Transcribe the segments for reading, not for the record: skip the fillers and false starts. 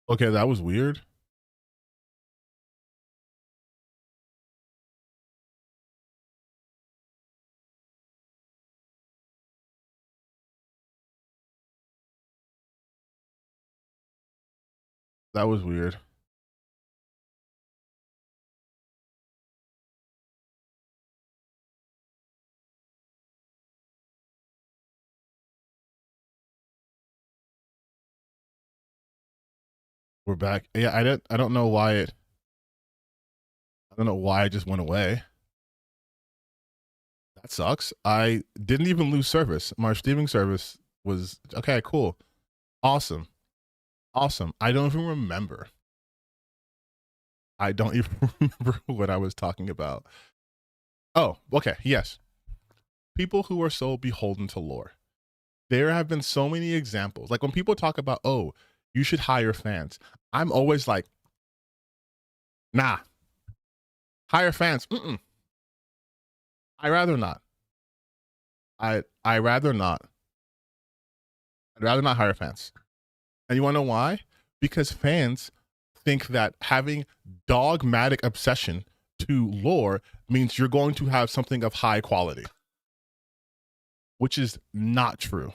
Okay, that was weird. That was weird. We're back. Yeah, I don't know why it I don't know why it just went away. That sucks. I didn't even lose service. My streaming service was okay, cool. Awesome. Awesome. I don't even remember. I don't even remember what I was talking about. Oh, okay. Yes. People who are so beholden to lore. There have been so many examples. Like when people talk about, oh, you should hire fans. I'm always like, nah, hire fans. Mm-mm. I rather not. I rather not. I'd rather not hire fans. And you want to know why? Because fans think that having dogmatic obsession to lore means you're going to have something of high quality, which is not true.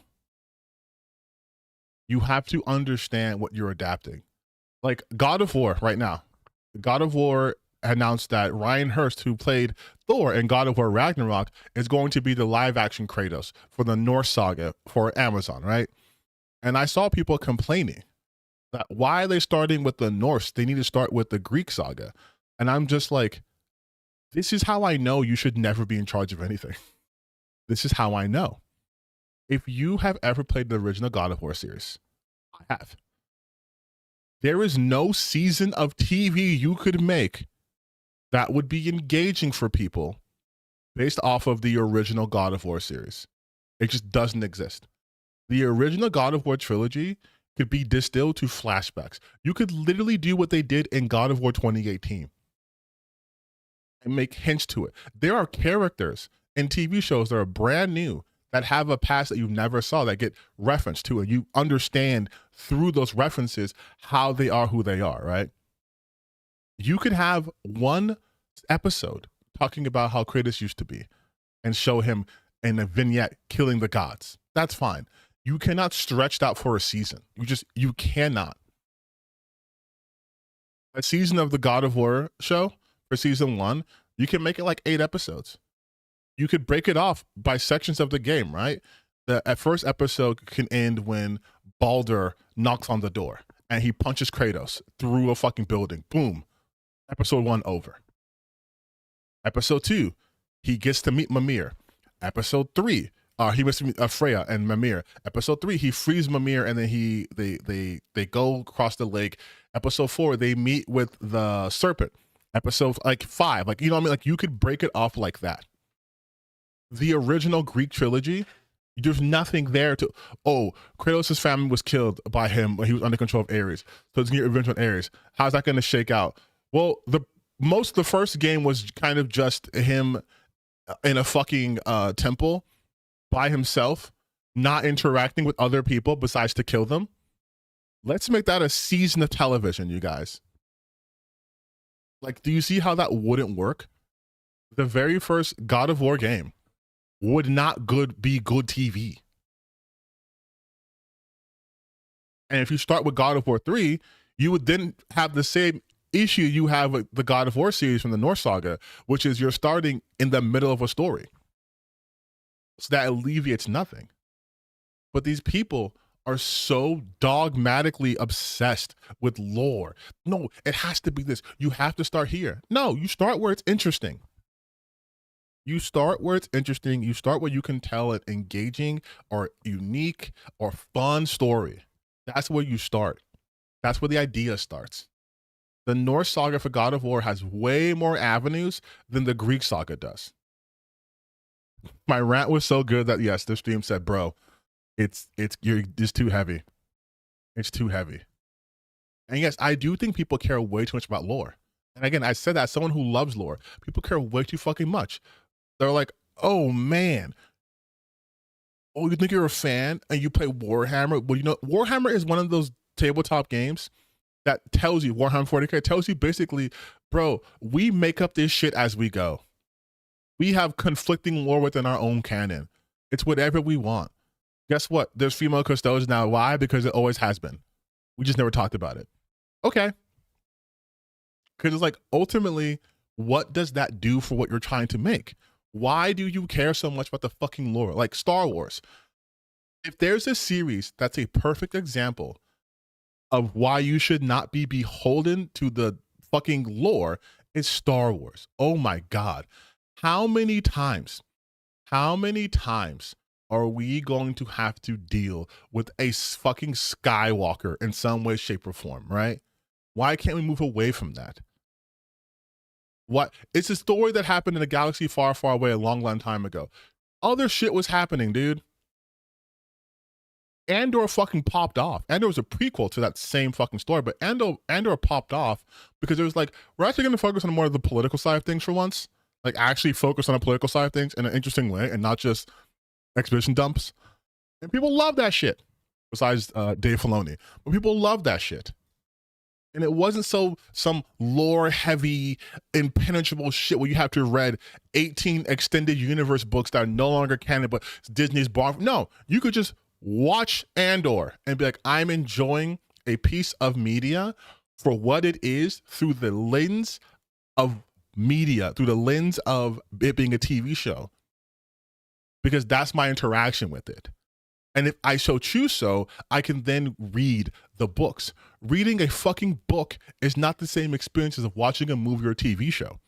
You have to understand what you're adapting. Like God of War right now. God of War announced that Ryan Hurst, who played Thor in God of War Ragnarok, is going to be the live action Kratos for the Norse saga for Amazon, right? And I saw people complaining that why are they starting with the Norse? They need to start with the Greek saga. And I'm just like, this is how I know you should never be in charge of anything. This is how I know. If you have ever played the original God of War series, I have. There is no season of TV you could make that would be engaging for people based off of the original God of War series. It just doesn't exist. The original God of War trilogy could be distilled to flashbacks. You could literally do what they did in God of War 2018 and make hints to it. There are characters in TV shows that are brand new that have a past that you never saw that get referenced to, and you understand through those references how they are who they are, right? You could have one episode talking about how Kratos used to be and show him in a vignette killing the gods. That's fine. You cannot stretch that for a season. You cannot. A season of the God of War show for season 1, you can make it like 8 episodes. You could break it off by sections of the game, right? The first episode can end when Baldur knocks on the door and he punches Kratos through a fucking building. Boom. Episode 1 over. Episode 2, he gets to meet Mimir. Episode 3, he was to meet Freya and Mimir. Episode 3, he frees Mimir and then they go across the lake. Episode 4, they meet with the serpent. Episode like 5, like you know what I mean? Like you could break it off like that. The original Greek trilogy, there's nothing there to. Oh, Kratos' family was killed by him when he was under control of Ares, so it's gonna get revenge on Ares. How's that gonna shake out? Well, the first game was kind of just him in a fucking temple by himself, not interacting with other people besides to kill them. Let's make that a season of television, you guys. Like, do you see how that wouldn't work? The very first God of War game would not be good TV. And if you start with God of War 3, you would then have the same issue you have with the God of War series from the Norse saga, which is you're starting in the middle of a story. So that alleviates nothing. But these people are so dogmatically obsessed with lore. No, it has to be this. You have to start here. No, you start where it's interesting. You start where it's interesting. You start where you can tell an engaging or unique or fun story. That's where you start. That's where the idea starts. The Norse saga for God of War has way more avenues than the Greek saga does. My rant was so good that yes, the stream said, "Bro, it's too heavy. It's too heavy." And yes, I do think people care way too much about lore. And again, I said that as someone who loves lore, people care way too fucking much. They're like, "Oh man, oh you think you're a fan and you play Warhammer?" Well, you know, Warhammer is one of those tabletop games that tells you Warhammer 40K tells you basically, bro, we make up this shit as we go. We have conflicting lore within our own canon. It's whatever we want. Guess what? There's female custodians now. Why? Because it always has been. We just never talked about it. Okay. Because it's like, ultimately, what does that do for what you're trying to make? Why do you care so much about the fucking lore? Like Star Wars. If there's a series that's a perfect example of why you should not be beholden to the fucking lore, it's Star Wars. Oh my God. How many times are we going to have to deal with a fucking Skywalker in some way, shape, or form, right? Why can't we move away from that? What? It's a story that happened in a galaxy far, far away a long, long time ago. Other shit was happening, dude. Andor fucking popped off. Andor was a prequel to that same fucking story, but Andor popped off because it was like, we're actually going to focus on more of the political side of things for once. Like, actually focus on the political side of things in an interesting way and not just exposition dumps. And people love that shit. Besides Dave Filoni. But people love that shit. And it wasn't some lore heavy, impenetrable shit where you have to read 18 extended universe books that are no longer canon, but Disney's bar. No, you could just watch Andor and be like, I'm enjoying a piece of media for what it is through the lens of media, through the lens of it being a TV show. Because that's my interaction with it. And if I so choose so, I can then read the books. Reading a fucking book is not the same experience as watching a movie or TV show.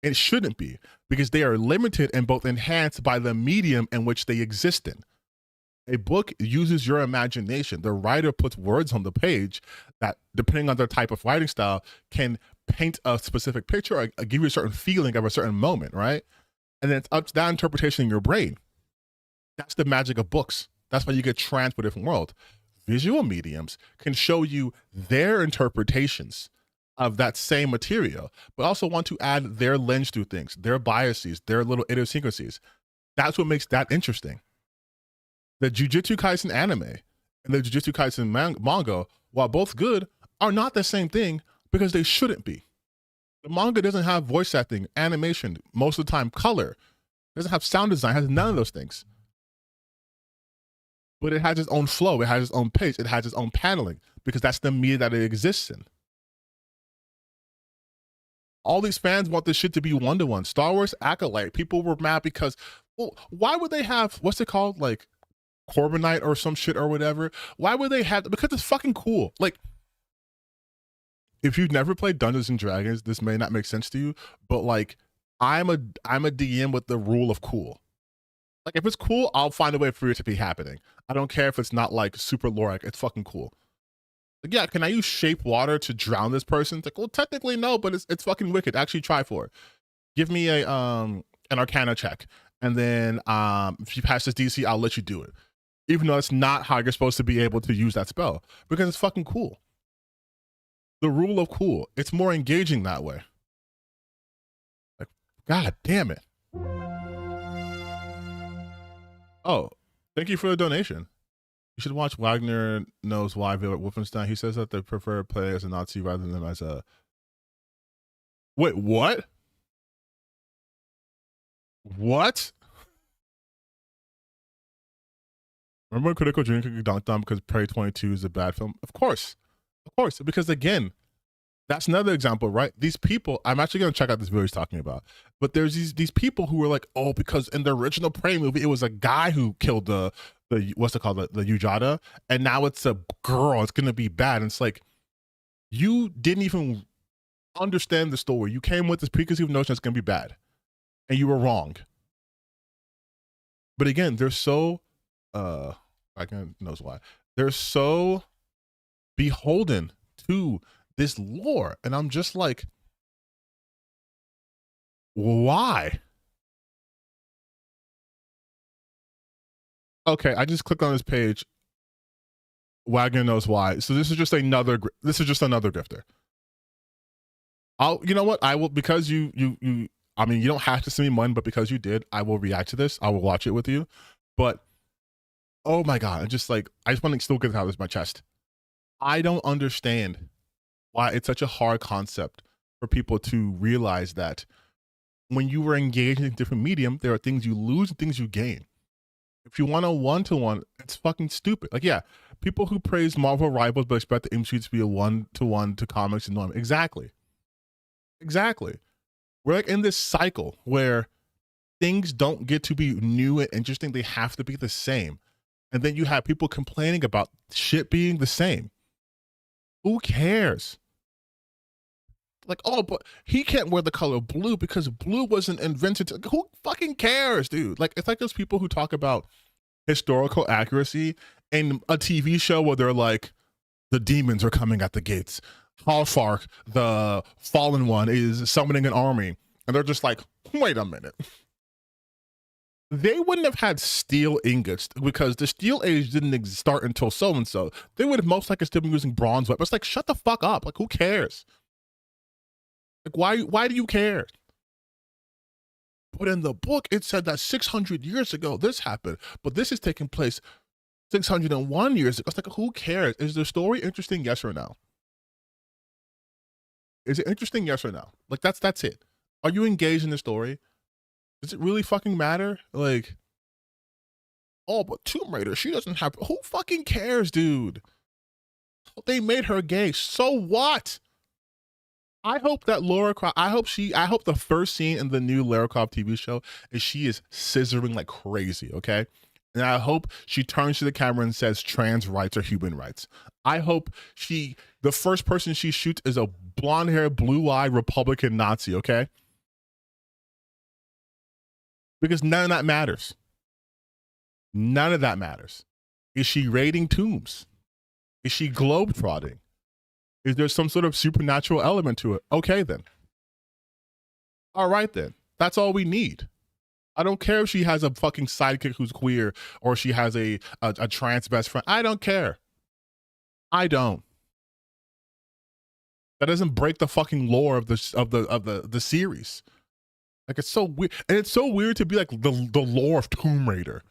It shouldn't be, because they are limited and both enhanced by the medium in which they exist in. A book uses your imagination. The writer puts words on the page that, depending on their type of writing style, can paint a specific picture or give you a certain feeling of a certain moment, right? And then it's up to that interpretation in your brain. That's the magic of books. That's why you get tranced with a different world. Visual mediums can show you their interpretations of that same material, but also want to add their lens to things, their biases, their little idiosyncrasies. That's what makes that interesting. The Jujutsu Kaisen anime and the Jujutsu Kaisen manga, while both good, are not the same thing because they shouldn't be. The manga doesn't have voice acting, animation, most of the time color. It doesn't have sound design, it has none of those things. But it has its own flow, it has its own pace, it has its own paneling, because that's the media that it exists in. All these fans want this shit to be one-to-one. Star Wars Acolyte, people were mad because, well, why would they have, what's it called, like Corbinite or some shit or whatever? Why would they have, because it's fucking cool. Like, if you've never played Dungeons and Dragons, this may not make sense to you, but like, I'm a DM with the rule of cool. Like, if it's cool, I'll find a way for it to be happening. I don't care if it's not like super lore, it's fucking cool. Like, yeah, can I use shape water to drown this person? It's like, well, technically no, but it's fucking wicked. Actually try for it. Give me a an Arcana check. And then if you pass this DC, I'll let you do it. Even though it's not how you're supposed to be able to use that spell. Because it's fucking cool. The rule of cool. It's more engaging that way. Like, God damn it. Oh, thank you for the donation. You should watch Wagner Knows Why Wolfenstein. He says that they prefer to play as a Nazi rather than as a... Wait, what? What? Remember when Critical Dream could get dunked on because Prey 22 is a bad film? Of course. Of course. Because again, that's another example, right? These people, I'm actually going to check out this video he's talking about, but there's these people who were like, oh, because in the original Prey movie, it was a guy who killed the what's it called, the Ujada, and now it's a girl, it's going to be bad. And it's like, you didn't even understand the story. You came with this preconceived notion it's going to be bad, and you were wrong. But again, they're so, Wagner Knows Why, they're so beholden to this lore, and I'm just like, why? Okay, I just clicked on this page. Wagner Knows Why. So this is just another grifter. You know what? I will, because you I mean, you don't have to send me one, but because you did, I will react to this. I will watch it with you. But oh my God, I just want to still get it out of my chest. I don't understand why it's such a hard concept for people to realize that when you were engaged in a different medium, there are things you lose and things you gain. If you want a one-to-one, it's fucking stupid. Like, yeah, people who praise Marvel Rivals but expect the MCU to be a one-to-one to comics and norm. Exactly. We're like in this cycle where things don't get to be new and interesting. They have to be the same. And then you have people complaining about shit being the same. Who cares? Like, oh, but he can't wear the color blue because blue wasn't invented. Who fucking cares, dude? Like, it's like those people who talk about historical accuracy in a TV show where they're like, the demons are coming at the gates. Halfark, the fallen one, is summoning an army. And they're just like, wait a minute. They wouldn't have had steel ingots because the steel age didn't start until so-and-so. They would have most likely still been using bronze weapons. It's like, shut the fuck up. Like, who cares? Like, why do you care? But in the book, it said that 600 years ago, this happened. But this is taking place 601 years ago. It's like, who cares? Is the story interesting? Yes or no? Is it interesting? Yes or no? Like, that's it. Are you engaged in the story? Does it really fucking matter? Like, oh, but Tomb Raider, she doesn't have, who fucking cares, dude? They made her gay. So what? I hope that Lara Croft, I hope the first scene in the new Lara Croft TV show is she is scissoring like crazy, okay? And I hope she turns to the camera and says trans rights are human rights. I hope the first person she shoots is a blonde-haired, blue-eyed Republican Nazi, okay? Because none of that matters. None of that matters. Is she raiding tombs? Is she globetrotting? Is there some sort of supernatural element to it? Okay, then. All right, then. That's all we need. I don't care if she has a fucking sidekick who's queer or she has a trans best friend. I don't care. I don't. That doesn't break the fucking lore of the series. Like, it's so weird, and it's so weird to be like the lore of Tomb Raider.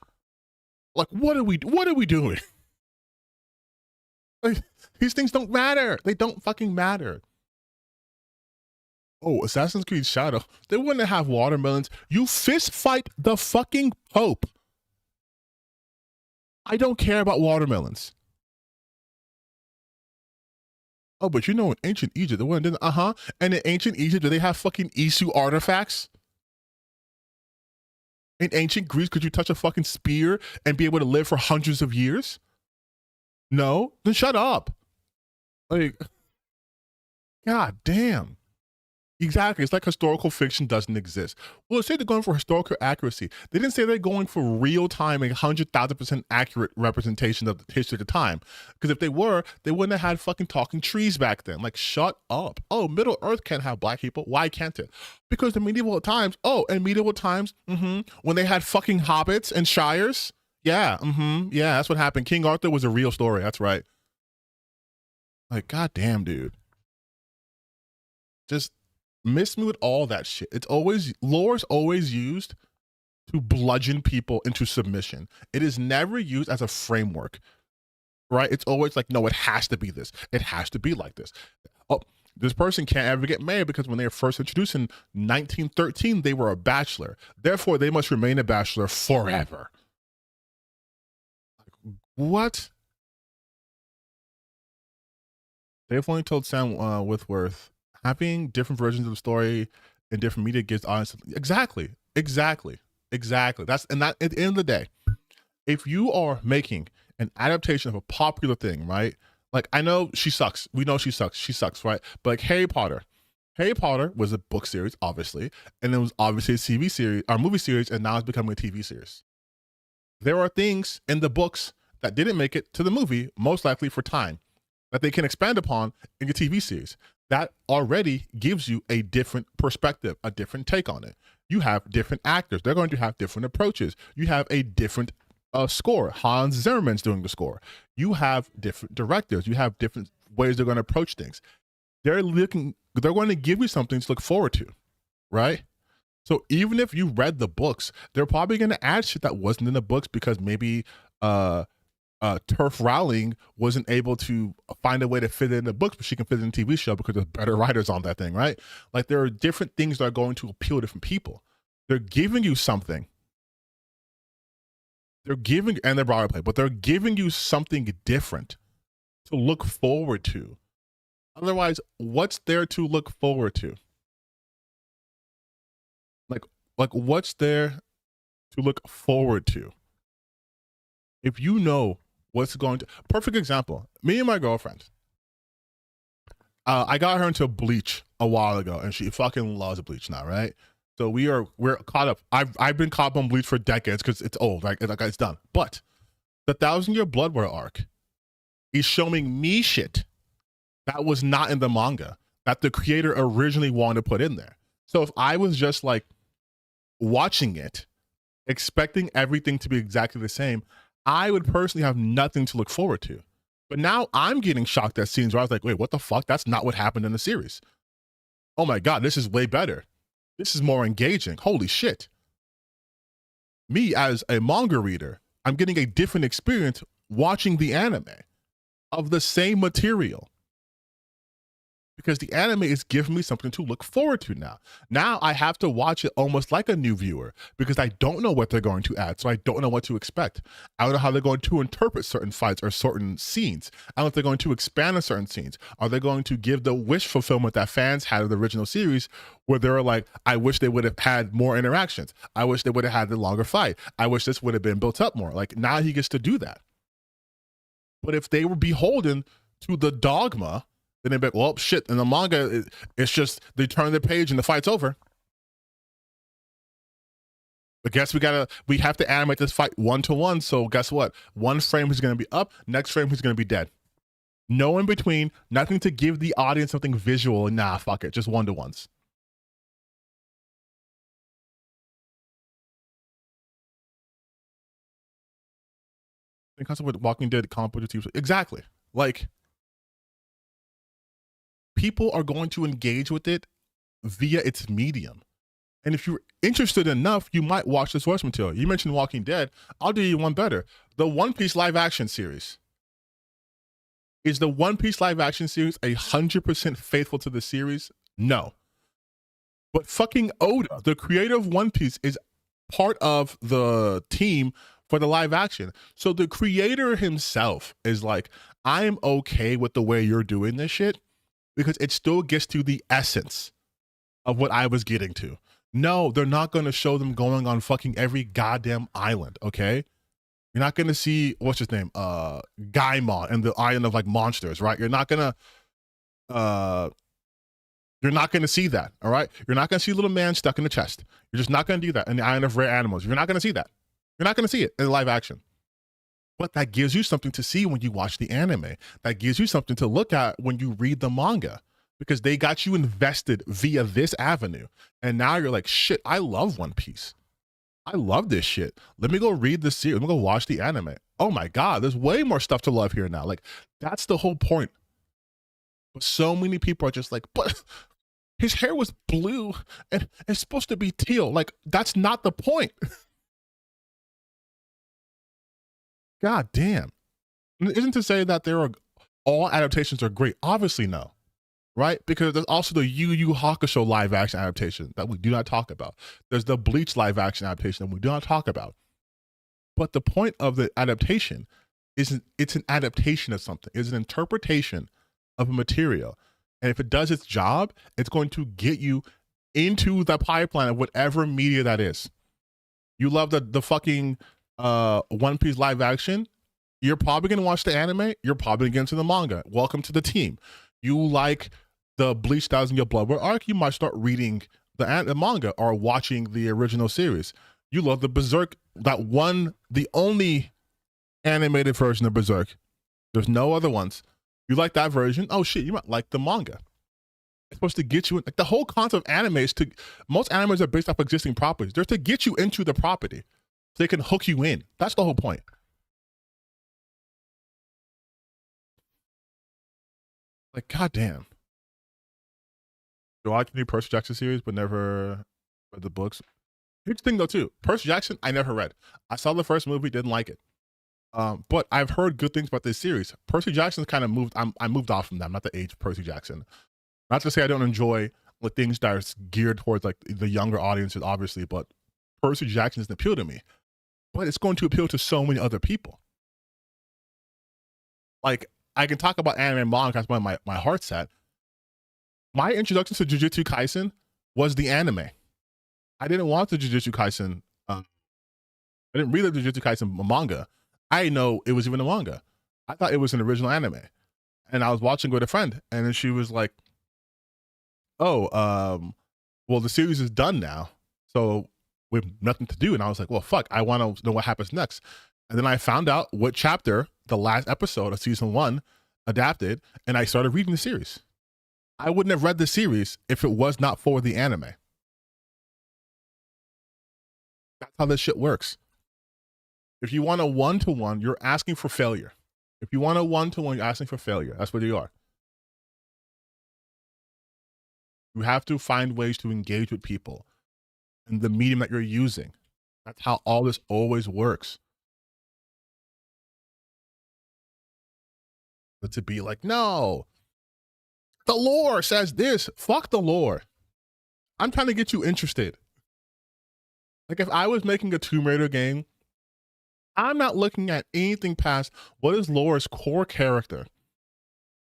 Like, what are we doing? Like, these things don't matter. They don't fucking matter. Oh, Assassin's Creed Shadow. They wouldn't have watermelons. You fist fight the fucking Pope. I don't care about watermelons. Oh, but you know, in ancient Egypt, they wouldn't. And in ancient Egypt, do they have fucking Isu artifacts? In ancient Greece, could you touch a fucking spear and be able to live for hundreds of years? No? Then shut up. Like, god damn. Exactly. It's like historical fiction doesn't exist. Well, say they're going for historical accuracy. They didn't say they're going for real-time, 100,000% accurate representation of the history of the time. Because if they were, they wouldn't have had fucking talking trees back then. Like, shut up. Oh, Middle Earth can't have black people. Why can't it? Because the medieval times, in medieval times, when they had fucking hobbits and shires, yeah, that's what happened. King Arthur was a real story. That's right. Like, goddamn, dude. Just miss me with all that shit. It's always, lore's always used to bludgeon people into submission. It is never used as a framework, right? It's always like, no, it has to be this. It has to be like this. Oh, this person can't ever get married because when they were first introduced in 1913, they were a bachelor. Therefore, they must remain a bachelor forever. What? They've only told Sam Withworth, having different versions of the story in different media gives audience. Exactly. That's, and that at the end of the day, if you are making an adaptation of a popular thing, right? Like, I know she sucks. We know she sucks, right? But like Harry Potter was a book series, obviously, and it was obviously a TV series or movie series, and now it's becoming a TV series. There are things in the books that didn't make it to the movie, most likely for time, that they can expand upon in your TV series. That already gives you a different perspective, a different take on it. You have different actors. They're going to have different approaches. You have a different score. Hans Zimmerman's doing the score. You have different directors. You have different ways they're going to approach things. They're going to give you something to look forward to, right? So even if you read the books, they're probably going to add shit that wasn't in the books because maybe Turf Rowling wasn't able to find a way to fit it in the books, but she can fit it in a TV show because there's better writers on that thing, right? Like there are different things that are going to appeal to different people. They're giving you something. They're giving, and they're Broadway play, but they're giving you something different to look forward to. Otherwise, what's there to look forward to? Like what's there to look forward to? If you know what's going to, perfect example, me and my girlfriend, I got her into Bleach a while ago, and she fucking loves Bleach now, right? So we're caught up. I've been caught up on Bleach for decades because it's old, like it's done. But the 1,000-Year Blood War arc is showing me shit that was not in the manga that the creator originally wanted to put in there. So if I was just like watching it, expecting everything to be exactly the same, I would personally have nothing to look forward to. But now I'm getting shocked at scenes where I was like, wait, what the fuck? That's not what happened in the series. Oh my God, this is way better. This is more engaging. Holy shit. Me as a manga reader, I'm getting a different experience watching the anime of the same material. Because the anime is giving me something to look forward to now. Now I have to watch it almost like a new viewer because I don't know what they're going to add, so I don't know what to expect. I don't know how they're going to interpret certain fights or certain scenes. I don't know if they're going to expand on certain scenes. Are they going to give the wish fulfillment that fans had of the original series where they're like, I wish they would have had more interactions. I wish they would have had the longer fight. I wish this would have been built up more. Like now he gets to do that. But if they were beholden to the dogma, then they'd be like, well, shit, in the manga, it's just they turn the page and the fight's over. But guess we have to animate this fight 1-to-1. So guess what? One frame is going to be up, next frame is going to be dead. No in between, nothing to give the audience something visual. Nah, fuck it, just 1-to-1s. The concept with Walking Dead competitive, exactly. Like, people are going to engage with it via its medium. And if you're interested enough, you might watch the source material. You mentioned Walking Dead. I'll do you one better. The One Piece live action series. Is the One Piece live action series 100% faithful to the series? No. But fucking Oda, the creator of One Piece, is part of the team for the live action. So the creator himself is like, I'm okay with the way you're doing this shit because it still gets to the essence of what I was getting to. No, they're not going to show them going on fucking every goddamn island, okay? You're not going to see, what's his name? Gaimon and the island of like monsters, right? You're not going to see that, all right? You're not going to see a little man stuck in the chest. You're just not going to do that in the island of rare animals. You're not going to see that. You're not going to see it in live action. But that gives you something to see when you watch the anime. That gives you something to look at when you read the manga. Because they got you invested via this avenue. And now you're like, shit, I love One Piece. I love this shit. Let me go read this series. Let me go watch the anime. Oh my God, there's way more stuff to love here now. Like, that's the whole point. But so many people are just like, but his hair was blue and it's supposed to be teal. Like, that's not the point. God damn. Isn't to say that all adaptations are great? Obviously no. Right? Because there's also the Yu Yu Hakusho live action adaptation that we do not talk about. There's the Bleach live action adaptation that we do not talk about. But the point of the adaptation isn't, it's an adaptation of something. It's an interpretation of a material. And if it does its job, it's going to get you into the pipeline of whatever media that is. You love the fucking One Piece live action, you're probably going to watch the anime, you're probably going to get into the manga. Welcome to the team. You like the Bleach 1,000-Year Blood War arc, you might start reading the manga or watching the original series. You love the Berserk, the only animated version of Berserk. There's no other ones. You like that version? Oh shit, you might like the manga. It's supposed to get you in, like the whole concept of anime is most animes are based off existing properties. They're to get you into the property so they can hook you in. That's the whole point. Like, goddamn. I watched the new Percy Jackson series, but never read the books. Here's the thing, though, too. Percy Jackson, I never read. I saw the first movie, didn't like it. But I've heard good things about this series. Percy Jackson's kind of moved. I moved off from them. Not the age of Percy Jackson. Not to say I don't enjoy the things that are geared towards like the younger audiences, obviously. But Percy Jackson doesn't appeal to me. But it's going to appeal to so many other people. Like I can talk about anime and manga. That's why my heart's at. My introduction to Jujutsu Kaisen was the anime. I didn't want the Jujutsu Kaisen. I didn't read the Jujutsu Kaisen manga. I didn't know it was even a manga. I thought it was an original anime. And I was watching with a friend, and then she was like, "Oh, well, the series is done now, so we have nothing to do." And I was like, "Well, fuck, I want to know what happens next." And then I found out what chapter the last episode of season 1 adapted, and I started reading the series. I wouldn't have read the series if it was not for the anime. That's how this shit works. If you want a one-to-one, you're asking for failure. If you want a one-to-one, you're asking for failure. That's what you are. You have to find ways to engage with people in the medium that you're using. That's how all this always works. But to be like, no, the lore says this. Fuck the lore. I'm trying to get you interested. Like if I was making a Tomb Raider game, I'm not looking at anything past what is Laura's core character.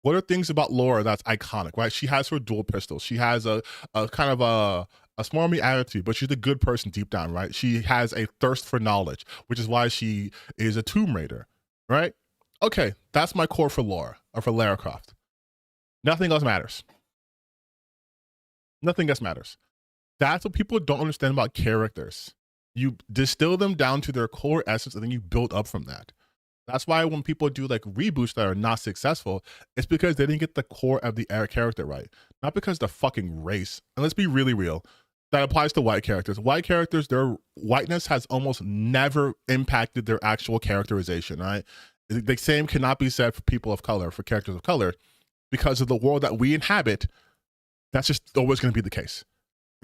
What are things about Laura that's iconic, right? She has her dual pistols. She has a kind of a smarmy attitude, but she's a good person deep down, right? She has a thirst for knowledge, which is why she is a Tomb Raider, right? Okay, that's my core for Laura or for Lara Croft. Nothing else matters. Nothing else matters. That's what people don't understand about characters. You distill them down to their core essence and then you build up from that. That's why when people do like reboots that are not successful, it's because they didn't get the core of the character right. Not because the fucking race. And let's be really real. That applies to white characters. White characters, their whiteness has almost never impacted their actual characterization, right? The same cannot be said for people of color, for characters of color, because of the world that we inhabit. That's just always going to be the case.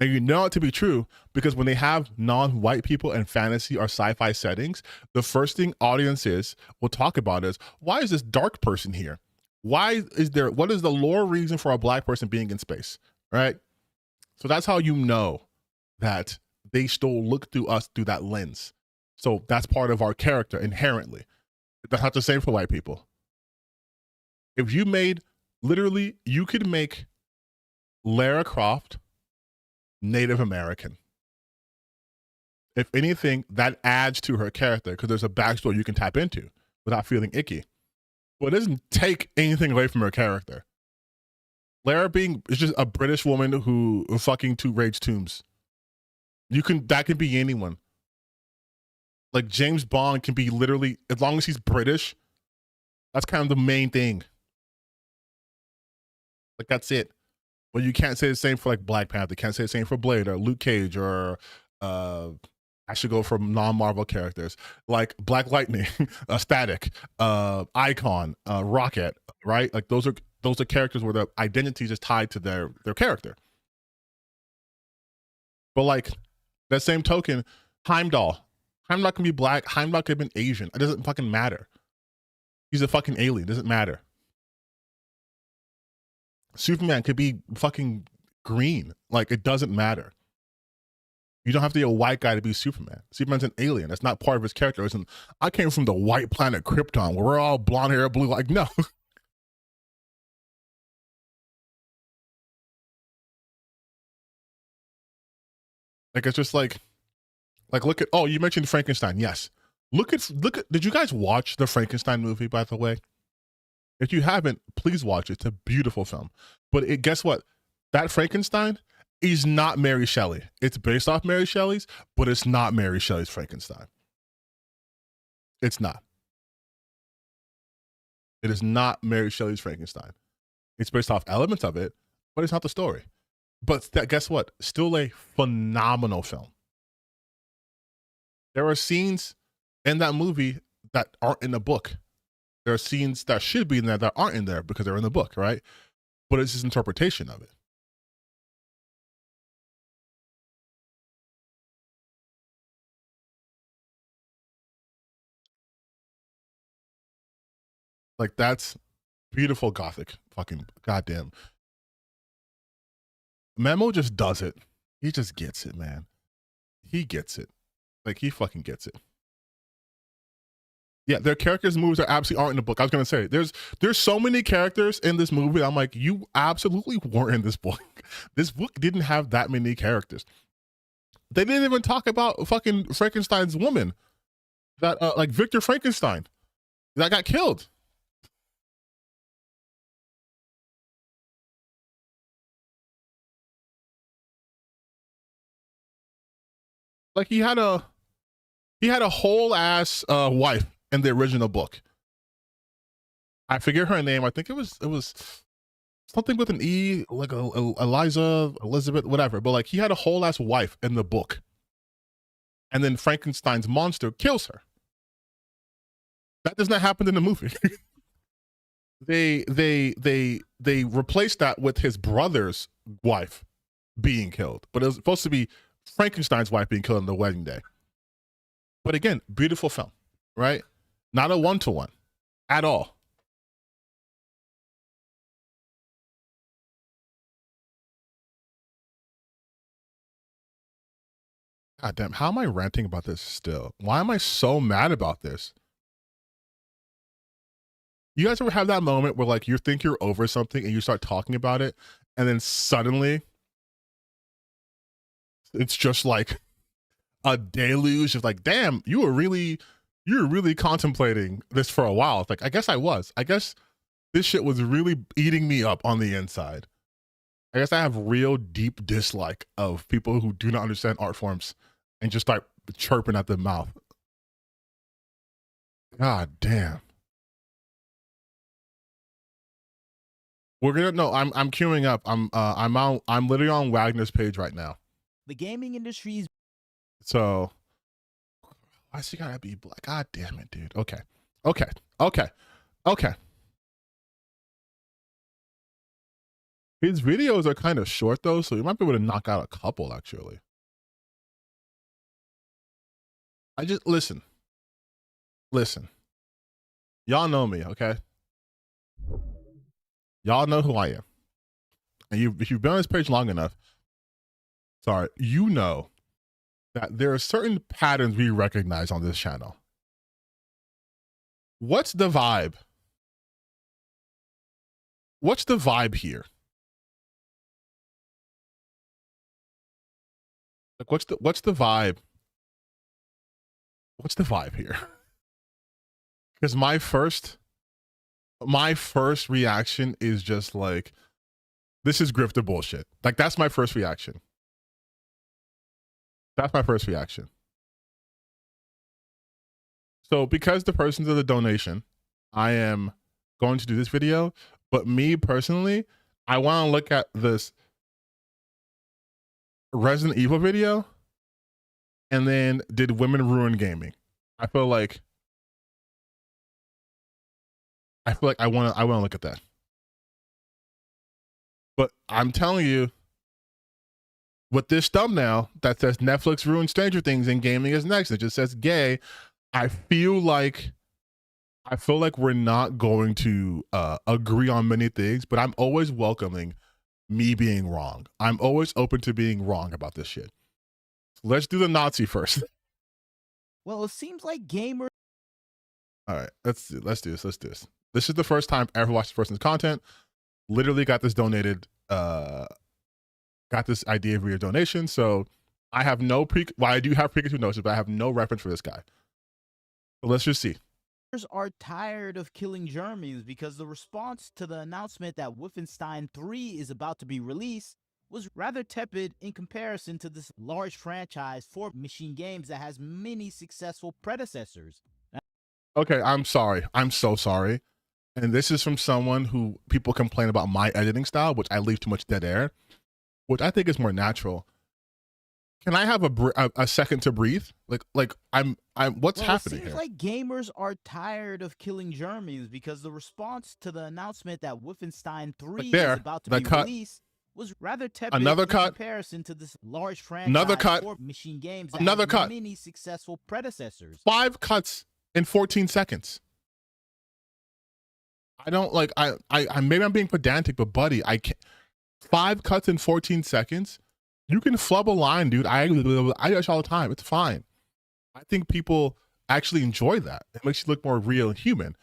And you know it to be true because when they have non-white people in fantasy or sci-fi settings, the first thing audiences will talk about is, why is this dark person here? What is the lore reason for a black person being in space, right? So that's how you know that they still look through us through that lens. So that's part of our character inherently. That's not the same for white people. If you made, literally, you could make Lara Croft Native American. If anything, that adds to her character because there's a backstory you can tap into without feeling icky. But it doesn't take anything away from her character. Lara is just a British woman who fucking two rage tombs. That can be anyone. Like James Bond can be literally, as long as he's British, that's kind of the main thing. Like that's it. But you can't say the same for like Black Panther. You can't say the same for Blade or Luke Cage or I should go for non-Marvel characters like Black Lightning, Static, Icon, Rocket, right? Like those are characters where the identity is tied to their character. But like that same token, Heimdall can be black. Heimdall could have been Asian. It doesn't fucking matter. He's a fucking alien. It doesn't matter. Superman could be fucking green. Like it doesn't matter. You don't have to be a white guy to be Superman. Superman's an alien. That's not part of his character. I came from the white planet Krypton where we're all blonde hair, blue. Like, no. Like, it's just like, look at, oh, you mentioned Frankenstein. Yes. Look at, did you guys watch the Frankenstein movie, by the way? If you haven't, please watch it. It's a beautiful film. But guess what? That Frankenstein is not Mary Shelley. It's based off Mary Shelley's, but it's not Mary Shelley's Frankenstein. It's not. It is not Mary Shelley's Frankenstein. It's based off elements of it, but it's not the story. But guess what? Still a phenomenal film. There are scenes in that movie that aren't in the book. There are scenes that should be in there that aren't in there because they're in the book, right? But it's his interpretation of it. Like that's beautiful gothic. Fucking goddamn. Memo just does it. He just gets it, man. He gets it. Like he fucking gets it. Yeah, their characters' moves are absolutely aren't in the book. I was gonna say there's so many characters in this movie. I'm like, you absolutely weren't in this book. This book didn't have that many characters. They didn't even talk about fucking Frankenstein's woman, that like Victor Frankenstein, that got killed. Like he had a whole ass wife in the original book. I forget her name. I think it was something with an E, like Eliza, Elizabeth, whatever. But like he had a whole ass wife in the book, and then Frankenstein's monster kills her. That does not happen in the movie. they replaced that with his brother's wife being killed, but it was supposed to be Frankenstein's wife being killed on the wedding day. But again, beautiful film, right? Not a one-to-one at all. God damn, how am I ranting about this still? Why am I so mad about this? You guys ever have that moment where like you think you're over something and you start talking about it, and then suddenly it's just like a deluge of like, damn, you were really contemplating this for a while. It's like, I guess I was. I guess this shit was really eating me up on the inside. I guess I have real deep dislike of people who do not understand art forms and just start chirping at the mouth. God damn. We're gonna no. I'm queuing up. I'm literally on Wagner's page right now. The gaming industry's so why's he gotta be black? God damn it, dude. Okay. His videos are kind of short though, so you might be able to knock out a couple actually. I just listen. Y'all know me, okay? Y'all know who I am. And if you've been on this page long enough, sorry, you know that there are certain patterns we recognize on this channel. What's the vibe? What's the vibe here? Like what's the vibe? What's the vibe here? Because my first reaction is just like, this is grifter bullshit. Like that's my first reaction. That's my first reaction. So because the person did the donation, I am going to do this video. But me personally, I want to look at this Resident Evil video and then did women ruin gaming. I feel like I want to look at that. But I'm telling you, with this thumbnail that says Netflix ruined Stranger Things and gaming is next, it just says gay. I feel like we're not going to agree on many things, but I'm always welcoming me being wrong. I'm always open to being wrong about this shit. Let's do the Nazi first. Well, it seems like gamers. All right, let's do this. This is the first time I ever watched this person's content. Literally got this donated, got this idea via donation. So I have no I do have preconceived notions, but I have no reference for this guy. So let's just see. Are tired of killing Germans because the response to the announcement that Wolfenstein 3 is about to be released was rather tepid in comparison to this large franchise for Machine Games that has many successful predecessors. Okay, I'm sorry. I'm so sorry. And this is from someone who people complain about my editing style, which I leave too much dead air, which I think is more natural. Can I have a second to breathe? Like I'm what's happening here? It seems like gamers are tired of killing Germans because the response to the announcement that Wolfenstein 3 is about to be released was rather tepid in comparison to this large franchise for Machine Games that has many successful predecessors. 5 cuts in 14 seconds. I don't like. I maybe I'm being pedantic, but buddy, I can't. 5 cuts in 14 seconds. You can flub a line, dude. I do that all the time. It's fine. I think people actually enjoy that. It makes you look more real and human.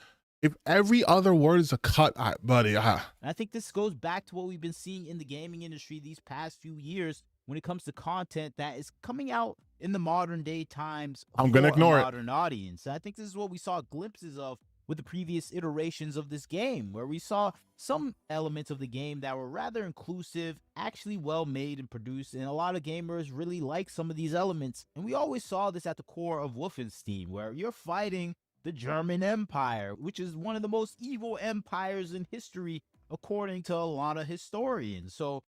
If every other word is a cut, buddy, I think this goes back to what we've been seeing in the gaming industry these past few years when it comes to content that is coming out in the modern day times. I'm gonna ignore it. Modern audience. I think this is what we saw glimpses of with the previous iterations of this game, where we saw some elements of the game that were rather inclusive, actually well made and produced, and a lot of gamers really like some of these elements. And we always saw this at the core of Wolfenstein, where you're fighting the German Empire, which is one of the most evil empires in history, according to a lot of historians. So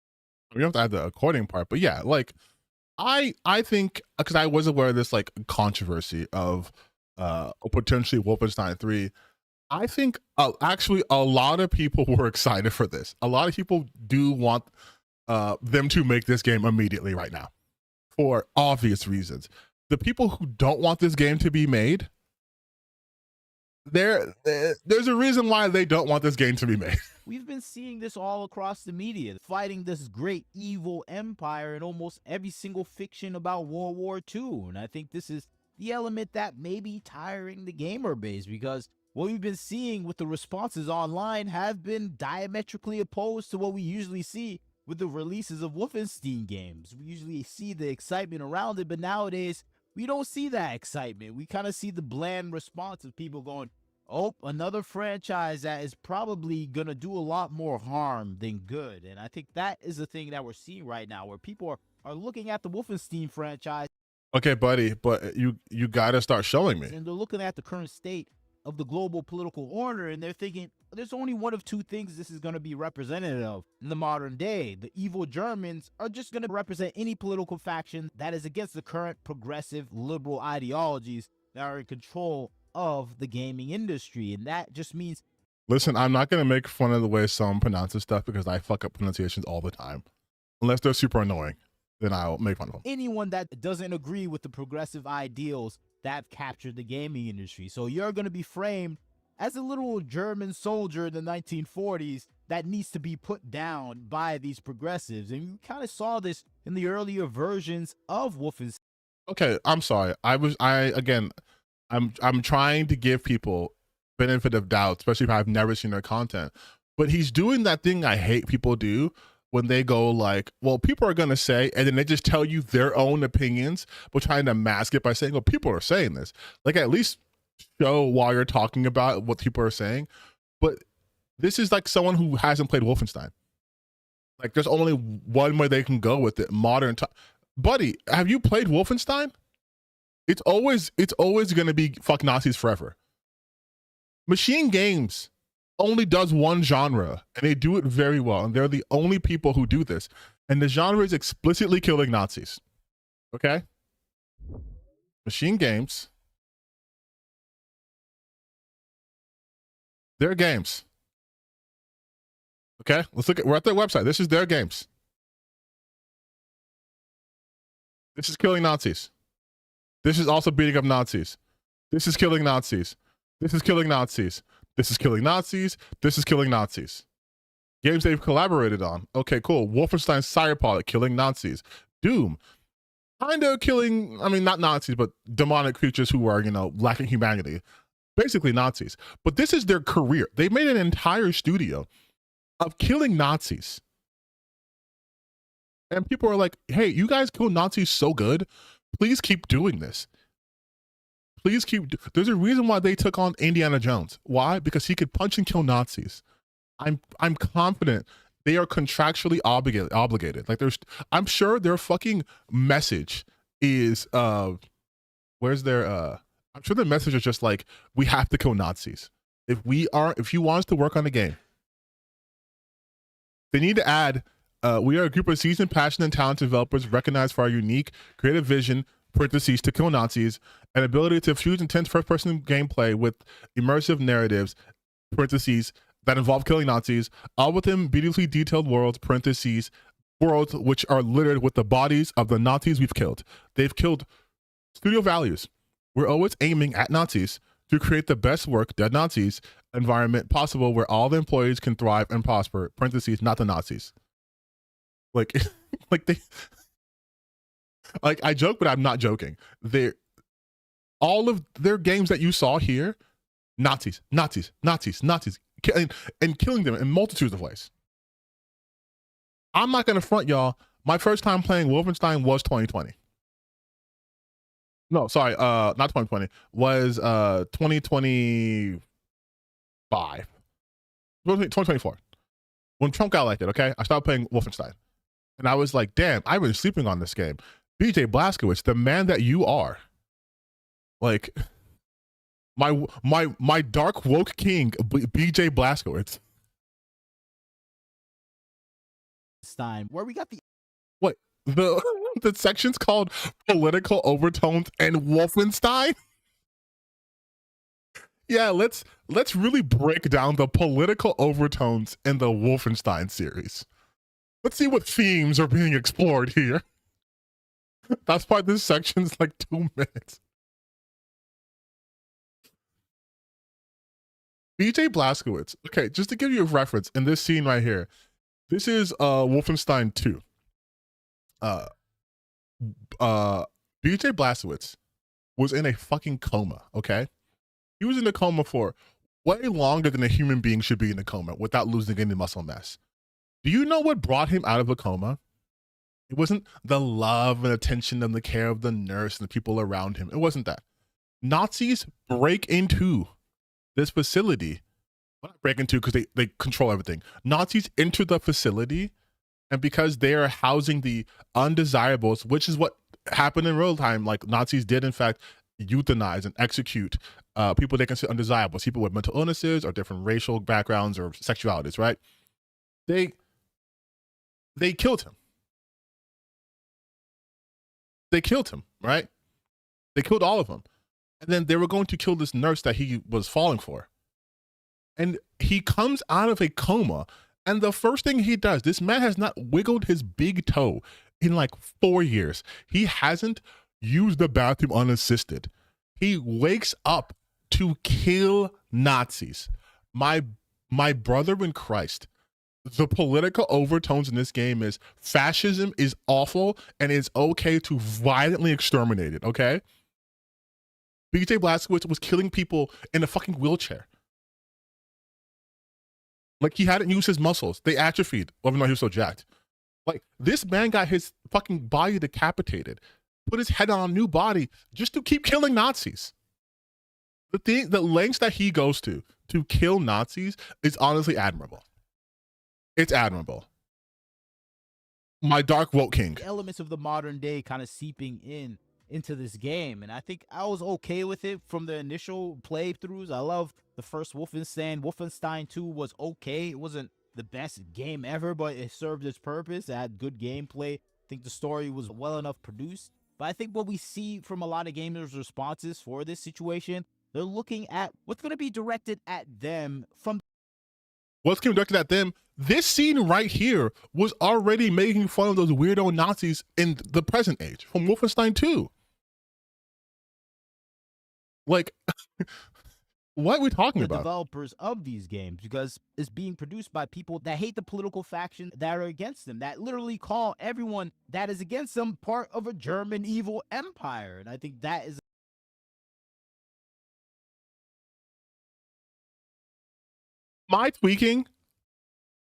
we don't have to add the according part, but yeah, like I think because I was aware of this like controversy of potentially Wolfenstein 3. I think actually a lot of people were excited for this. A lot of people do want them to make this game immediately right now for obvious reasons. The people who don't want this game to be made, there's a reason why they don't want this game to be made. We've been seeing this all across the media, fighting this great evil empire in almost every single fiction about World War II. And I think this is the element that may be tiring the gamer base, because what we've been seeing with the responses online have been diametrically opposed to what we usually see with the releases of Wolfenstein games. We usually see the excitement around it, but nowadays we don't see that excitement. We kind of see the bland response of people going, oh, another franchise that is probably going to do a lot more harm than good. And I think that is the thing that we're seeing right now, where people are looking at the Wolfenstein franchise. Okay, buddy, but you got to start showing me. And they're looking at the current state of the global political order, and they're thinking, there's only one of two things this is going to be representative of in the modern day. The evil Germans are just going to represent any political faction that is against the current progressive liberal ideologies that are in control of the gaming industry. And that just means, listen, I'm not going to make fun of the way some pronounces stuff, because I fuck up pronunciations all the time. Unless they're super annoying, then I'll make fun of them. Anyone that doesn't agree with the progressive ideals that have captured the gaming industry. So you're going to be framed as a little German soldier in the 1940s that needs to be put down by these progressives. And you kind of saw this in the earlier versions of Wolfenstein. Okay, I'm sorry. I'm trying to give people benefit of doubt, especially if I've never seen their content. But he's doing that thing I hate people do, when they go like, well, people are going to say, and then they just tell you their own opinions, but trying to mask it by saying, well, people are saying this. Like, at least show while you're talking about what people are saying. But this is like someone who hasn't played Wolfenstein. Like, there's only one way they can go with it. Modern time. Buddy, have you played Wolfenstein? It's always going to be fuck Nazis forever. Machine Games only does one genre, and they do it very well, and they're the only people who do this, and the genre is explicitly killing Nazis. Okay? Machine Games, their games. Okay, let's look at, we're at their website. This is their games. This is killing Nazis. This is also beating up Nazis. This is killing Nazis. This is killing Nazis. This is killing Nazis. This is killing Nazis. Games they've collaborated on. Okay, cool. Wolfenstein Cyberpilot, killing Nazis. Doom, kind of killing, I mean, not Nazis, but demonic creatures who are, lacking humanity. Basically Nazis. But this is their career. They made an entire studio of killing Nazis. And people are like, hey, you guys kill Nazis so good. Please keep doing this. Please keep. There's a reason why they took on Indiana Jones. Why? Because he could punch and kill Nazis. I'm confident they are contractually obligated. Like, I'm sure their fucking message is where's their I'm sure their message is just like, we have to kill Nazis. If you want us to work on the game, they need to add we are a group of seasoned, passionate, and talented developers recognized for our unique creative vision, parentheses, to kill Nazis, and ability to fuse intense first-person gameplay with immersive narratives, parentheses, that involve killing Nazis, all within beautifully detailed worlds, parentheses, worlds which are littered with the bodies of the Nazis we've killed. They've killed studio values. We're always aiming at Nazis. to create the best work, dead Nazis, environment possible where all the employees can thrive and prosper, parentheses, not the Nazis. Like, like they, like I joke, but I'm not joking. All of their games that you saw here, Nazis, Nazis, Nazis, Nazis, and killing them in multitudes of ways. I'm not going to front y'all. My first time playing Wolfenstein was 2020. No, sorry, not 2020. Was 2025. 2024. When Trump got elected, okay? I started playing Wolfenstein. And I was like, damn, I've been sleeping on this game. BJ Blazkowicz, the man that you are. Like, my dark woke king, BJ Blazkowicz. Stein, where we got the what the section's called political overtones and Wolfenstein. Yeah, let's really break down the political overtones in the Wolfenstein series. Let's see what themes are being explored here. That's why this section's like 2 minutes. BJ Blazkowicz. Okay, just to give you a reference, in this scene right here, this is Wolfenstein 2. BJ Blazkowicz was in a fucking coma, okay? He was in a coma for way longer than a human being should be in a coma without losing any muscle mass. Do you know what brought him out of a coma? It wasn't the love and attention and the care of the nurse and the people around him. It wasn't that. Nazis break into this facility. Well, not break into because they control everything. Nazis enter the facility, and because they are housing the undesirables, which is what happened in real time, like Nazis did in fact euthanize and execute people they consider undesirables, people with mental illnesses or different racial backgrounds or sexualities, right? They killed him. They killed him, right? They killed all of them. And then they were going to kill this nurse that he was falling for. And he comes out of a coma, and the first thing he does, this man has not wiggled his big toe in like 4 years. He hasn't used the bathroom unassisted. He wakes up to kill Nazis. My brother in Christ, the political overtones in this game is fascism is awful and it's okay to violently exterminate it, okay? BJ Blazkowicz was killing people in a fucking wheelchair. Like, he hadn't used his muscles. They atrophied, even though he was so jacked. Like, this man got his fucking body decapitated, put his head on a new body just to keep killing Nazis. The lengths that he goes to kill Nazis is honestly admirable. It's admirable. My dark woke king. elements of the modern day kind of seeping into this game, and I think I was okay with it from the initial playthroughs. I love the first Wolfenstein. Wolfenstein 2 was okay. It wasn't the best game ever, but it served its purpose. It had good gameplay. I think the story was well enough produced. But I think what we see from a lot of gamers' responses for this situation, they're looking at what's going to be directed at them from What's going to be directed at them? This scene right here was already making fun of those weirdo Nazis in the present age from Wolfenstein 2. Like, what are we talking the about? developers of these games, because it's being produced by people that hate the political faction that are against them, that literally call everyone that is against them part of a German evil empire. And I think that is Am I tweaking?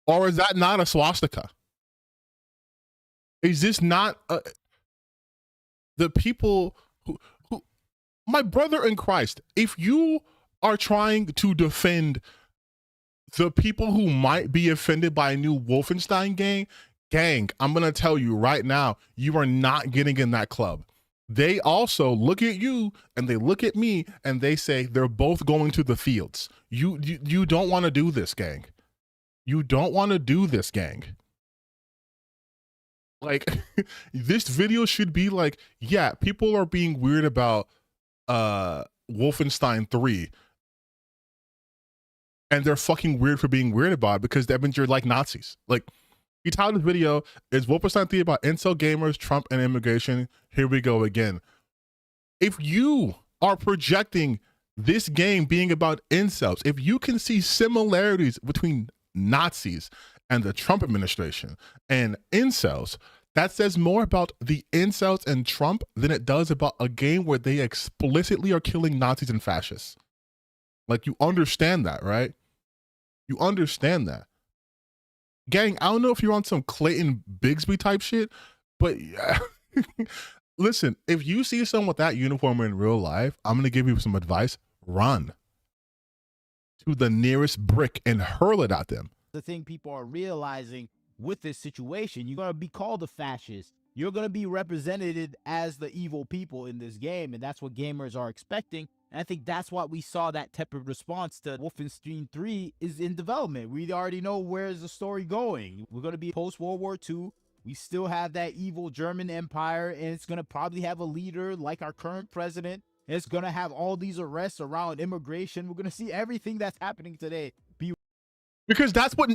Or is that not a swastika? Is this not the people who my brother in Christ, if you are trying to defend the people who might be offended by a new Wolfenstein game, gang, I'm going to tell you right now, you are not getting in that club. They also look at you and they look at me and they say they're both going to the fields. You don't want to do this, gang. You don't want to do this, gang. Like, this video should be like, yeah, people are being weird about Wolfenstein 3. And they're fucking weird for being weird about it because that means you're like Nazis. Like, the title of this video is Wolfenstein 3 about incel gamers, Trump, and immigration. Here we go again. If you are projecting this game being about incels, if you can see similarities between Nazis and the Trump administration and incels, that says more about the incels and Trump than it does about a game where they explicitly are killing Nazis and fascists. Like, you understand that, right? You understand that. Gang, I don't know if you're on some Clayton Bigsby type shit, but yeah. Listen, if you see someone with that uniform in real life, I'm going to give you some advice. Run to the nearest brick and hurl it at them. The thing people are realizing with this situation, you're going to be called a fascist. You're going to be represented as the evil people in this game, and that's what gamers are expecting. And I think that's why we saw that tepid response to Wolfenstein 3 is in development. We already know where's the story going. We're going to be post-World War II. We still have that evil German empire, and it's going to probably have a leader like our current president. It's going to have all these arrests around immigration. We're going to see everything that's happening today be... Because that's what...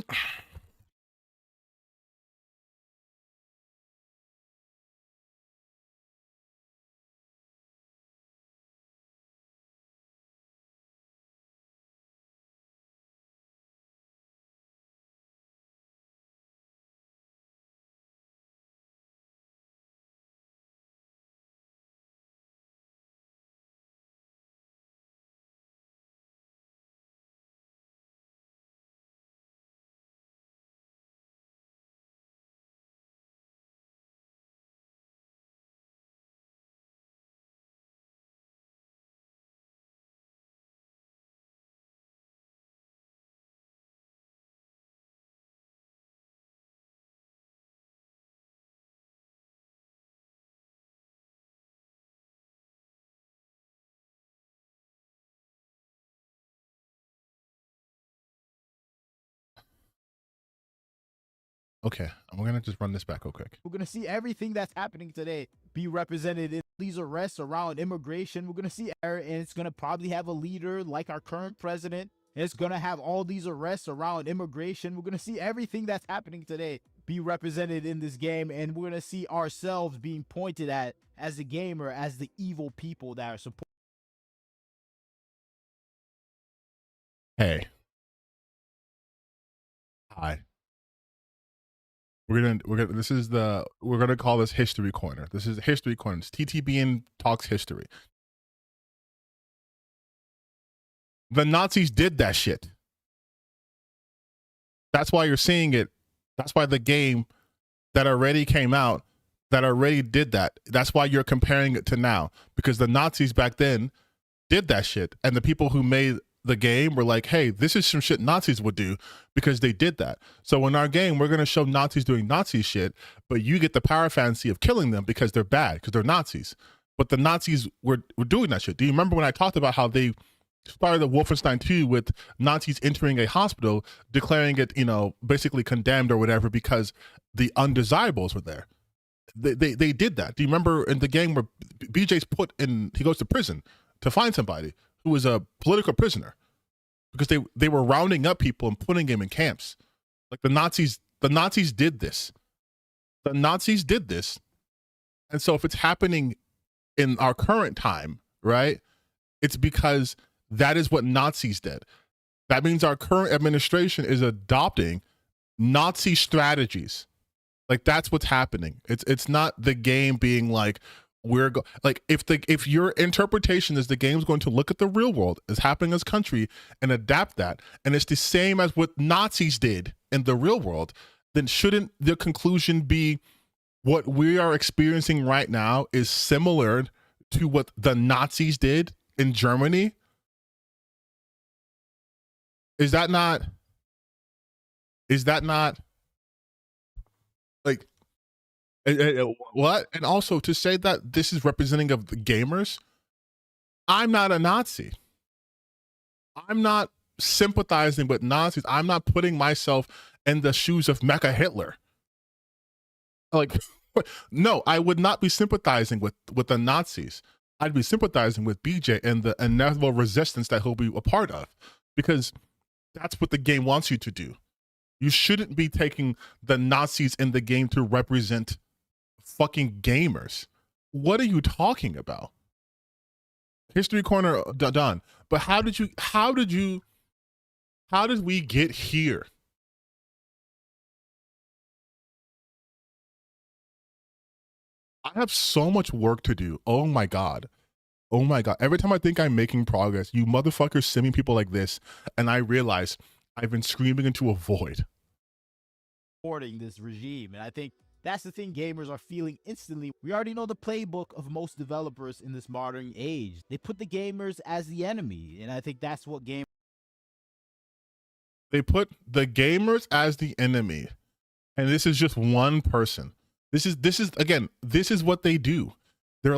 Okay, we're going to just run this back real quick. We're going to see everything that's happening today be represented in these arrests around immigration. We're going to see, and it's going to probably have a leader like our current president. It's going to have all these arrests around immigration. We're going to see everything that's happening today be represented in this game, and we're going to see ourselves being pointed at as a gamer, as the evil people that are supporting. Hey. Hi. We're gonna call this History Corner. This is History Corner. It's TTBN Talks History. The Nazis did that shit. That's why you're seeing it. That's why the game that already came out, that already did that. That's why you're comparing it to now, because the Nazis back then did that shit, and the people who made the game were like, hey, this is some shit Nazis would do because they did that. So in our game, we're going to show Nazis doing Nazi shit, but you get the power fantasy of killing them because they're bad, because they're Nazis. But the Nazis were doing that shit. Do you remember when I talked about how they started the Wolfenstein 2 with Nazis entering a hospital, declaring it, you know, basically condemned or whatever because the undesirables were there? They did that. Do you remember in the game where BJ's put in, he goes to prison to find somebody who was a political prisoner because they were rounding up people and putting them in camps. Like the Nazis did this. The Nazis did this. And so if it's happening in our current time, right, it's because that is what Nazis did. That means our current administration is adopting Nazi strategies. Like that's what's happening. It's not the game being like, if your interpretation is the game's going to look at the real world as happening in this country and adapt that, and it's the same as what Nazis did in the real world, then shouldn't the conclusion be what we are experiencing right now is similar to what the Nazis did in Germany? Is that not like, what? And also to say that this is representing of the gamers, I'm not a Nazi. I'm not sympathizing with Nazis. I'm not putting myself in the shoes of Mecha Hitler. Like, no, I would not be sympathizing with the Nazis. I'd be sympathizing with BJ and the inevitable resistance that he'll be a part of, because that's what the game wants you to do. You shouldn't be taking the Nazis in the game to represent fucking gamers. What are you talking about? History Corner done. But how did we get here? I have so much work to do. Oh my God. Oh my God. Every time I think I'm making progress, you motherfuckers send me people like this, and I realize I've been screaming into a void. Supporting this regime. And I think that's the thing gamers are feeling instantly. We already know the playbook of most developers in this modern age. They put the gamers as the enemy. And I think that's what gamers. They put the gamers as the enemy. And this is just one person. This is what they do. They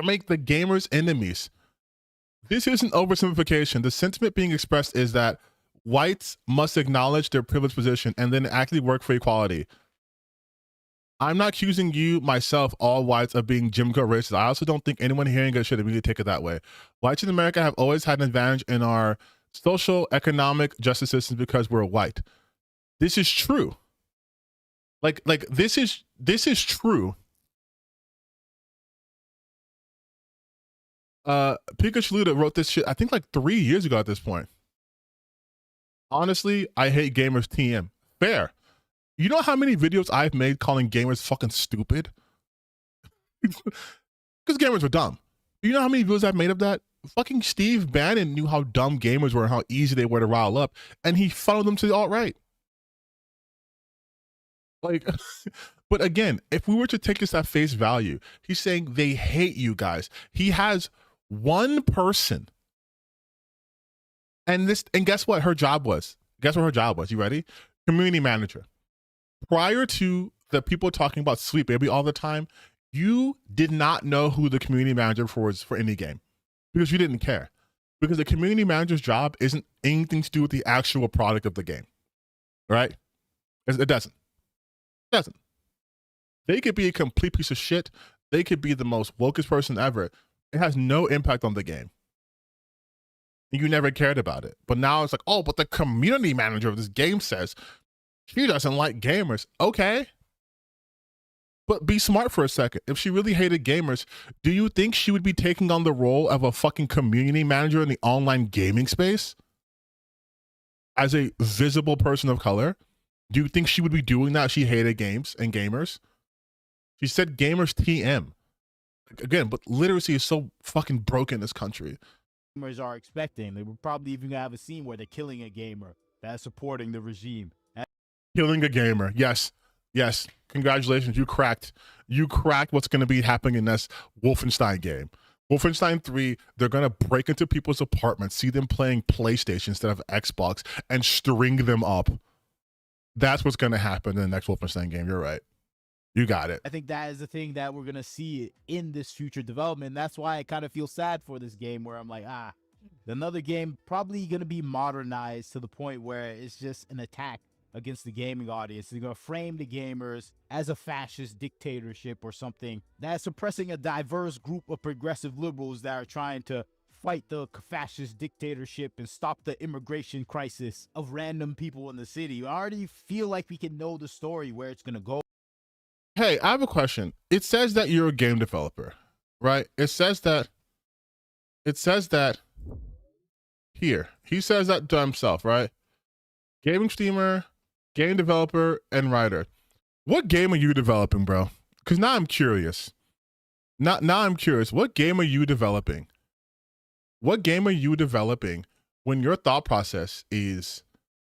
make the gamers enemies. This isn't oversimplification. The sentiment being expressed is that whites must acknowledge their privileged position and then actually work for equality. I'm not accusing you, myself, all whites of being Jim Crow racist. I also don't think anyone hearing it should really take it that way. Whites in America have always had an advantage in our social, economic justice systems because we're white. This is true. Like this is true. Pikachu wrote this shit, I think like 3 years ago at this point. Honestly, I hate gamers TM. Fair. You know how many videos I've made calling gamers fucking stupid? Because gamers were dumb. You know how many videos I've made of that? Fucking Steve Bannon knew how dumb gamers were and how easy they were to rile up, and he funneled them to the alt-right. Like, but again, if we were to take this at face value, he's saying they hate you guys. He has one person. And guess what her job was? Guess what her job was? You ready? Community manager. Prior to the people talking about Sweet Baby all the time, you did not know who the community manager was for any game because you didn't care. Because the community manager's job isn't anything to do with the actual product of the game, right? It doesn't. It doesn't. They could be a complete piece of shit. They could be the most wokest person ever. It has no impact on the game. You never cared about it. But now it's like, oh, but the community manager of this game says she doesn't like gamers. Okay. But be smart for a second. If she really hated gamers, do you think she would be taking on the role of a fucking community manager in the online gaming space? As a visible person of color? Do you think she would be doing that if she hated games and gamers? She said gamers TM. Again, but literacy is so fucking broken in this country. Gamers are expecting. They were probably even gonna have a scene where they're killing a gamer that's supporting the regime. Killing a gamer. Yes. Yes. Congratulations. You cracked what's going to be happening in this Wolfenstein game. Wolfenstein 3, they're going to break into people's apartments, see them playing PlayStation instead of Xbox, and string them up. That's what's going to happen in the next Wolfenstein game. You're right. You got it. I think that is the thing that we're going to see in this future development. That's why I kind of feel sad for this game where I'm like, another game probably going to be modernized to the point where it's just an attack against the gaming audience. They're going to frame the gamers as a fascist dictatorship or something that's suppressing a diverse group of progressive liberals that are trying to fight the fascist dictatorship and stop the immigration crisis of random people in the city. I already feel like we can know the story where it's going to go. Hey, I have a question. It says that you're a game developer, right? It says that here. He says that to himself, right? Gaming streamer, game developer, and writer. What game are you developing, bro? Because now I'm curious. Now I'm curious. What game are you developing? What game are you developing when your thought process is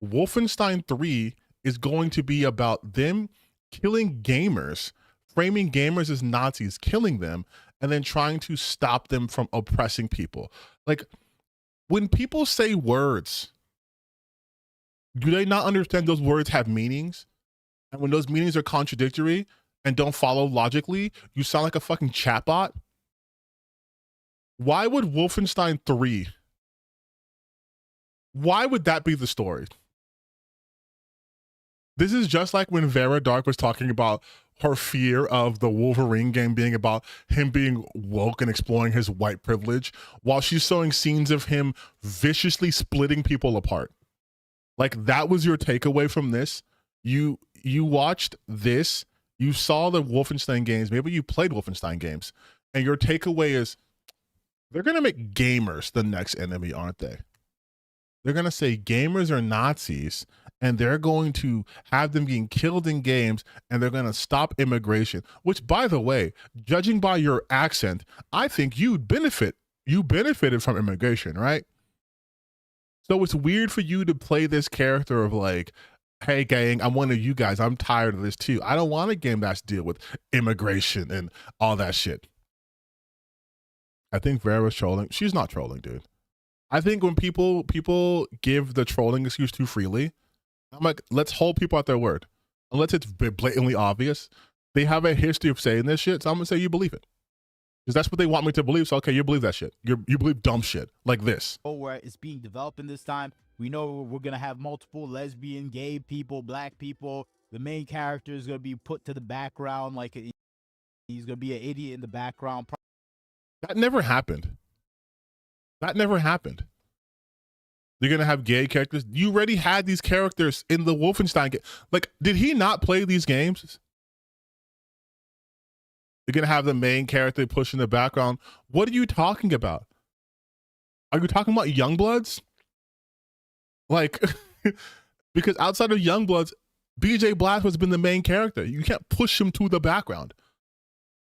Wolfenstein 3 is going to be about them killing gamers, framing gamers as Nazis, killing them, and then trying to stop them from oppressing people? Like, when people say words, do they not understand those words have meanings? And when those meanings are contradictory and don't follow logically, you sound like a fucking chatbot? Why would Wolfenstein 3, why would that be the story? This is just like when Vera Dark was talking about her fear of the Wolverine game being about him being woke and exploring his white privilege while she's showing scenes of him viciously splitting people apart. Like, that was your takeaway from this? You watched this, you saw the Wolfenstein games, maybe you played Wolfenstein games, and your takeaway is, They're gonna make gamers the next enemy, aren't they? They're gonna say gamers are Nazis, and they're going to have them getting killed in games, and they're gonna stop immigration. Which, by the way, judging by your accent, I think you'd benefit. You benefited from immigration, right? So it's weird for you to play this character of like, hey gang, I'm one of you guys. I'm tired of this too. I don't want a game that's deal with immigration and all that shit. I think Vera's trolling. She's not trolling, dude. I think when people give the trolling excuse too freely, I'm like, let's hold people at their word. Unless it's blatantly obvious. They have a history of saying this shit, so I'm gonna say you believe it. Because that's what they want me to believe. So okay, you believe that shit. You believe dumb shit like this. Where it's being developed in this time. We know we're gonna have multiple lesbian, gay people, black people. The main character is gonna be put to the background, like he's gonna be an idiot in the background. That never happened. That never happened. You're gonna have gay characters. You already had these characters in the Wolfenstein game. Like, did he not play these games? You're gonna have the main character push in the background. What are you talking about? Are you talking about Youngbloods? Like, because outside of Youngbloods, BJ Blast has been the main character. You can't push him to the background.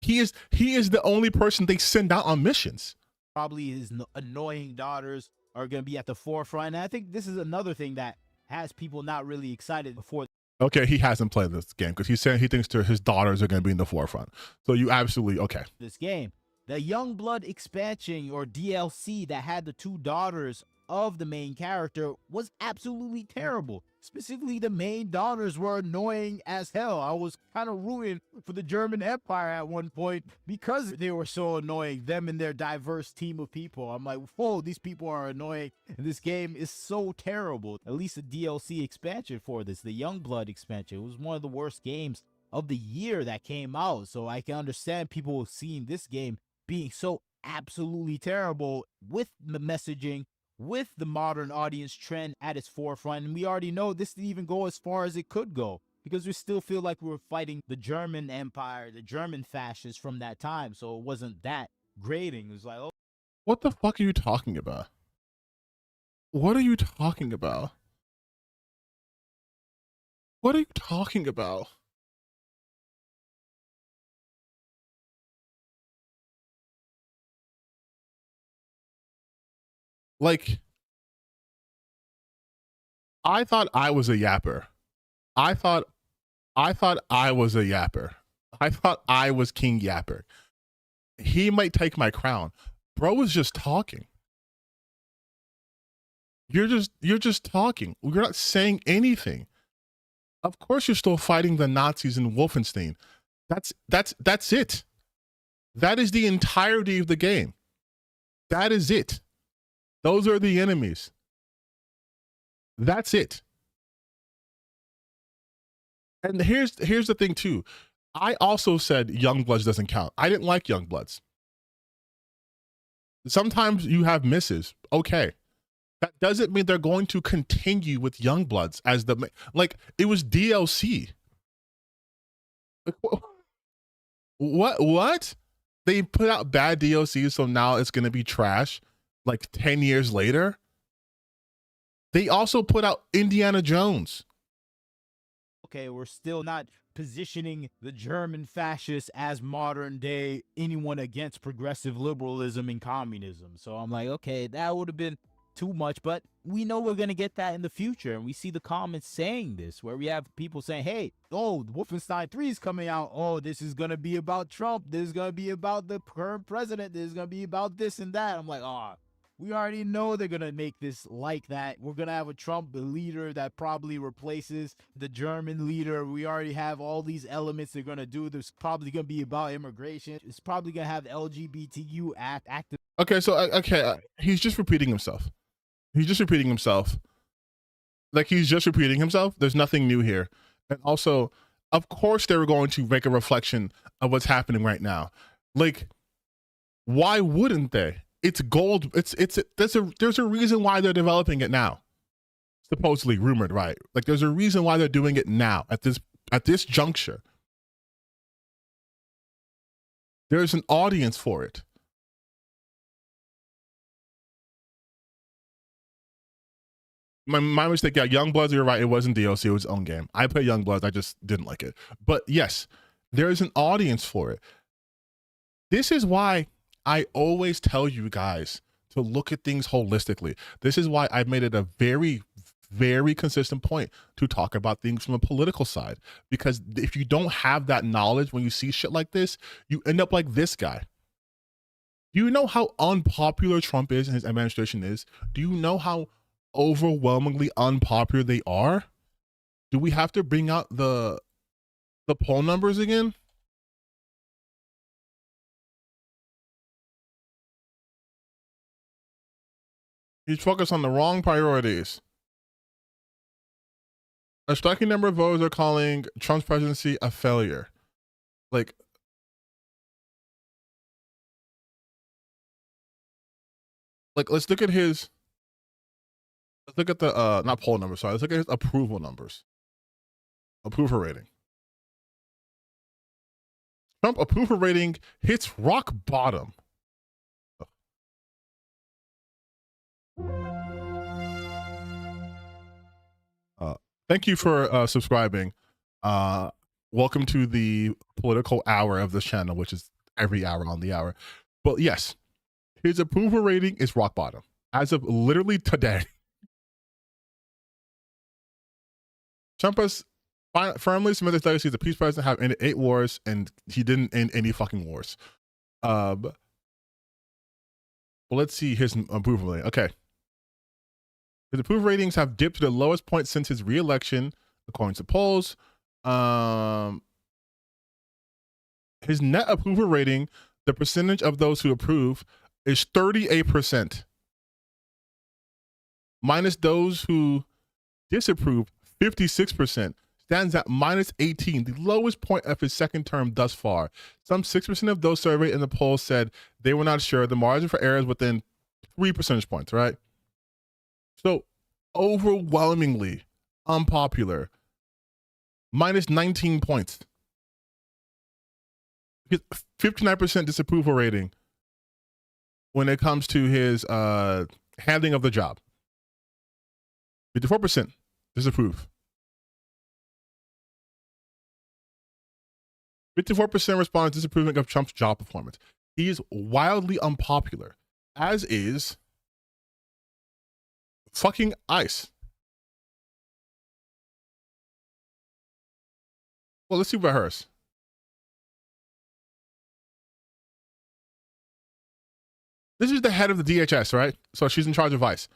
He is the only person they send out on missions. Probably his annoying daughters are going to be at the forefront. And I think this is another thing that has people not really excited before. Okay, he hasn't played this game because he's saying he thinks his daughters are going to be in the forefront. So you absolutely, okay. This game, the Youngblood expansion or DLC that had the two daughters of the main character was absolutely terrible. Specifically, the main daughters were annoying as hell. I was kind of rooting for the German Empire at one point because they were so annoying, them and their diverse team of people. I'm like, whoa, these people are annoying. And this game is so terrible. At least the DLC expansion for this, the Youngblood expansion, it was one of the worst games of the year that came out. So I can understand people seeing this game being so absolutely terrible with the messaging, with the modern audience trend at its forefront. And we already know this didn't even go as far as it could go because we still feel like we were fighting the German Empire, the German fascists from that time. So it wasn't that grating. It was like, oh. What the fuck are you talking about? What are you talking about? What are you talking about? Like, I thought I was a yapper. I thought I was a yapper. I thought I was King Yapper. He might take my crown. Bro is just talking. You're just talking. You're not saying anything. Of course you're still fighting the Nazis in Wolfenstein. That's it. That is the entirety of the game. That is it. Those are the enemies. That's it. And here's the thing too. I also said Youngbloods doesn't count. I didn't like Youngbloods. Sometimes you have misses. Okay. That doesn't mean they're going to continue with Youngbloods as the, like, it was DLC. Like, what? They put out bad DLC, so now it's going to be trash like 10 years later? They also put out Indiana Jones. Okay, we're still not positioning the German fascists as modern day anyone against progressive liberalism and communism. So I'm like, okay, that would have been too much, but we know we're going to get that in the future. And we see the comments saying this, where we have people saying, hey, oh, Wolfenstein 3 is coming out. Oh, this is going to be about Trump. This is going to be about the current president. This is going to be about this and that. I'm like, oh, we already know they're going to make this like that. We're going to have a Trump leader that probably replaces the German leader. We already have all these elements they're going to do. There's probably going to be about immigration. It's probably going to have LGBTQ active. Okay, so, okay, he's just repeating himself. He's just repeating himself. Like, he's just repeating himself. There's nothing new here. And also, of course, they were going to make a reflection of what's happening right now. Like, why wouldn't they? It's gold. There's a reason why they're developing it now. Supposedly rumored, right? Like, there's a reason why they're doing it now at this juncture. There's an audience for it. My mistake. Yeah, Youngbloods, you're right. It wasn't DLC. It was its own game. I play Youngbloods. I just didn't like it. But yes, there is an audience for it. This is why I always tell you guys to look at things holistically. This is why I've made it a very, very consistent point to talk about things from a political side. Because if you don't have that knowledge when you see shit like this, you end up like this guy. Do you know how unpopular Trump is and his administration is? Do you know how overwhelmingly unpopular they are? Do we have to bring out the poll numbers again? He's focused on the wrong priorities. A striking number of voters are calling Trump's presidency a failure. Like, let's look at his. Let's look at the not poll numbers. Sorry, let's look at his approval numbers. Approval rating. Trump approval rating hits rock bottom. Thank you for subscribing. Welcome to the political hour of this channel, which is every hour on the hour. But yes, his approval rating is rock bottom as of literally today. Trump has firmly cemented his legacy as a peace president, have ended 8 wars, and he didn't end any fucking wars. Well, let's see his approval rating. Okay. His approval ratings have dipped to the lowest point since his re-election, according to polls. His net approval rating, the percentage of those who approve, is 38%. Minus those who disapprove, 56%. Stands at minus 18, the lowest point of his second term thus far. Some 6% of those surveyed in the poll said they were not sure. The margin for error is within 3 percentage points, right? So overwhelmingly unpopular. Minus 19 points. 59% disapproval rating when it comes to his handling of the job. 54% disapprove. 54% responded disapproving of Trump's job performance. He is wildly unpopular, as is fucking ICE. Well, let's see about hers. This is the head of the DHS, right? So she's in charge of ICE.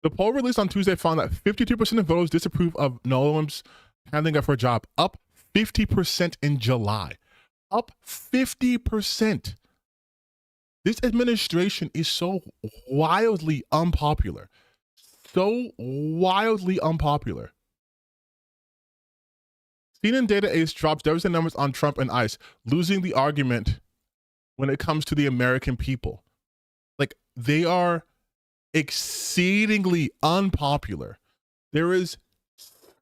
The poll released on Tuesday found that 52% of voters disapprove of Nolan's handling of her job, up 50% in July. Up 50%. This administration is so wildly unpopular. So wildly unpopular. CNN Data Ace drops devastating numbers on Trump and ICE, losing the argument when it comes to the American people. Like, they are exceedingly unpopular. There is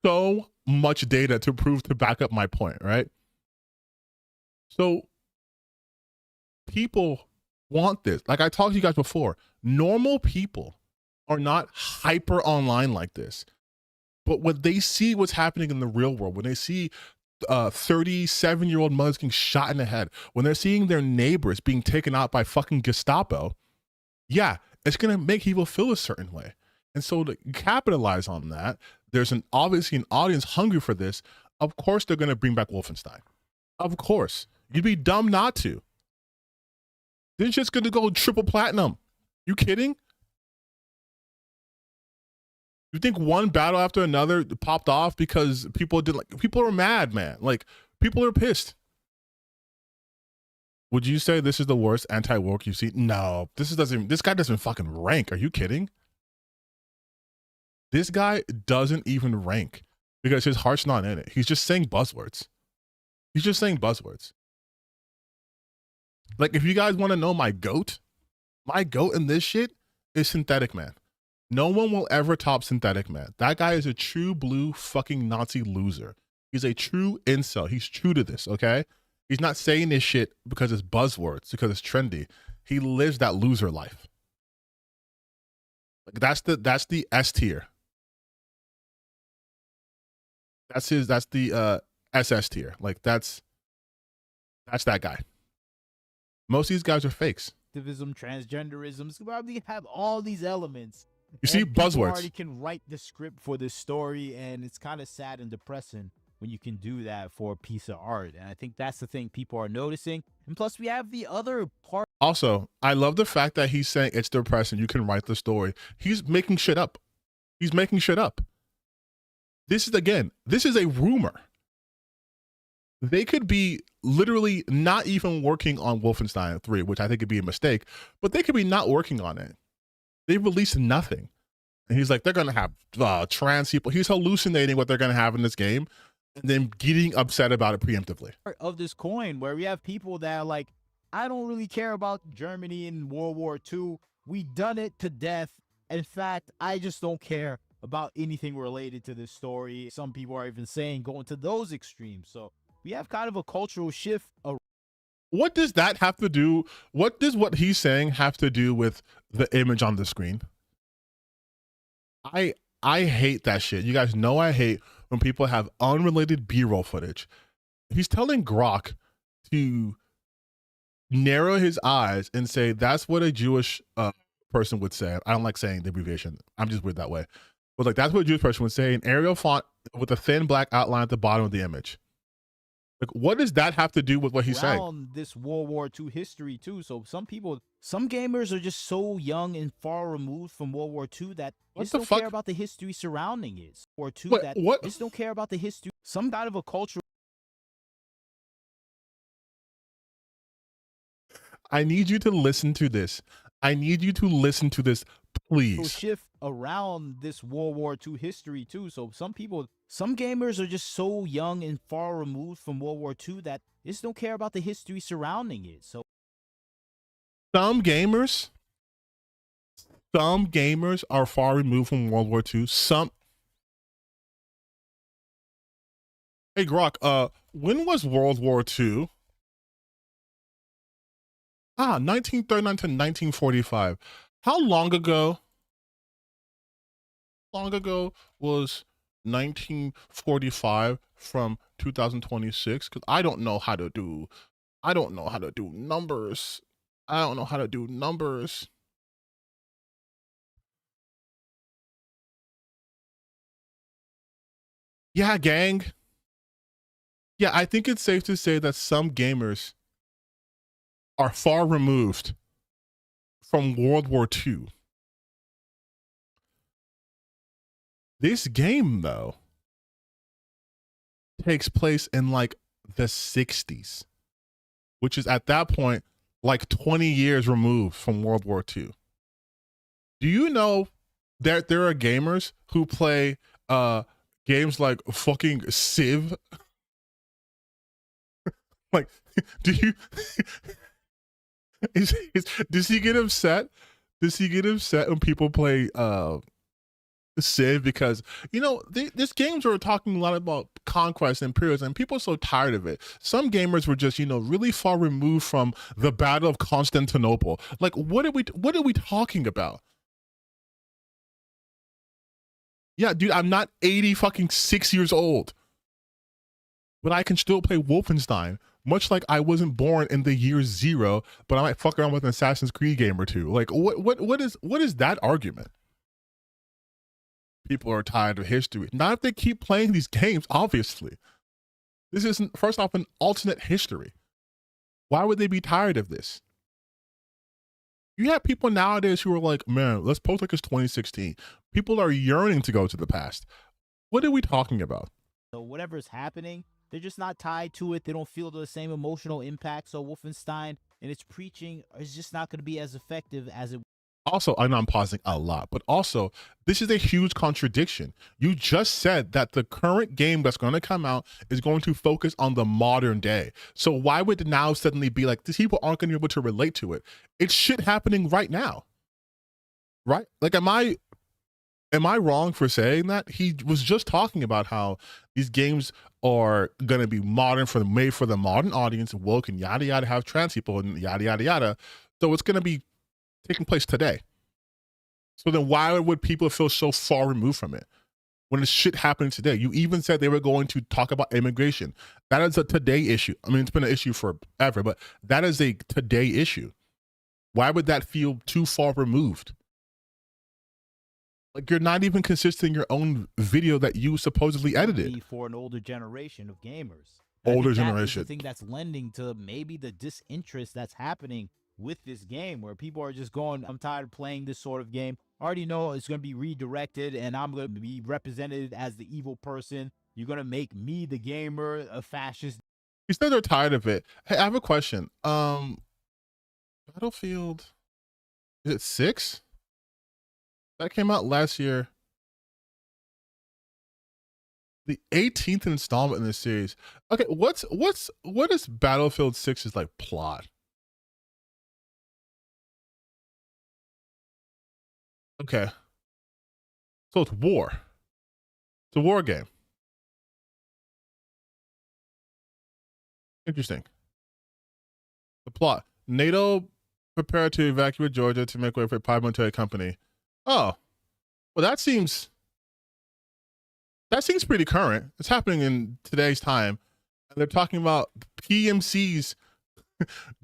so much data to prove to back up my point, right? So people want this. Like I talked to you guys before, normal people are not hyper online like this. But when they see what's happening in the real world, when they see 37-year-old mothers getting shot in the head, when they're seeing their neighbors being taken out by fucking Gestapo, yeah, it's going to make people feel a certain way. And so to capitalize on that, there's obviously an audience hungry for this. Of course, they're going to bring back Wolfenstein. Of course. You'd be dumb not to. This shit's going to go triple platinum. You kidding? You think one battle after another popped off because people are mad, man. Like, people are pissed. Would you say this is the worst anti-woke you've seen? No, this guy doesn't fucking rank. Are you kidding? This guy doesn't even rank because his heart's not in it. He's just saying buzzwords. He's just saying buzzwords. Like, if you guys want to know my goat in this shit is Synthetic Man. No one will ever top Synthetic Man. That guy is a true blue fucking Nazi loser. He's a true incel. He's true to this, okay? He's not saying this shit because it's buzzwords, because it's trendy. He lives that loser life. Like, that's the S tier. That's the SS tier. Like that's that guy. Most of these guys are fakes. Activism, transgenderism, probably have all these elements. You see And people buzzwords. already can write the script for this story, and it's kind of sad and depressing when you can do that for a piece of art. And I think that's the thing people are noticing. And plus, we have the other part. Also, I love the fact that he's saying it's depressing. You can write the story. He's making shit up. He's making shit up. This is a rumor. They could be literally not even working on Wolfenstein 3, which I think would be a mistake, but they could be not working on it. They released nothing. And he's like, they're going to have trans people. He's hallucinating what they're going to have in this game and then getting upset about it preemptively. Of this coin where we have people that are like, I don't really care about Germany in World War II. We done it to death. In fact, I just don't care about anything related to this story. Some people are even saying going to those extremes. So we have kind of a cultural shift. What does that have to do? What does what he's saying have to do with the image on the screen? I hate that shit. You guys know I hate when people have unrelated B-roll footage. He's telling Grok to narrow his eyes and say that's what a Jewish person would say. I don't like saying the abbreviation. I'm just weird that way. But like that's what a Jewish person would say in Arial font with a thin black outline at the bottom of the image. Like, what does that have to do with what he's saying? This World War II history too. So some gamers are just so young and far removed from World War II that just don't care about the history surrounding it. Or two that just don't care about the history. Some kind of a cultural. I need you to listen to this. I need you to listen to this, please. Shift around this World War II history too. So some gamers are just so young and far removed from World War II that just don't care about the history surrounding it. So some gamers are far removed from World War II. Hey Grok, when was World War II? 1939 to 1945. How long ago was 1945 from 2026? Because I don't know how to do numbers. I don't know how to do numbers. Yeah, gang. Yeah, I think it's safe to say that some gamers are far removed from World War II. This game, though, takes place in like the 60s, which is at that point like 20 years removed from World War II. Do you know that there are gamers who play games like fucking Civ? Like, do you... does he get upset? Does he get upset when people play Civ? Because, you know, these games were talking a lot about conquest and imperialism, and people are so tired of it. Some gamers were just, you know, really far removed from the Battle of Constantinople. Like, what are we talking about? Yeah, dude, I'm not 80 fucking 6 years old, but I can still play Wolfenstein. Much like I wasn't born in the year 0, but I might fuck around with an Assassin's Creed game or two. Like, what is that argument? People are tired of history. Not if they keep playing these games, obviously. This isn't, first off, an alternate history. Why would they be tired of this? You have people nowadays who are like, man, let's post like it's 2016. People are yearning to go to the past. What are we talking about? So whatever's happening, they're just not tied to it. They don't feel the same emotional impact. So Wolfenstein and its preaching is just not going to be as effective as it. Also, I know I'm pausing a lot, but also this is a huge contradiction. You just said that the current game that's going to come out is going to focus on the modern day. So why would it now suddenly be like, these people aren't going to be able to relate to it? It's shit happening right now, right? Like, am I wrong for saying that? He was just talking about how these games are going to be made for the modern audience, woke and yada yada, have trans people and yada yada yada. So it's going to be taking place today. So then why would people feel so far removed from it? when it's shit happening today. You even said they were going to talk about immigration. That is a today issue. I mean, it's been an issue forever, but that is a today issue. Why would that feel too far removed? Like, you're not even consistent in your own video that you supposedly edited. For an older generation of gamers. Older That is generation. the thing that's lending to maybe the disinterest that's happening with this game, where people are just going, I'm tired of playing this sort of game. I already know it's going to be redirected and I'm going to be represented as the evil person. You're going to make me, the gamer, a fascist. You said they're tired of it. Hey, I have a question. Battlefield, is it 6? That came out last year. The 18th installment in this series. Okay, what is Battlefield 6's like plot? Okay. So it's war. It's a war game. Interesting. The plot. NATO prepared to evacuate Georgia to make way for a paramilitary company. Oh. Well, that seems pretty current. It's happening in today's time. And they're talking about PMCs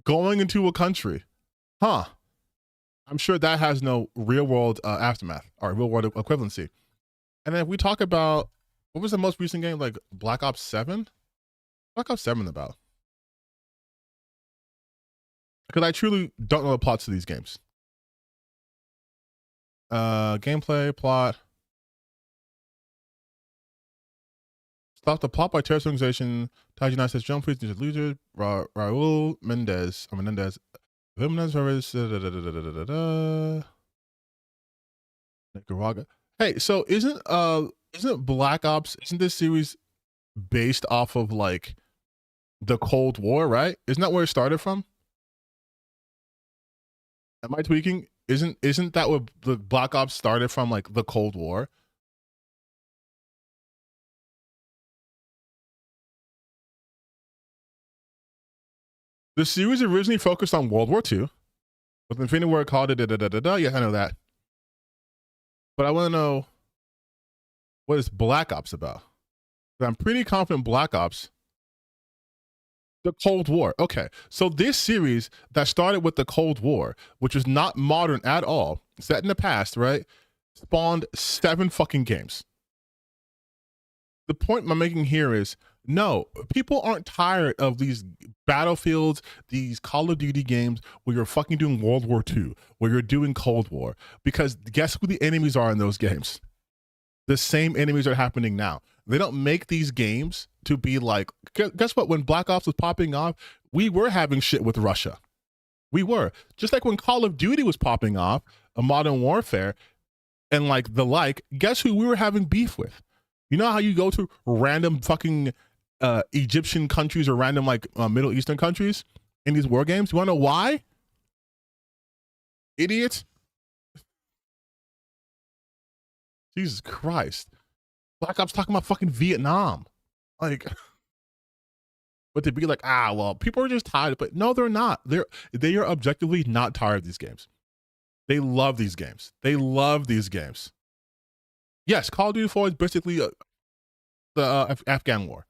going into a country. Huh. I'm sure that has no real world aftermath or real world equivalency. And then if we talk about, what was the most recent game? Like Black Ops 7? Black Ops 7 about? Because I truly don't know the plots of these games. Gameplay, plot. Stop the plot by terrorist organization. Tajina says jump please leader Raul Mendez. Menendez. Nicaragua. Hey, so isn't Black Ops, isn't this series based off of like the Cold War, right? Isn't that where it started from? Am I tweaking? Isn't that what the Black Ops started from, like the Cold War? The series originally focused on World War II, but Infinity War called it Yeah, I know that. But I want to know, what is Black Ops about? I'm pretty confident Black Ops, the Cold War. Okay, so this series that started with the Cold War, which is not modern at all, set in the past, right? Spawned 7 fucking games. The point I'm making here is, no, people aren't tired of these Battlefields, these Call of Duty games where you're fucking doing World War II, where you're doing Cold War, because guess who the enemies are in those games? The same enemies are happening now. They don't make these games to be like, guess what? When Black Ops was popping off, we were having shit with Russia. We were. Just like when Call of Duty was popping off, a Modern Warfare, and like the like, guess who we were having beef with? You know how you go to random fucking Egyptian countries or random like Middle Eastern countries in these war games? You want to know why? Idiots. Jesus Christ. Black Ops talking about fucking Vietnam. Like, but to be like, well, people are just tired. But no, they're not. They are objectively not tired of these games. They love these games. They love these games. Yes, Call of Duty 4 is basically the Afghan war.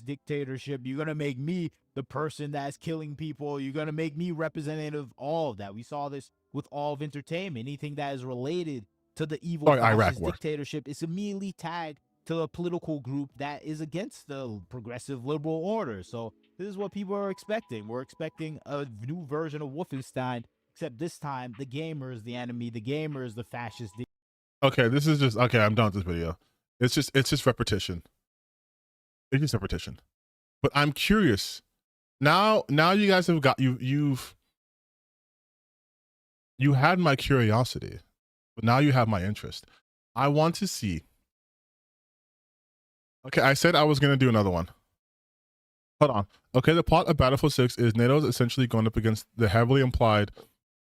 Dictatorship. You're going to make me the person that's killing people. You're going to make me representative of all of that. We saw this with all of entertainment. Anything that is related to the evil Iraq war dictatorship is immediately tagged to a political group that is against the progressive liberal order. So this is what people are expecting. We're expecting a new version of Wolfenstein, except this time the gamer is the enemy. The gamer is the fascist. Okay, this is just, okay, I'm done with this video. It's just repetition. It's just repetition. But I'm curious. Now you guys have got, you had my curiosity, but now you have my interest. I want to see. Okay, I said I was going to do another one. Hold on. Okay, the plot of Battlefield 6 is NATO's essentially going up against the heavily implied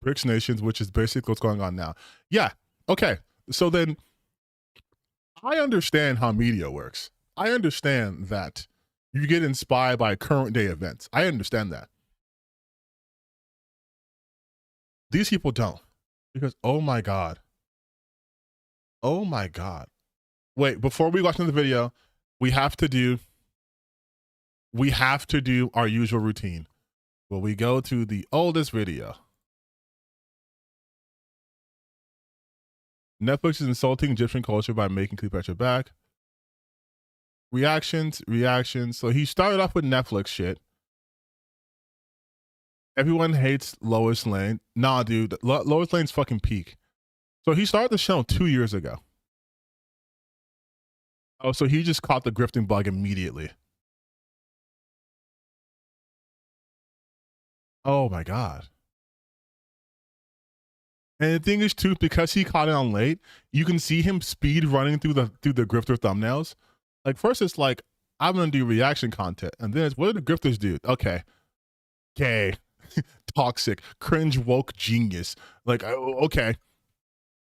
BRICS nations, which is basically what's going on now. Yeah, okay. So then I understand how media works. I understand that you get inspired by current day events. I understand that. These people don't. Because, oh my God. Oh my God. Wait, before we watch another video, we have to do our usual routine. Where we go to the oldest video. Netflix is insulting Egyptian culture by making Cleopatra back. Reactions. So he started off with Netflix shit. Everyone hates Lois Lane. Nah, dude, Lois Lane's fucking peak. So he started the show 2 years ago. Oh, so he just caught the grifting bug immediately. Oh my god. And the thing is too, because he caught it on late, you can see him speed running through the grifter thumbnails. Like first it's like, I'm gonna do reaction content, and then it's what do the grifters do? Okay. Gay, toxic, cringe, woke genius. Like okay.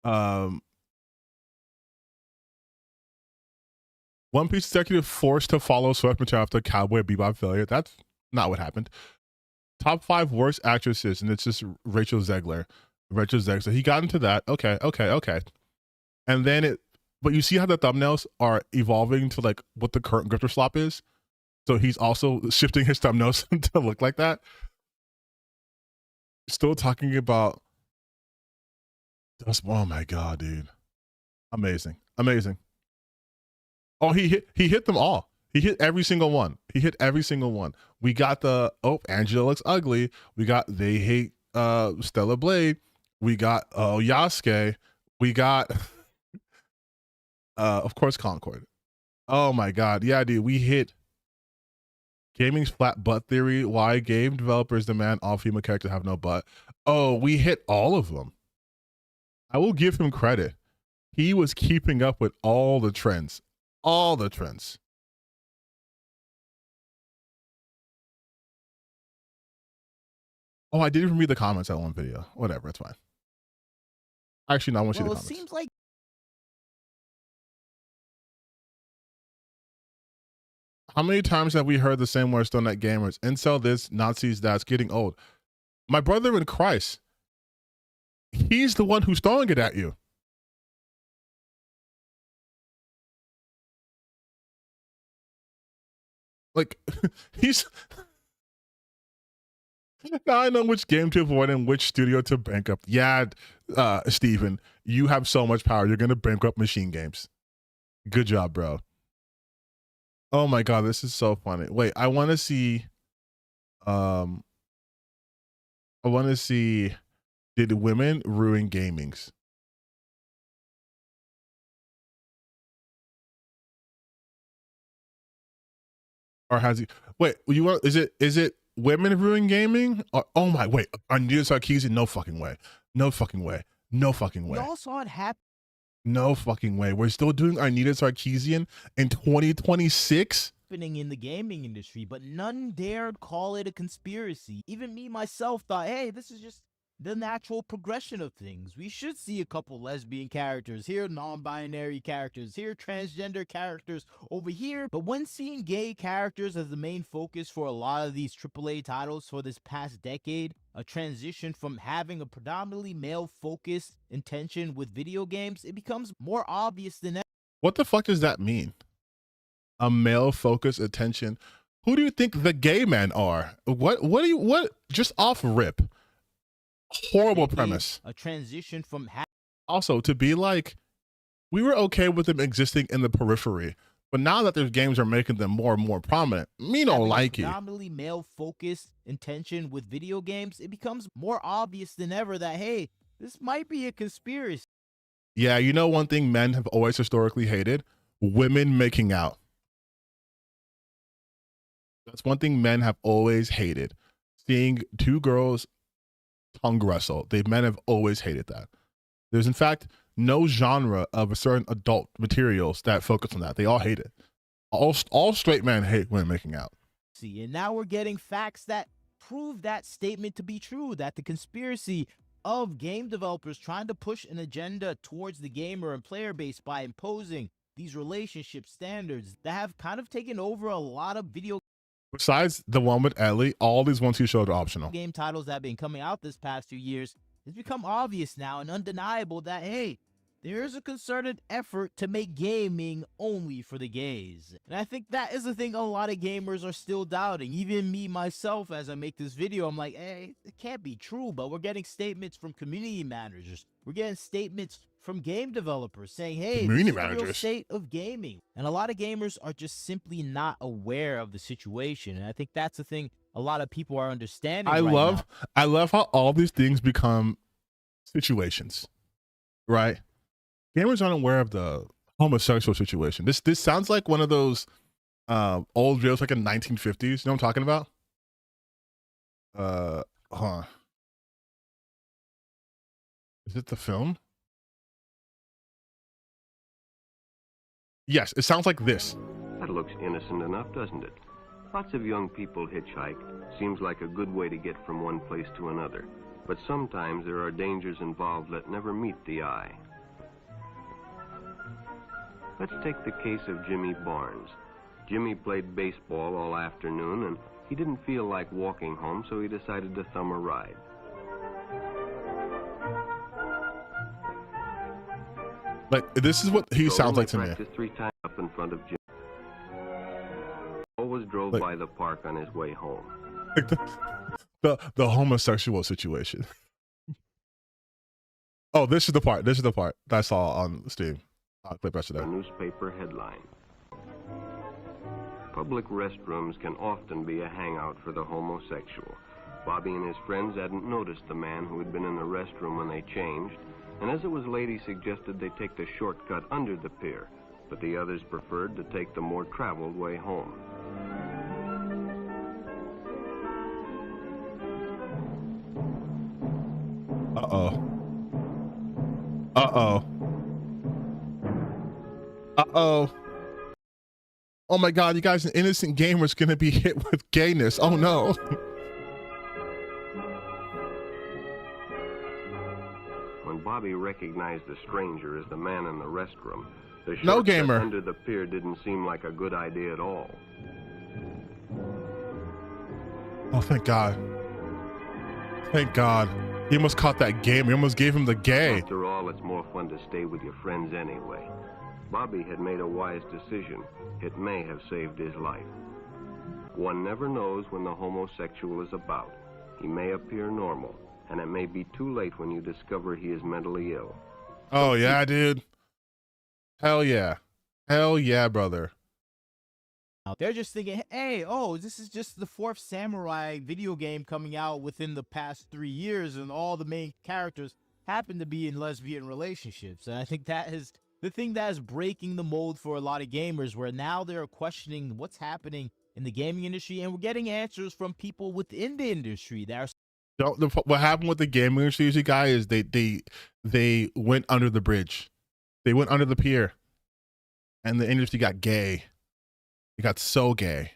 One Piece executive forced to follow source material after Cowboy Bebop failure. That's not what happened. Top 5 worst actresses, and it's just Rachel Zegler. So he got into that. Okay. And then but you see how the thumbnails are evolving to like what the current grifter slop is. So he's also shifting his thumbnails to look like that. Still talking about. Oh my god, dude! Amazing. Oh, he hit them all. He hit every single one. We got the Angela looks ugly. We got they hate Stella Blade. We got Yasuke. We got of course Concord. Oh my god. Yeah, dude, we hit gaming's flat butt theory. Why game developers demand all female characters have no butt. Oh, we hit all of them. I will give him credit. He was keeping up with all the trends. Oh, I didn't even read the comments on one video. Whatever, it's fine. Actually, no, I want to see the comments. It seems like how many times have we heard the same words thrown at gamers? Incel this, Nazis that's getting old. My brother in Christ, he's the one who's throwing it at you. Like, he's... Now I know which game to avoid and which studio to bankrupt. Yeah, Steven, you have so much power. You're going to bankrupt Machine Games. Good job, bro. Oh my god, this is so funny. Wait, I want to see did women ruin gamings? Or has he wait, you want is it women ruin gaming? Or, oh my wait, Arnita Sarkeesian? No fucking way. we all saw it happen. No fucking way. We're still doing Arnita Sarkeesian in 2026? In the gaming industry, but none dared call it a conspiracy. Even me myself thought, hey, this is just the natural progression of things. We should see a couple lesbian characters here, non-binary characters here, transgender characters over here. But when seeing gay characters as the main focus for a lot of these AAA titles for this past decade, a transition from having a predominantly male-focused intention with video games, it becomes more obvious than ever. What the fuck does that mean? A male-focused attention? Who do you think the gay men are? What just off rip? Horrible premise. A transition from also to be like, we were okay with them existing in the periphery, but now that their games are making them more and more prominent, me don't like it. Predominantly male-focused intention with video games, it becomes more obvious than ever that hey, this might be a conspiracy. Yeah, you know one thing men have always historically hated? Women making out. That's one thing men have always hated. Seeing two girls tongue wrestle. Men have always hated that. There's in fact no genre of a certain adult materials that focus on that. They all hate it. All straight men hate women making out. See, and now we're getting facts that prove that statement to be true, that the conspiracy of game developers trying to push an agenda towards the gamer and player base by imposing these relationship standards that have kind of taken over a lot of video. Besides the one with Ellie, all these ones he showed are optional. Game titles that have been coming out this past few years, it's become obvious now and undeniable that, hey, there is a concerted effort to make gaming only for the gays. And I think that is the thing a lot of gamers are still doubting. Even me, myself, as I make this video, I'm like, hey, it can't be true. But we're getting statements from community managers. We're getting statements from game developers saying, hey, this Community is the real managers. state of gaming. And a lot of gamers are just simply not aware of the situation. And I think that's the thing a lot of people are understanding right now. I love how all these things become situations, right? Gamers aren't aware of the homosexual situation. This sounds like one of those old videos like in 1950s. You know what I'm talking about? Is it the film? Yes, it sounds like this. That looks innocent enough, doesn't it? Lots of young people hitchhike. Seems like a good way to get from one place to another. But sometimes there are dangers involved that never meet the eye. Let's take the case of Jimmy Barnes. Jimmy played baseball all afternoon, and he didn't feel like walking home, so he decided to thumb a ride. Like, this is what he sounds like to me. Practiced 3 times up in front of Jimmy. Always drove by the park on his way home. Like the homosexual situation. Oh, this is the part. This is the part that I saw on Steam. Clip yesterday. A newspaper headline. Public restrooms can often be a hangout for the homosexual. Bobby and his friends hadn't noticed the man who had been in the restroom when they changed, and as it was late, he suggested they take the shortcut under the pier, but the others preferred to take the more traveled way home. Uh-oh. Uh-oh. Uh-oh. Oh my God, you guys, an innocent gamer's gonna be hit with gayness. Oh no. When Bobby recognized the stranger as the man in the restroom, the shortcut No gamer under the pier didn't seem like a good idea at all. Oh, thank God. Thank God. He almost caught that gamer. He almost gave him the gay. After all, it's more fun to stay with your friends anyway. Bobby had made a wise decision. It may have saved his life. One never knows when the homosexual is about. He may appear normal, and it may be too late when you discover he is mentally ill. Oh yeah, dude. Hell yeah. Hell yeah, brother. They're just thinking, hey, oh, this is just the 4th Samurai video game coming out within the past 3 years, and all the main characters happen to be in lesbian relationships. And I think that is the thing that is breaking the mold for a lot of gamers, where now they're questioning what's happening in the gaming industry, and we're getting answers from people within the industry that are. What happened with the gaming industry, you guys, is they went under the bridge. They went under the pier, and the industry got gay. It got so gay.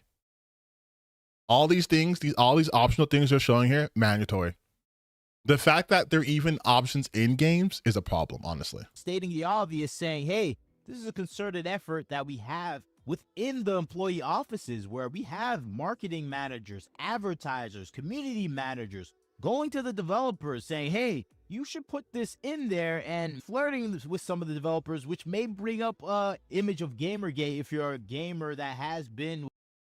All these things, all these optional things they're showing here, mandatory. The fact that there are even options in games is a problem, honestly. Stating the obvious, saying, hey, this is a concerted effort that we have within the employee offices, where we have marketing managers, advertisers, community managers going to the developers saying, hey, you should put this in there, and flirting with some of the developers, which may bring up image of Gamergate if you're a gamer that has been.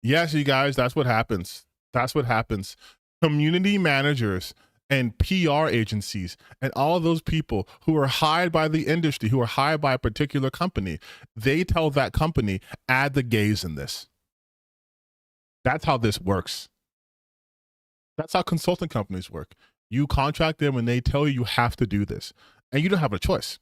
Yes, you guys, that's what happens. That's what happens. Community managers and PR agencies and all of those people who are hired by the industry, who are hired by a particular company, they tell that company, add the gays in this. That's how this works. That's how consulting companies work. You contract them and they tell you you have to do this, and you don't have a choice.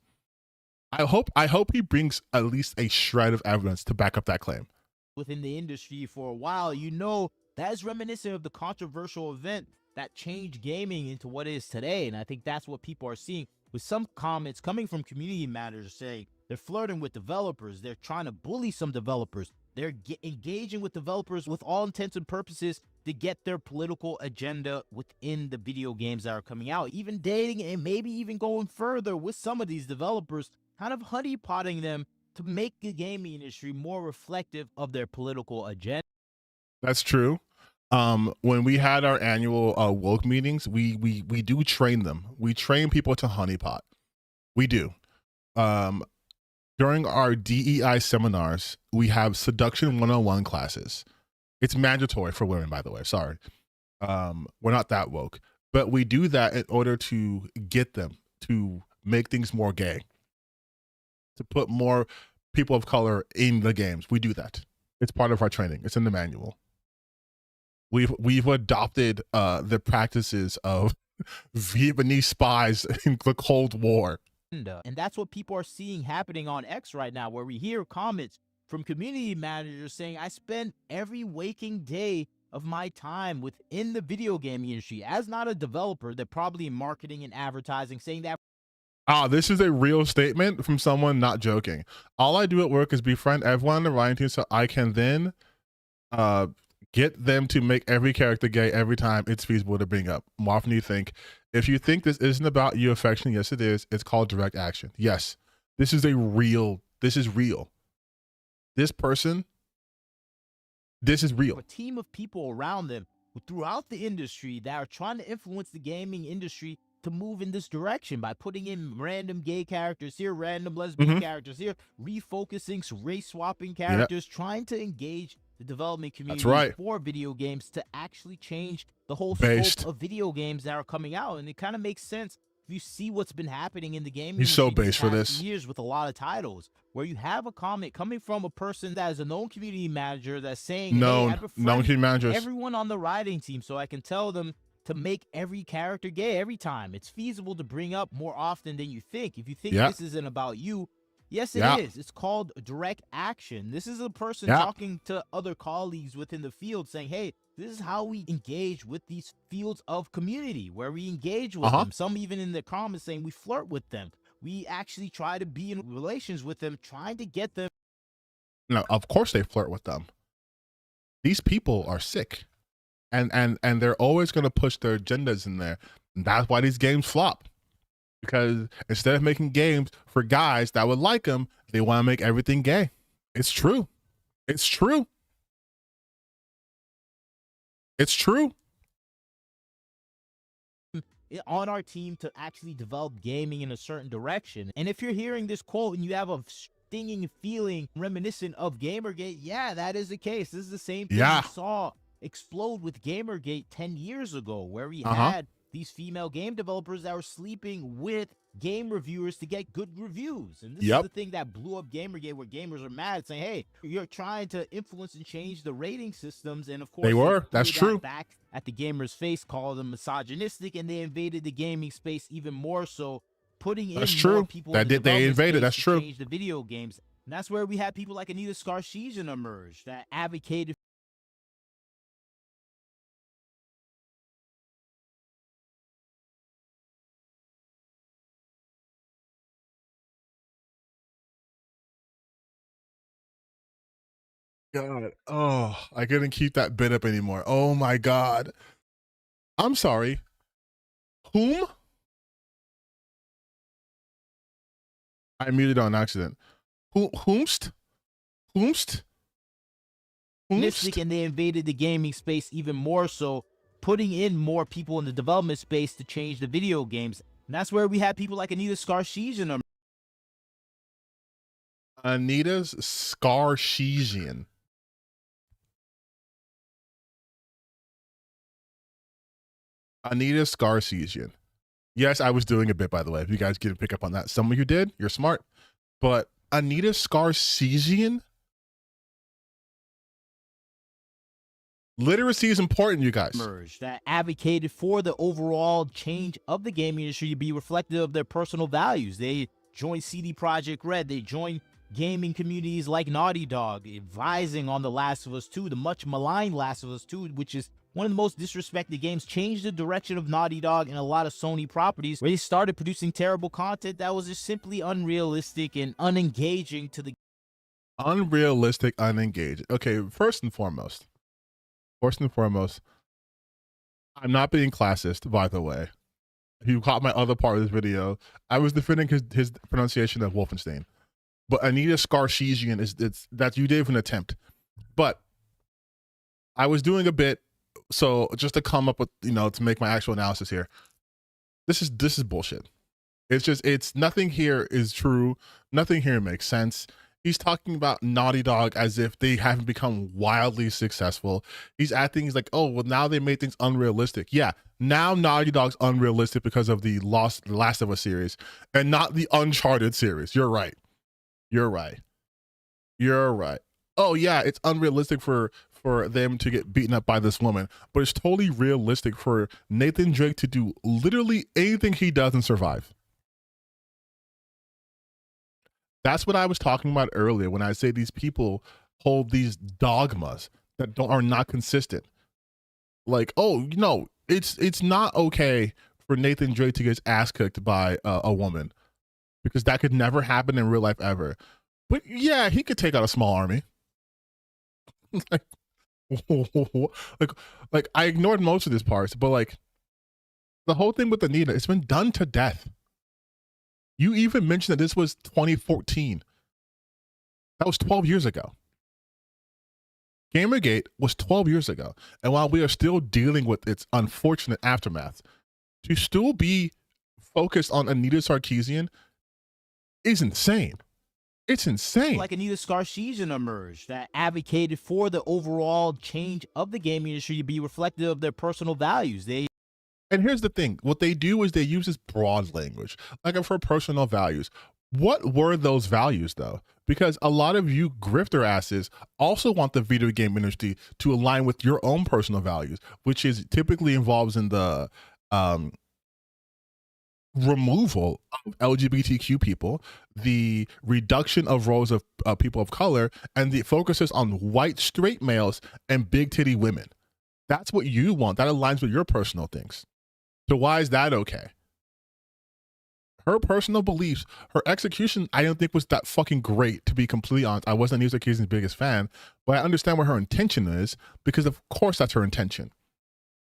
I hope he brings at least a shred of evidence to back up that claim. Within the industry for a while, you know, that is reminiscent of the controversial event that changed gaming into what it is today. And I think that's what people are seeing, with some comments coming from community managers saying they're flirting with developers, they're trying to bully some developers, they're engaging with developers with all intents and purposes to get their political agenda within the video games that are coming out, even dating and maybe even going further with some of these developers, kind of honeypotting them to make the gaming industry more reflective of their political agenda. That's true. When we had our annual woke meetings, we do train them. We train people to honeypot. We do. During our DEI seminars, we have seduction 101 classes. It's mandatory for women, by the way. Sorry. We're not that woke, but we do that in order to get them to make things more gay, to put more people of color in the games. We do that. It's part of our training. It's in the manual. We've adopted the practices of Vietnamese spies in the Cold War. And that's what people are seeing happening on X right now, where we hear comments from community managers saying, I spend every waking day of my time within the video game industry. As not a developer, they're probably in marketing and advertising, saying that. This is a real statement from someone not joking. All I do at work is befriend everyone on the Ryan team so I can then get them to make every character gay every time it's feasible to bring up. More often you think. If you think this isn't about you affection, yes it is. It's called direct action. Yes, this is real. This is person, this is real. A team of people around them throughout the industry that are trying to influence the gaming industry to move in this direction by putting in random gay characters here, random lesbian characters here, refocusing race swapping characters, trying to engage the development community for video games to actually change the whole scope of video games that are coming out. And it kind of makes sense if you see what's been happening in the gaming industry so based for this years with a lot of titles, where you have a comment coming from a person that is a known community manager that's saying, known community managers, everyone on the writing team, so I can tell them to make every character gay every time. It's feasible to bring up more often than you think. If you think this isn't about you, yes, it is. It's called direct action. This is a person talking to other colleagues within the field saying, hey, this is how we engage with these fields of community, where we engage with them. Some even in the comments saying we flirt with them. We actually try to be in relations with them, trying to get them. No, of course they flirt with them. These people are sick. And they're always going to push their agendas in there. And that's why these games flop. Because instead of making games for guys that would like them, they want to make everything gay. It's true. It's true. It's true. On our team to actually develop gaming in a certain direction. And if you're hearing this quote and you have a stinging feeling reminiscent of Gamergate, yeah, that is the case. This is the same thing we saw explode with Gamergate 10 years ago, where we had these female game developers that were sleeping with game reviewers to get good reviews. And this is the thing that blew up Gamergate, where gamers are mad saying, hey, you're trying to influence and change the rating systems. And of course, they were. That's true. Back at the gamers' face, called them misogynistic, and they invaded the gaming space even more so, putting in more people in the development space That's true. Change the video games. And that's where we had people like Anita Skarsheesian emerge that advocated. God, I couldn't keep that bit up anymore. Oh my God. I'm sorry. Whom? I muted on accident. Whomst? And they invaded the gaming space even more so, putting in more people in the development space to change the video games. And that's where we had people like Anita Skarsheesian. Anita's Skarsheesian. Anita Skarsheesian. Yes, I was doing a bit, by the way. If you guys didn't pick up on that, some of you did. You're smart. But Anita Skarsheesian? Literacy is important, you guys. That advocated for the overall change of the gaming industry to be reflective of their personal values. They joined CD Projekt Red. They joined gaming communities like Naughty Dog, advising on The Last of Us 2, the much maligned Last of Us 2, which is one of the most disrespected games, changed the direction of Naughty Dog and a lot of Sony properties, where they started producing terrible content that was just simply unrealistic and unengaging to the... Unrealistic, unengaged. Okay, first and foremost, I'm not being classist, by the way. If you caught my other part of this video, I was defending his pronunciation of Wolfenstein. But Anita Skarsheesian that you did an attempt. But I was doing a bit, so just to come up with, to make my actual analysis here. This is bullshit. It's nothing here is true. Nothing here makes sense. He's talking about Naughty Dog as if they haven't become wildly successful. He's acting, he's like, oh, well, now they made things unrealistic. Yeah, now Naughty Dog's unrealistic because of the Last of Us series and not the Uncharted series. You're right. You're right. You're right. Oh yeah, it's unrealistic for them to get beaten up by this woman, but it's totally realistic for Nathan Drake to do literally anything he does and survive. That's what I was talking about earlier when I say these people hold these dogmas that are not consistent. Like, oh, you know, it's not okay for Nathan Drake to get his ass kicked by a woman because that could never happen in real life ever. But yeah, he could take out a small army. like, like I ignored most of this parts, but like the whole thing with Anita, it's been done to death. You even mentioned that this was 2014. That was 12 years ago. Gamergate was 12 years ago. And while we are still dealing with its unfortunate aftermath, to still be focused on Anita Sarkeesian is insane. It's insane. Like Anita Sarkeesian emerged that advocated for the overall change of the gaming industry to be reflective of their personal values. And here's the thing. What they do is they use this broad language, like for personal values. What were those values, though? Because a lot of you grifter asses also want the video game industry to align with your own personal values, which is typically involves in the removal of LGBTQ people, the reduction of roles of people of color, and the focuses on white straight males and big titty women. That's what you want. That aligns with your personal things. So why is that okay? Her personal beliefs, her execution, I don't think was that fucking great, to be completely honest. I wasn't Anita Sarkeesian's biggest fan, but I understand what her intention is, because of course that's her intention.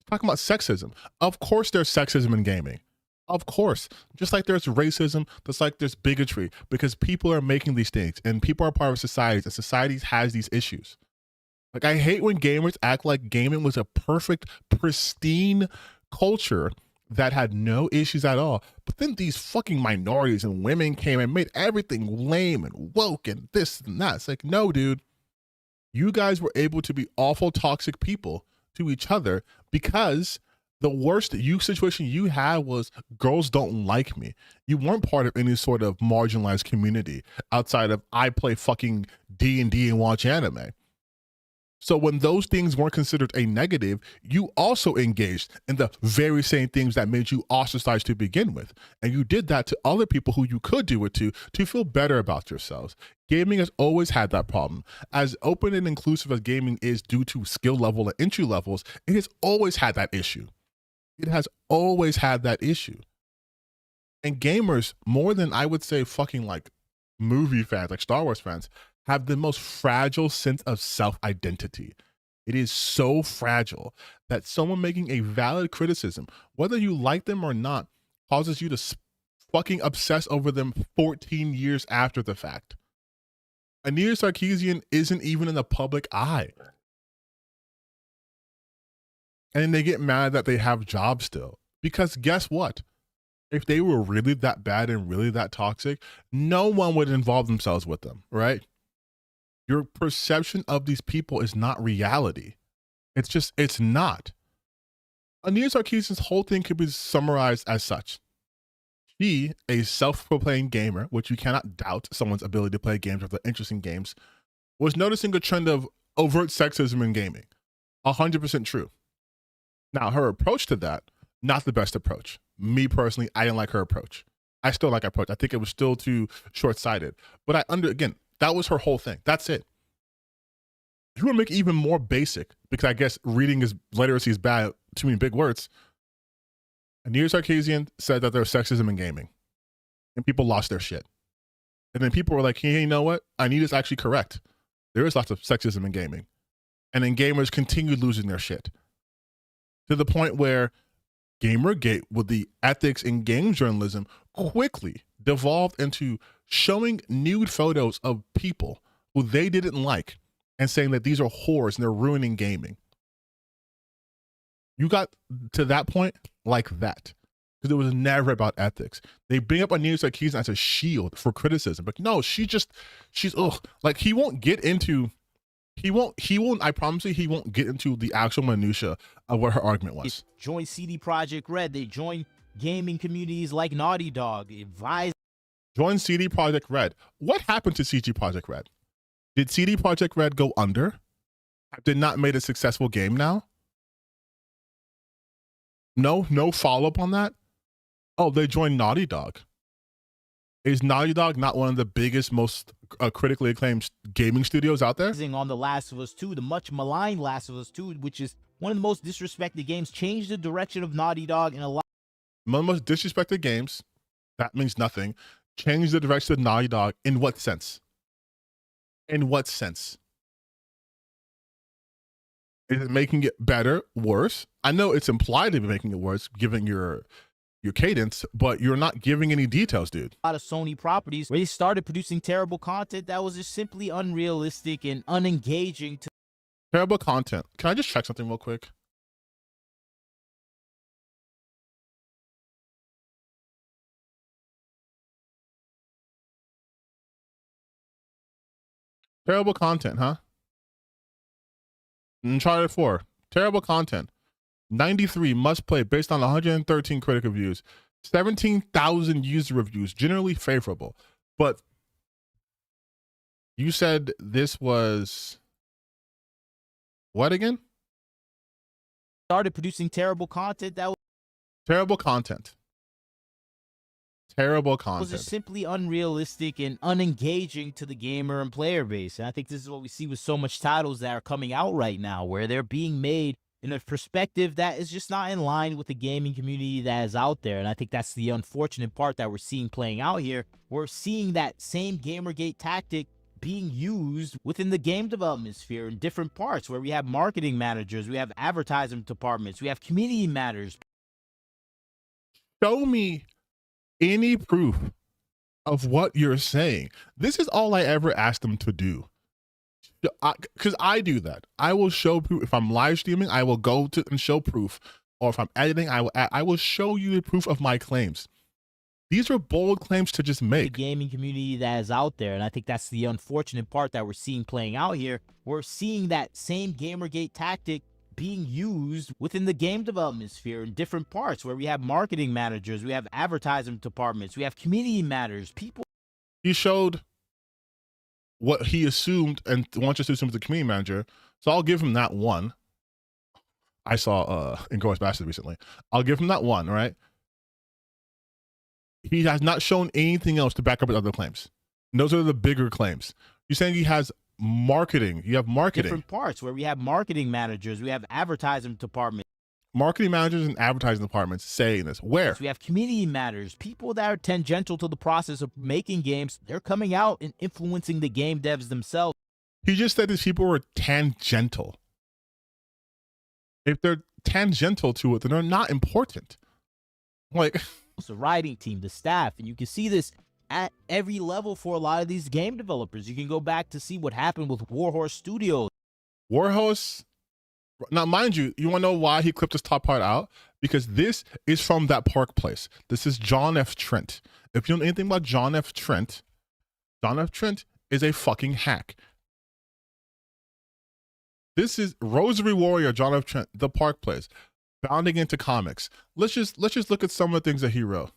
Talking about sexism. Of course there's sexism in gaming. Of course. Just like there's racism, just like there's bigotry, because people are making these things, and people are part of societies, and societies has these issues. Like, I hate when gamers act like gaming was a perfect, pristine culture that had no issues at all. But then these fucking minorities and women came and made everything lame and woke and this and that. It's like, no, dude. You guys were able to be awful, toxic people to each other because the worst situation you had was girls don't like me. You weren't part of any sort of marginalized community outside of I play fucking D&D and watch anime. So when those things weren't considered a negative, you also engaged in the very same things that made you ostracized to begin with. And you did that to other people who you could do it to feel better about yourselves. Gaming has always had that problem. As open and inclusive as gaming is due to skill level and entry levels, it has always had that issue. It has always had that issue. And gamers, more than I would say fucking like movie fans, like Star Wars fans, have the most fragile sense of self-identity. It is so fragile that someone making a valid criticism, whether you like them or not, causes you to fucking obsess over them 14 years after the fact. Anita Sarkeesian isn't even in the public eye. And they get mad that they have jobs still. Because guess what? If they were really that bad and really that toxic, no one would involve themselves with them, right? Your perception of these people is not reality. It's not. Anita Sarkeesian's whole thing could be summarized as such. She, a self-proclaimed gamer, which you cannot doubt someone's ability to play games or the interesting games, was noticing a trend of overt sexism in gaming. 100% true. Now, her approach to that, not the best approach. Me personally, I didn't like her approach. I still like her approach. I think it was still too short-sighted. But again, that was her whole thing. That's it. You want to make it even more basic, because I guess reading literacy is bad, too many big words. Anita Sarkeesian said that there's sexism in gaming. And people lost their shit. And then people were like, hey, you know what? Anita's actually correct. There is lots of sexism in gaming. And then gamers continued losing their shit. To the point where Gamergate, with the ethics in game journalism, quickly devolved into showing nude photos of people who they didn't like and saying that these are whores and they're ruining gaming. You got to that point like that. because it was never about ethics. They bring up Anita Sarkeesian as a shield for criticism, but no, she's like he won't get into. He won't. I promise you, he won't get into the actual minutia of what her argument was. Join CD Projekt Red. They join gaming communities like Naughty Dog. Advise. Join CD Projekt Red. What happened to CD Projekt Red? Did CD Projekt Red go under? Did not made a successful game now? No follow up on that. Oh, they joined Naughty Dog. Is Naughty Dog not one of the biggest, most critically acclaimed gaming studios out there? On The Last of Us 2, the much maligned Last of Us 2, which is one of the most disrespected games, changed the direction of Naughty Dog in a lot. One of the most disrespected games, that means nothing. Changed the direction of Naughty Dog in what sense? In what sense? Is it making it better, worse? I know it's implied to be making it worse, given your cadence, but you're not giving any details, dude. A lot of Sony properties where they started producing terrible content that was just simply unrealistic and unengaging. Terrible content. Can I just check something real quick? Terrible content, huh? Uncharted 4. Terrible content. 93 must play based on 113 critic reviews. 17,000 user reviews, generally favorable. But you said this was what again? Started producing terrible content that was terrible content. Terrible content. Was just simply unrealistic and unengaging to the gamer and player base. And I think this is what we see with so much titles that are coming out right now, where they're being made in a perspective that is just not in line with the gaming community that is out there. And I think that's the unfortunate part that we're seeing playing out here. We're seeing that same Gamergate tactic being used within the game development sphere in different parts, where we have marketing managers, we have advertising departments, we have community managers. Show me any proof of what you're saying. This is all I ever asked them to do. Because I do that. I will show proof. If I'm live streaming, I will go to and show proof. Or if I'm editing, I will show you the proof of my claims. These are bold claims to just make. The gaming community that is out there. And I think that's the unfortunate part that we're seeing playing out here. We're seeing that same Gamergate tactic being used within the game development sphere in different parts, where we have marketing managers, we have advertising departments, we have community managers, people. He showed what he assumed and wants us to assume as the community manager. So I'll give him that one. I saw Inglourious Basterds recently. I'll give him that one, right? He has not shown anything else to back up his other claims. And those are the bigger claims. You're saying he has marketing. You have marketing. Different parts, where we have marketing managers, we have advertising departments. Marketing managers and advertising departments saying this. Where? So we have community managers, people that are tangential to the process of making games. They're coming out and influencing the game devs themselves. He just said these people were tangential. If they're tangential to it, then they're not important. Like, it's the writing team, the staff, and you can see this at every level for a lot of these game developers. You can go back to see what happened with Warhorse Studios. Warhorse. Now, mind you, you want to know why he clipped this top part out? Because this is from that Park Place. This is John F. Trent. If you know anything about John F. Trent is a fucking hack. This is Rosary Warrior, John F. Trent, the Park Place, bounding into comics. Let's just look at some of the things that he wrote.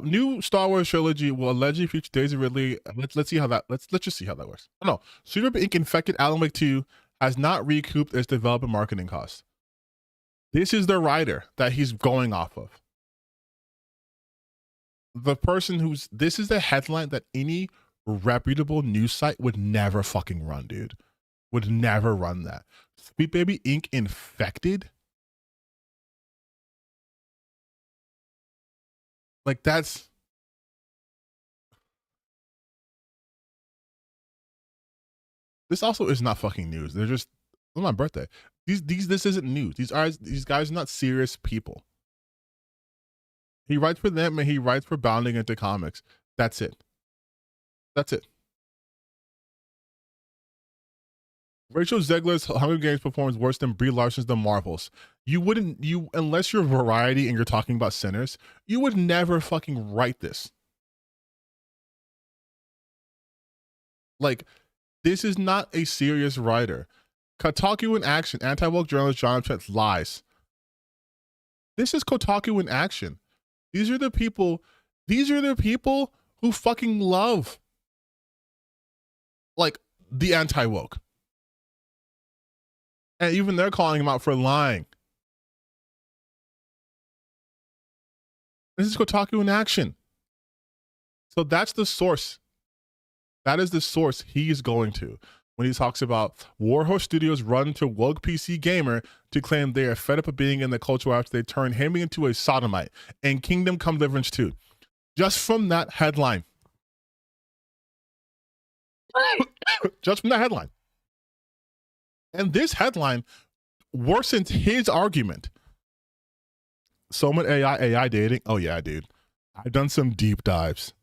New Star Wars trilogy will allegedly feature Daisy Ridley. Let's see how that. Let's just see how that works. Oh no, Super Inc. infected Alan Wake 2 has not recouped its development marketing costs. This is the writer that he's going off of. The person this is the headline that any reputable news site would never fucking run, dude. Would never run that. Sweet Baby Inc. infected? Like, that's... This also is not fucking news. They're just... On my birthday. This isn't news. These guys are not serious people. He writes for them and he writes for Bounding into Comics. That's it. That's it. Rachel Zegler's Hunger Games performs worse than Brie Larson's The Marvels. Unless you're Variety and you're talking about Sinners, you would never fucking write this. Like, this is not a serious writer. Kotaku in action. Anti-woke journalist John Pett lies. This is Kotaku in action. These are the people who fucking love, like, the anti-woke. And even they're calling him out for lying. This is Kotaku in action. So that's the source. That is the source he's going to when he talks about Warhorse Studios run to woke PC gamer to claim they are fed up of being in the culture after they turn him into a sodomite and Kingdom Come Deliverance 2. Just from that headline. Just from that headline. And this headline worsens his argument. So much AI dating. Oh yeah, dude. I've done some deep dives.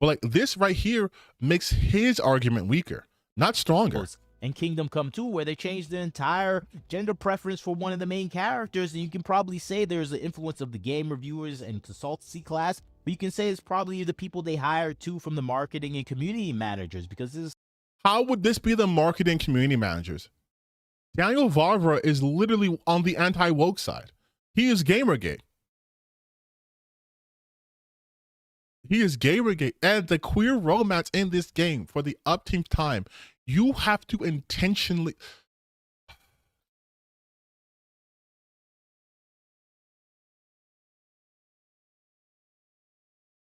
But like this right here makes his argument weaker, not stronger. And Kingdom Come 2, where they changed the entire gender preference for one of the main characters, and you can probably say there's the influence of the game reviewers and consultancy class, but you can say it's probably the people they hired too from the marketing and community managers, because this is... How would this be the marketing community managers? Daniel Vavra is literally on the anti-woke side. He is Gamergate. He is Gamergate. And the queer romance in this game, for the upteenth time, you have to intentionally...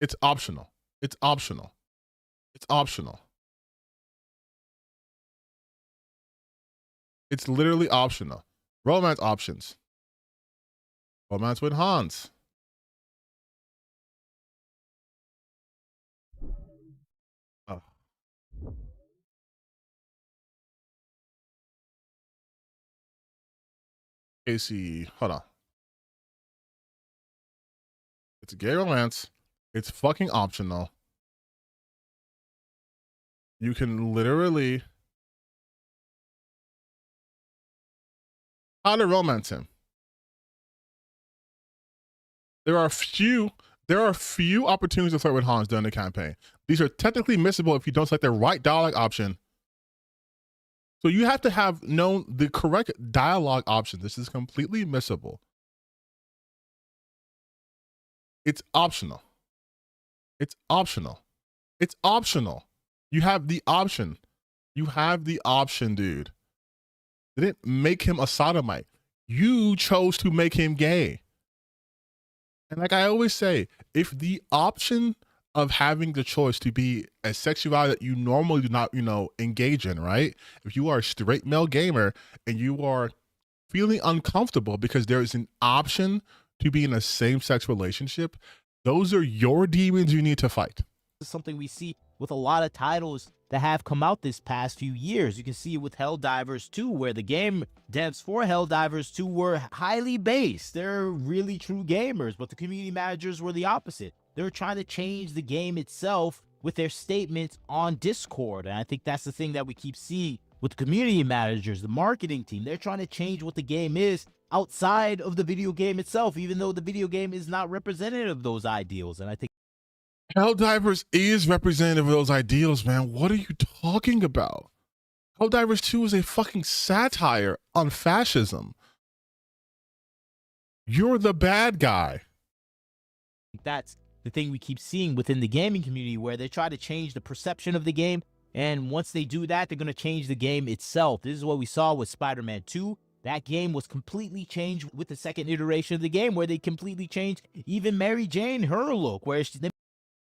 It's optional. It's optional. It's optional. It's literally optional. Romance options. Romance with Hans. Oh. Casey, hold on. It's a gay romance. It's fucking optional. You can literally... How to romance him. There are few opportunities to flirt with Hans during the campaign. These are technically missable if you don't select the right dialogue option. So you have to have known the correct dialogue option. This is completely missable. It's optional. It's optional. It's optional. You have the option. You have the option, dude. They didn't make him a sodomite. You chose to make him gay. And like I always say, if the option of having the choice to be a sexuality that you normally do not, engage in, right? If you are a straight male gamer and you are feeling uncomfortable because there is an option to be in a same-sex relationship, those are your demons you need to fight. This is something we see with a lot of titles that have come out this past few years. You can see it with Helldivers 2, where the game devs for Helldivers 2 were highly based. They're really true gamers, but the community managers were the opposite. They were trying to change the game itself with their statements on Discord. And I think that's the thing that we keep seeing with the community managers, the marketing team. They're trying to change what the game is outside of the video game itself, even though the video game is not representative of those ideals. And I think Helldivers is representative of those ideals, man. What are you talking about? Helldivers 2 is a fucking satire on fascism. You're the bad guy. That's the thing we keep seeing within the gaming community, where they try to change the perception of the game. And once they do that, they're going to change the game itself. This is what we saw with Spider-Man 2. That game was completely changed with the second iteration of the game, where they completely changed even Mary Jane, her look, where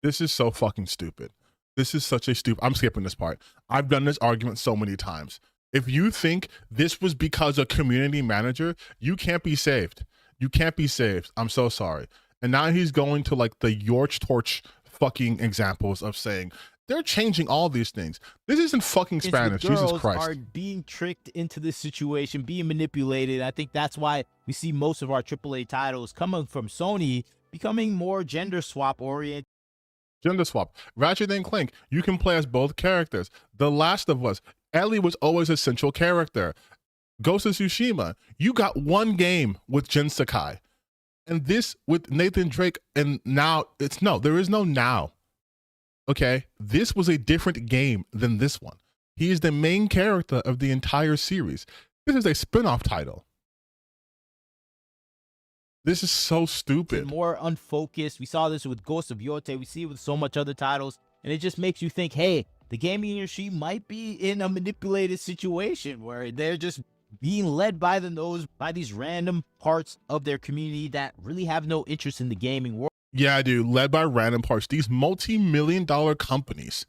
This is so fucking stupid. This is such a stupid... I'm skipping this part. I've done this argument so many times. If you think this was because a community manager, you can't be saved. You can't be saved. I'm so sorry. And now he's going to like the Yorch Torch fucking examples of saying, they're changing all these things. This isn't fucking Spanish. Jesus Christ. Are being tricked into this situation, being manipulated. I think that's why we see most of our AAA titles coming from Sony becoming more gender swap oriented. Gender swap. Ratchet and Clank, you can play as both characters. The Last of Us, Ellie was always a central character. Ghost of Tsushima, you got one game with Jin Sakai. And this with Nathan Drake, and now there is no now. Okay? This was a different game than this one. He is the main character of the entire series. This is a spin-off title. This is so stupid. More unfocused. We saw this with Ghost of Yote. We see it with so much other titles. And it just makes you think, hey, the gaming industry might be in a manipulated situation where they're just being led by the nose by these random parts of their community that really have no interest in the gaming world. Yeah, dude, led by random parts. These multi-million-dollar companies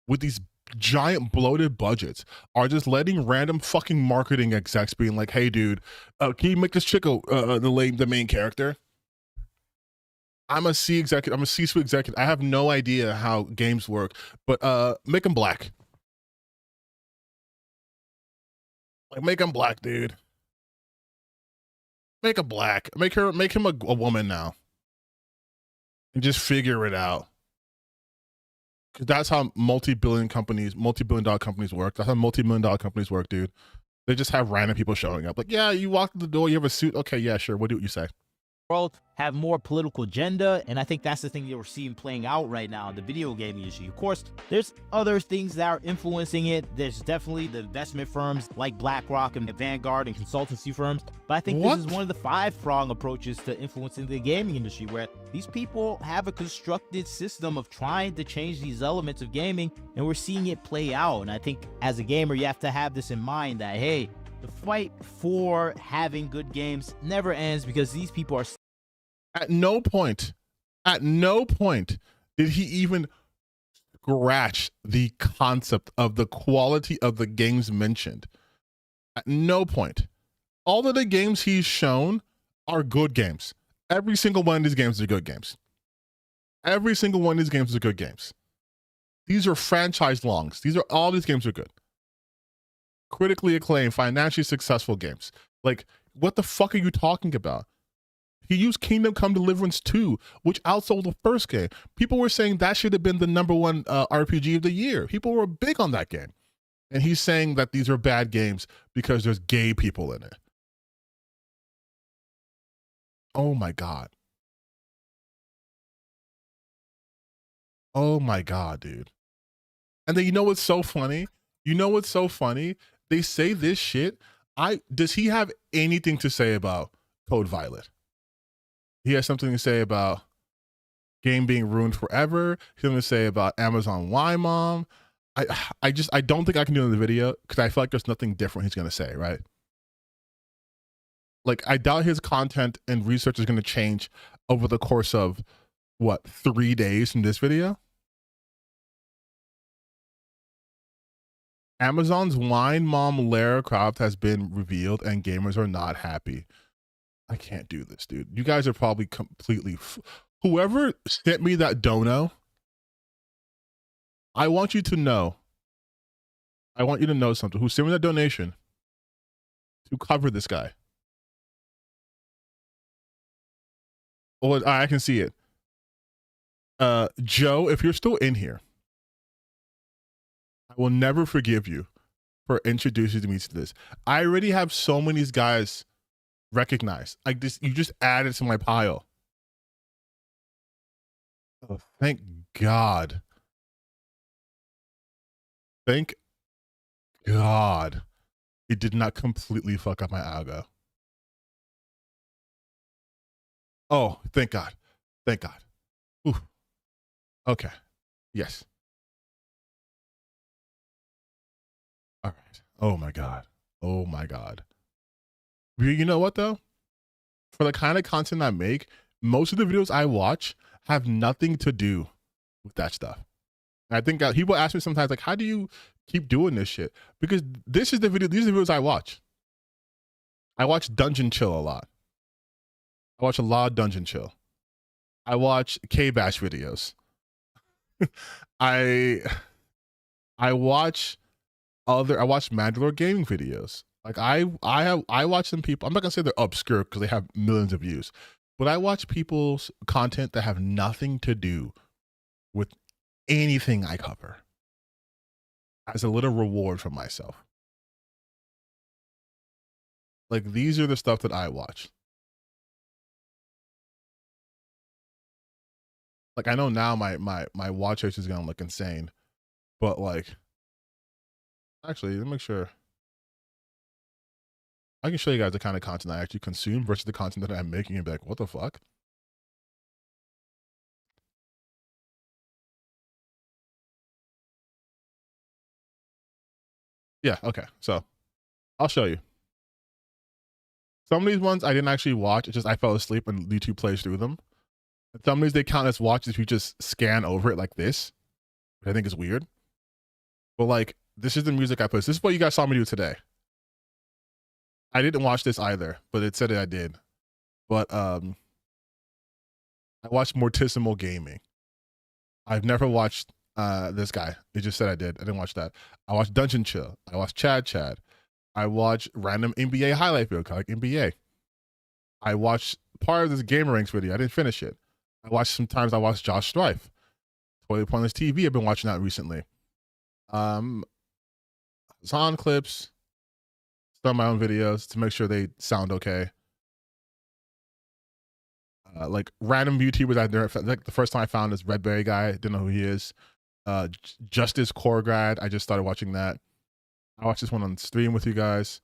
with these giant bloated budgets are just letting random fucking marketing execs being like, hey dude, can you make this chick the main character? I'm a C-suite executive. I have no idea how games work, but make him black. Like, make him black, dude. Make him black. Make him a woman now. And just figure it out. Because that's how multi-billion dollar companies work. That's how multi-million dollar companies work, dude. They just have random people showing up. Like, yeah, you walk through the door, you have a suit. Okay, yeah, sure. What do you say? World have more political agenda, and I think that's the thing that we're seeing playing out right now in the video gaming industry. Of course, there's other things that are influencing it. There's definitely the investment firms like BlackRock and Vanguard and consultancy firms, but I think this is one of the 5-prong approaches to influencing the gaming industry, where these people have a constructed system of trying to change these elements of gaming, and we're seeing it play out. And I think as a gamer, you have to have this in mind that, hey, the fight for having good games never ends, because these people are... At no point did he even scratch the concept of the quality of the games mentioned. At no point. All of the games he's shown are good games. Every single one of these games are good games. Every single one of these games are good games. These are franchise longs. All these games are good. Critically acclaimed, financially successful games. Like, what the fuck are you talking about? He used Kingdom Come Deliverance 2, which outsold the first game. People were saying that should have been the #1 RPG of the year. People were big on that game. And he's saying that these are bad games because there's gay people in it. Oh my God. Oh my God, dude. And then you know what's so funny? They say this shit. Does he have anything to say about Code Violet? He has something to say about game being ruined forever. He's something to say about Amazon Why Mom. I don't think I can do it in the video because I feel like there's nothing different he's gonna say, right? Like, I doubt his content and research is gonna change over the course of what, 3 days from this video? Amazon's Wine Mom Lara Croft has been revealed and gamers are not happy. I can't do this, dude. You guys are probably completely... Whoever sent me that dono, I want you to know something. Who sent me that donation to cover this guy? Oh, I can see it. Joe, if you're still in here, I will never forgive you for introducing me to this. I already have so many of these guys recognized. Like this, you just added to my pile. Oh, thank God. Thank God it did not completely fuck up my algo. Oh, thank God. Thank God. Ooh. Okay. Yes. All right. Oh my God. Oh my God. You know what though? For the kind of content I make, most of the videos I watch have nothing to do with that stuff. And I think people ask me sometimes, like, how do you keep doing this shit? Because these are the videos I watch. I watch Dungeon Chill a lot. I watch a lot of Dungeon Chill. I watch K-Bash videos. I watch Mandalore gaming videos. Like I watch some people. I'm not gonna say they're obscure because they have millions of views, but I watch people's content that have nothing to do with anything I cover as a little reward for myself. Like, these are the stuff that I watch. Like, I know now my watch list is gonna look insane, but like, actually, let me make sure I can show you guys the kind of content I actually consume versus the content that I'm making and be like, what the fuck? Yeah, okay. So I'll show you. Some of these ones I didn't actually watch. It's just I fell asleep and YouTube plays through them. And some of these they count as watches if you just scan over it like this, which I think is weird. But like, this is the music I put. This is what you guys saw me do today. I didn't watch this either, but it said that I did. But I watched Mortissimo Gaming. I've never watched this guy. It just said I did. I didn't watch that. I watched Dungeon Chill. I watched Chad. I watched random NBA highlight video, like NBA. I watched part of this Gamer Ranks video. I didn't finish it. I watched Josh Strife. Totally Pointless TV. I've been watching that recently. Sound clips, some of my own videos to make sure they sound okay. Like random YouTubers I never, like the first time I found this Redberry guy, didn't know who he is. Justice Core Grad, I just started watching that. I watched this one on stream with you guys.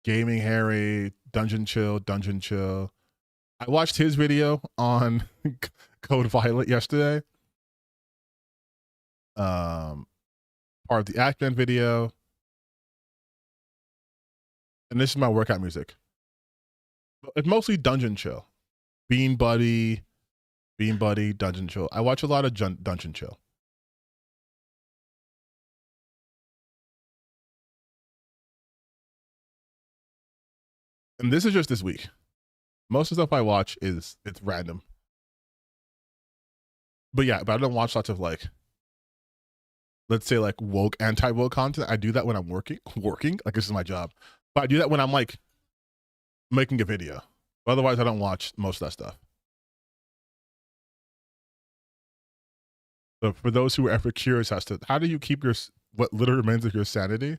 Gaming Harry, Dungeon Chill. I watched his video on Code Violet yesterday. Part of the Ackman video. And this is my workout music. It's mostly Dungeon Chill. Bean Buddy, Dungeon Chill. I watch a lot of Dungeon Chill. And this is just this week. Most of the stuff I watch it's random. But yeah, but I don't watch lots of like, let's say like woke, anti-woke content. I do that when I'm working, like this is my job. But I do that when I'm like making a video. But otherwise I don't watch most of that stuff. So for those who are ever curious as to how do you keep what little remains of your sanity,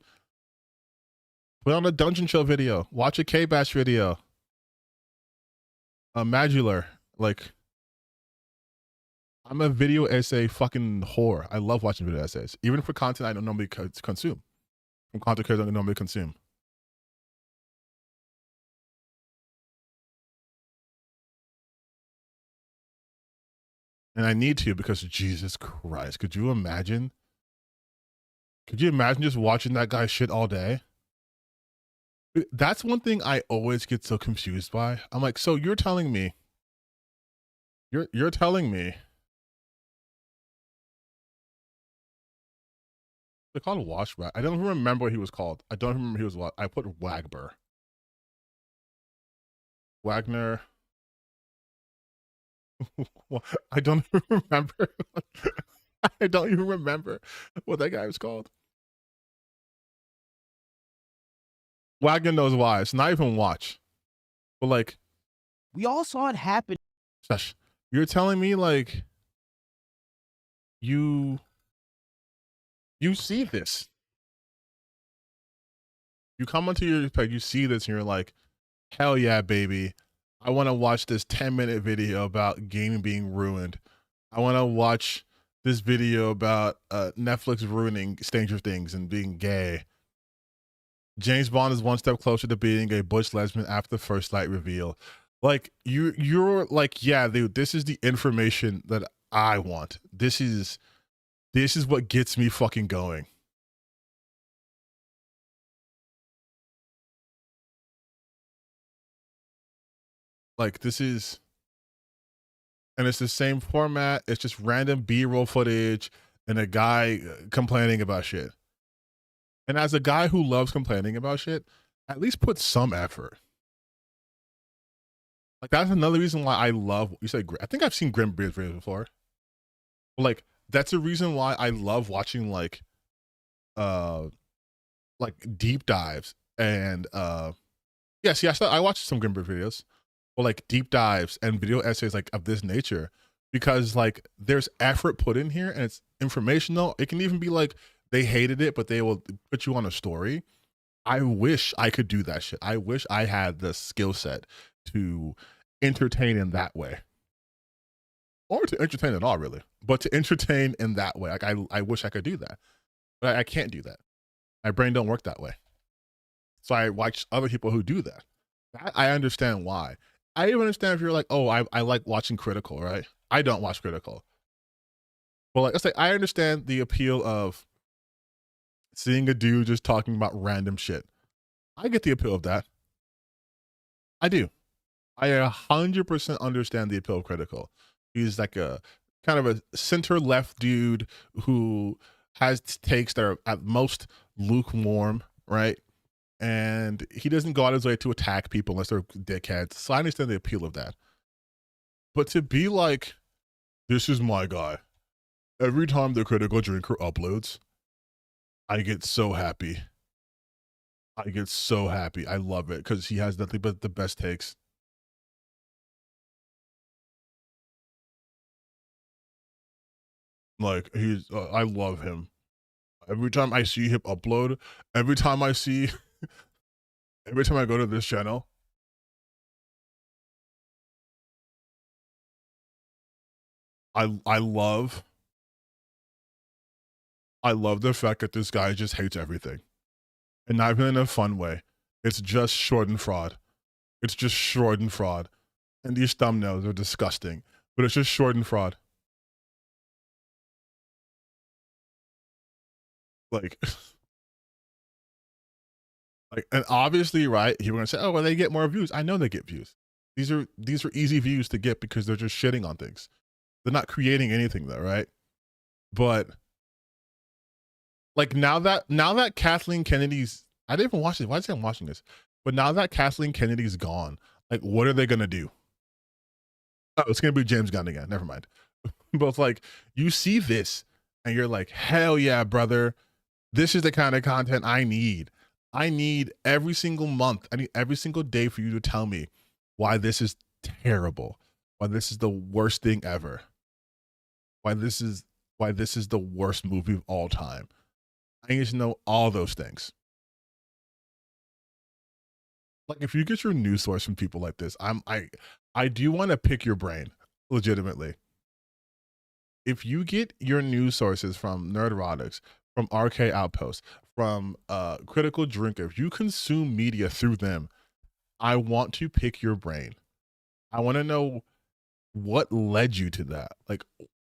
put on a Dungeon Chill video, watch a K-Bash video, a Madular. Like, I'm a video essay fucking whore. I love watching video essays, even for content I don't normally consume. From content creators I don't normally consume. And I need to because Jesus Christ, could you imagine? Could you imagine just watching that guy shit all day? That's one thing I always get so confused by. I'm like, so you're telling me, you're telling me, they called Wash Rat. I don't even remember what he was called. I don't remember he was what. I put Wagner. I don't even remember. I don't even remember what that guy was called. Wagner knows why. It's not even watch. But like, we all saw it happen. You're telling me like you see this. You come onto your page, you see this, and you're like, hell yeah, baby. I want to watch this 10-minute video about gaming being ruined. I want to watch this video about Netflix ruining Stranger Things and being gay. James Bond is one step closer to being a butch lesbian after the first light reveal. Like you're like, yeah, dude, this is the information that I want. This is what gets me fucking going. Like this is, and it's the same format. It's just random B-roll footage and a guy complaining about shit. And as a guy who loves complaining about shit, at least put some effort. Like that's another reason why I love, you say, I think I've seen Grim Beard's videos before. But like, that's a reason why I love watching like deep dives and yes, I watched some Grim Beard videos. or like deep dives and video essays like of this nature, because like there's effort put in here and it's informational. It can even be like they hated it, but they will put you on a story. I wish I could do that shit. I wish I had the skill set to entertain in that way, or to entertain at all, really, but to entertain in that way. Like I wish I could do that, but I can't do that. My brain don't work that way. So I watch other people who do that. I understand why. I even understand if you're like, oh, I like watching Critical, right? I don't watch Critical. But like I say, I understand the appeal of seeing a dude just talking about random shit. I get the appeal of that. I do. I 100% understand the appeal of Critical. He's like a kind of a center left dude who has takes that are at most lukewarm, right? And he doesn't go out his way to attack people unless they're dickheads. So I understand the appeal of that. But to be like, this is my guy. Every time the Critical Drinker uploads, I get so happy. I get so happy. I love it because he has nothing but the best takes. Like I love him. Every time I see him upload, every time I go to this channel, I love the fact that this guy just hates everything. And not even in a fun way. It's just short and fraud. It's just short and fraud. And these thumbnails are disgusting. But it's just short and fraud. Like, and obviously, right, you're gonna say, oh, well, they get more views. I know they get views. These are easy views to get because they're just shitting on things. They're not creating anything though, right? But like now that Kathleen Kennedy's, I didn't even watch this. Why did I say I'm watching this? But now that Kathleen Kennedy's gone, like, what are they gonna do? Oh, it's gonna be James Gunn again. Never mind. But like, you see this, and you're like, hell yeah, brother. This is the kind of content I need. I need every single month. I need every single day for you to tell me why this is terrible, why this is the worst thing ever, why this is the worst movie of all time. I need to know all those things. Like, if you get your news source from people like this, I do want to pick your brain, legitimately. If you get your news sources from Nerdrotics, from RK Outpost, from Critical Drinker, if you consume media through them, I want to pick your brain. I want to know what led you to that. Like,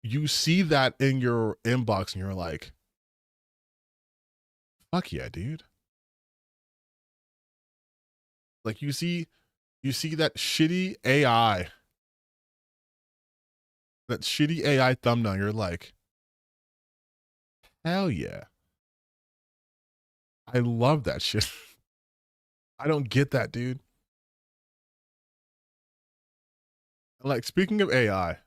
you see that in your inbox and you're like, fuck yeah, dude. Like, you see that shitty AI, thumbnail, you're like, hell yeah. I love that shit. I don't get that, dude. Like, speaking of AI,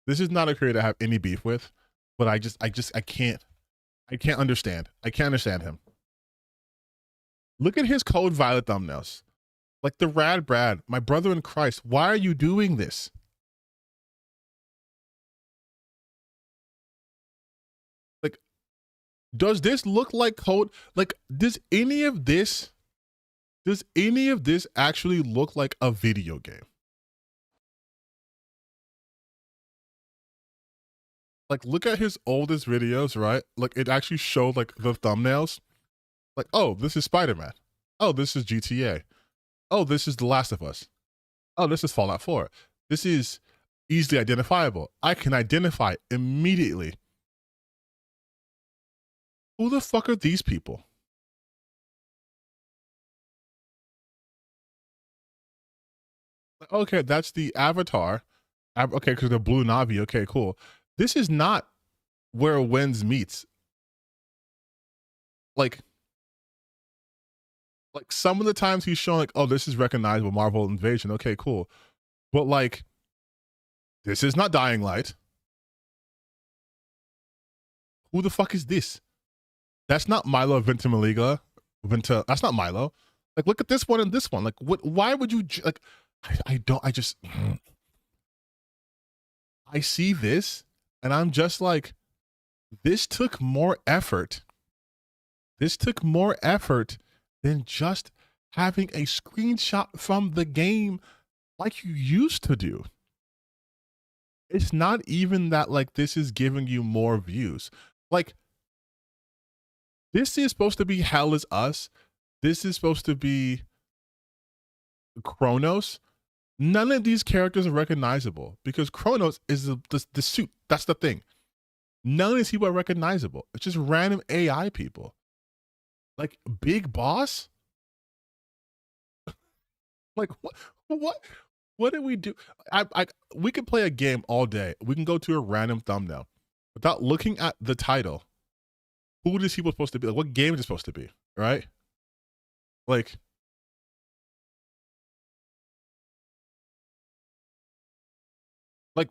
this is not a creator I have any beef with, but I can't understand. I can't understand him. Look at his Code Violet thumbnails. Like the Rad Brad, my brother in Christ, why are you doing this? Like, does this look like code? Like, does any of this actually look like a video game? Like, look at his oldest videos, right? Like, it actually showed like the thumbnails. Like, oh, this is Spider-Man. Oh, this is GTA. Oh, this is The Last of Us. Oh, this is Fallout 4. This is easily identifiable. I can identify immediately. Who the fuck are these people? Okay, that's the Avatar. Okay, because the blue Navi. Okay, cool. This is not where Wens meets. Like some of the times he's showing like, oh, this is recognizable Marvel Invasion. Okay, cool. But like, this is not Dying Light. Who the fuck is this? That's not Milo Ventimiglia. That's not Milo. Like, look at this one and this one. Like, what? Why would you like? I just I see this and I'm just like, this took more effort. This took more effort than just having a screenshot from the game like you used to do. It's not even that like this is giving you more views. Like, this is supposed to be Hell Is Us. This is supposed to be Kronos. None of these characters are recognizable because Kronos is the suit. That's the thing. None of these people are recognizable. It's just random AI people. Like Big Boss. Like what did we do? We could play a game all day. We can go to a random thumbnail without looking at the title. Who are these people supposed to be? Like, what game is it supposed to be? Right? Like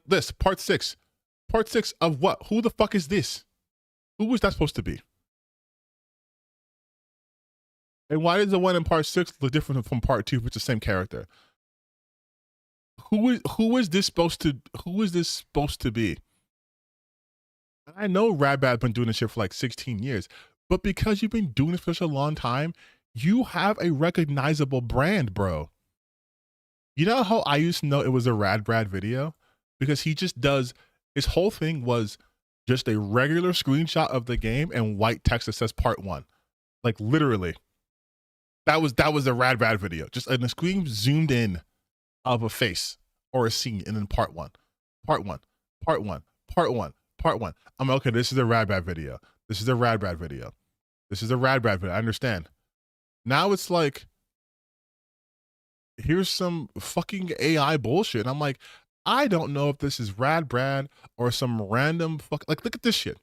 this part 6. Part 6 of what? Who the fuck is this? Who was that supposed to be? And why does the one in part 6 look different from part 2 if it's the same character? Who is this supposed to be? I know Radbad's been doing this shit for like 16 years, but because you've been doing it for such a long time, you have a recognizable brand, bro. You know how I used to know it was a Radbrad video? Because he just does, his whole thing was just a regular screenshot of the game and white text that says part 1. Like literally. That was a Radbrad video. Just a screen zoomed in of a face or a scene and then part 1. Part 1. Part 1. Part 1. Part 1. I'm okay, this is a Radbrad video. This is a Radbrad video. This is a Radbrad video. I understand. Now it's like, here's some fucking AI bullshit. And I'm like, I don't know if this is Radbrad or some random fuck. Like, look at this shit.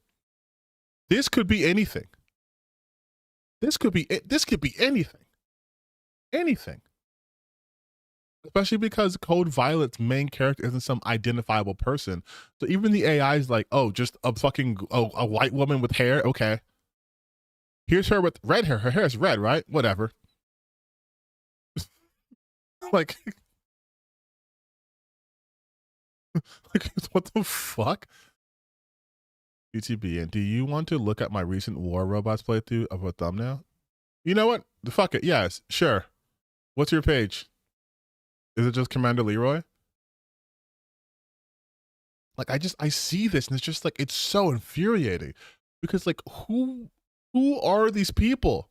This could be anything. This could be anything. Anything. Especially because Code Violet's main character isn't some identifiable person. So even the AI is like, oh, just a fucking a white woman with hair. Okay. Here's her with red hair. Her hair is red, right? Whatever. like, like, what the fuck? TTBN, do you want to look at my recent War Robots playthrough of a thumbnail? You know what? Fuck it. Yes, sure. What's your page? Is it just Commander Leroy? Like, I see this and it's just like, it's so infuriating because like, who are these people?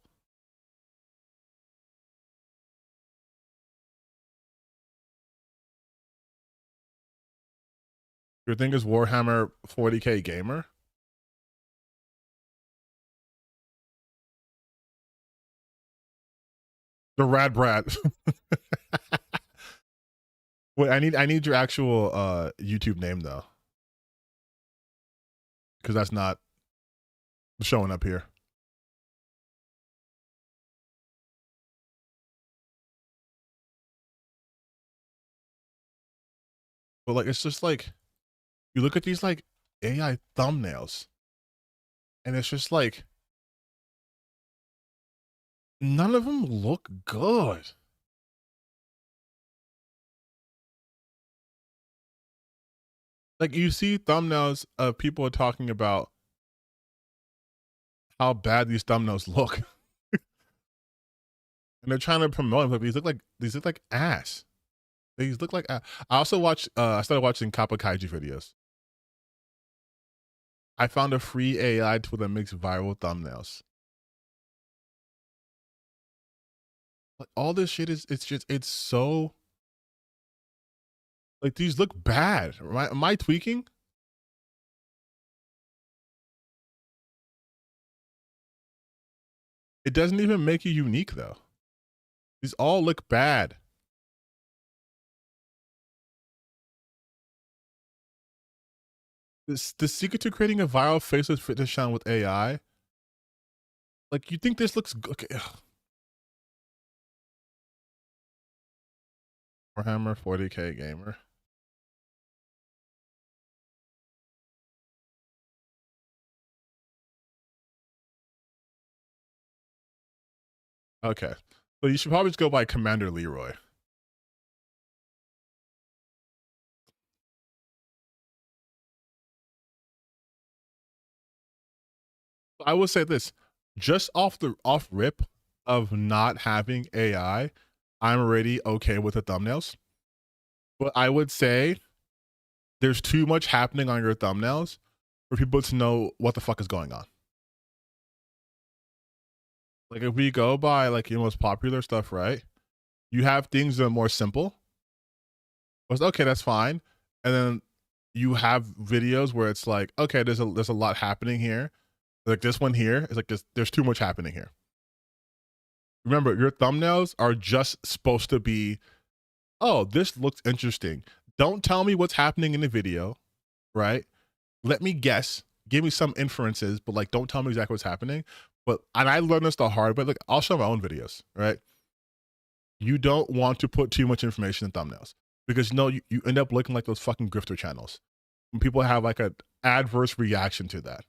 Your thing is Warhammer 40K Gamer? The Rad Brat. Wait, I need your actual YouTube name though. Because that's not showing up here. But like, it's just like, you look at these like AI thumbnails and it's just like, none of them look good. Like, you see thumbnails of people talking about how bad these thumbnails look. And they're trying to promote them, but these look like ass. These look like ass. I also watched I started watching Kappa Kaiji videos. I found a free AI tool that makes viral thumbnails. Like, all this shit is, it's so, like, these look bad. Am I tweaking? It doesn't even make you unique though. These all look bad. The secret to creating a viral faceless fitness channel with AI. Like, you think this looks good? Okay. Warhammer 40K Gamer. Okay. So you should probably just go by Commander Leroy. I will say this, just off rip of not having AI, I'm already okay with the thumbnails. But I would say there's too much happening on your thumbnails for people to know what the fuck is going on. Like if we go by like your most popular stuff, right? You have things that are more simple. It's okay, that's fine. And then you have videos where it's like, okay, there's a lot happening here. Like this one here is like there's too much happening here. Remember, your thumbnails are just supposed to be, oh, this looks interesting. Don't tell me what's happening in the video, right? Let me guess, give me some inferences, but like don't tell me exactly what's happening. But and I learned this the hard way. Like I'll show my own videos, right? You don't want to put too much information in thumbnails because you end up looking like those fucking grifter channels. And people have like an adverse reaction to that.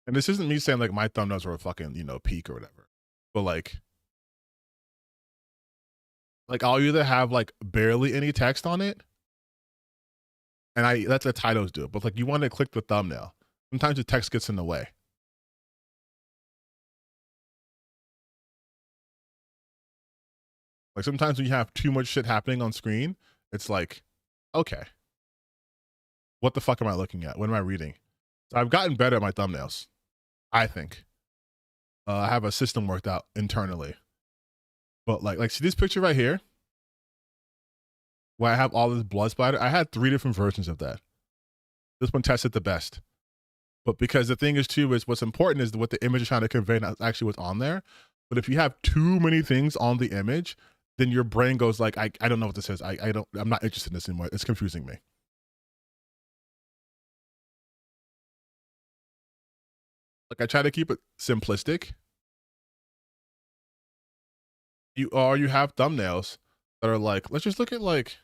And this isn't me saying like my thumbnails are a fucking, peak or whatever. But like I'll either have like barely any text on it, and that's what titles do. But like you want to click the thumbnail. Sometimes the text gets in the way. Like sometimes when you have too much shit happening on screen, it's like, okay, what the fuck am I looking at? What am I reading? So I've gotten better at my thumbnails, I think. I have a system worked out internally. But like see this picture right here, where I have all this blood splatter. I had 3 different versions of that. This one tested the best. But because the thing is too, is what's important is what the image is trying to convey, not actually what's on there. But if you have too many things on the image, then your brain goes like, I don't know what this is. I'm not interested in this anymore. It's confusing me. Like I try to keep it simplistic. You have thumbnails that are like, let's just look at like,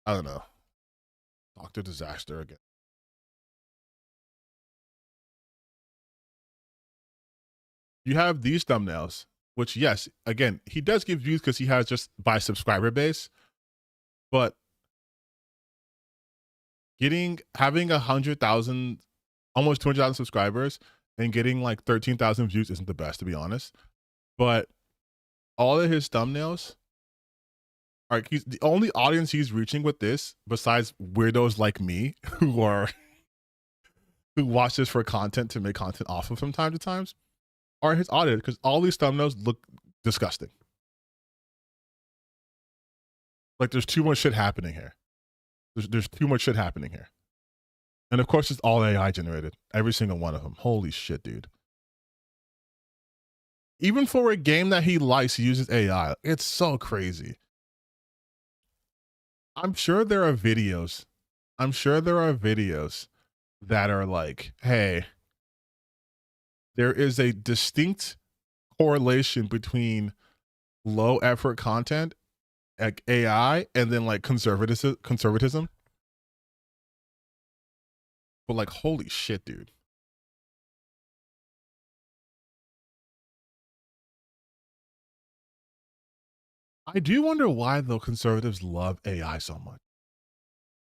I don't know, Dr. Disaster again. You have these thumbnails, which yes, again, he does give views because he has just by subscriber base, but having 100,000, almost 200,000 subscribers and getting like 13,000 views isn't the best, to be honest. But all of his thumbnails are, he's the only audience he's reaching with this, besides weirdos like me who watch this for content to make content off of from time to time, are his audience, because all these thumbnails look disgusting. Like there's too much shit happening here. There's too much shit happening here. And of course, it's all AI generated. Every single one of them. Holy shit, dude. Even for a game that he likes, he uses AI. It's so crazy. I'm sure there are videos that are like, hey, there is a distinct correlation between low effort content, like AI, and then like conservatism. But like, holy shit, dude. I do wonder why though conservatives love AI so much.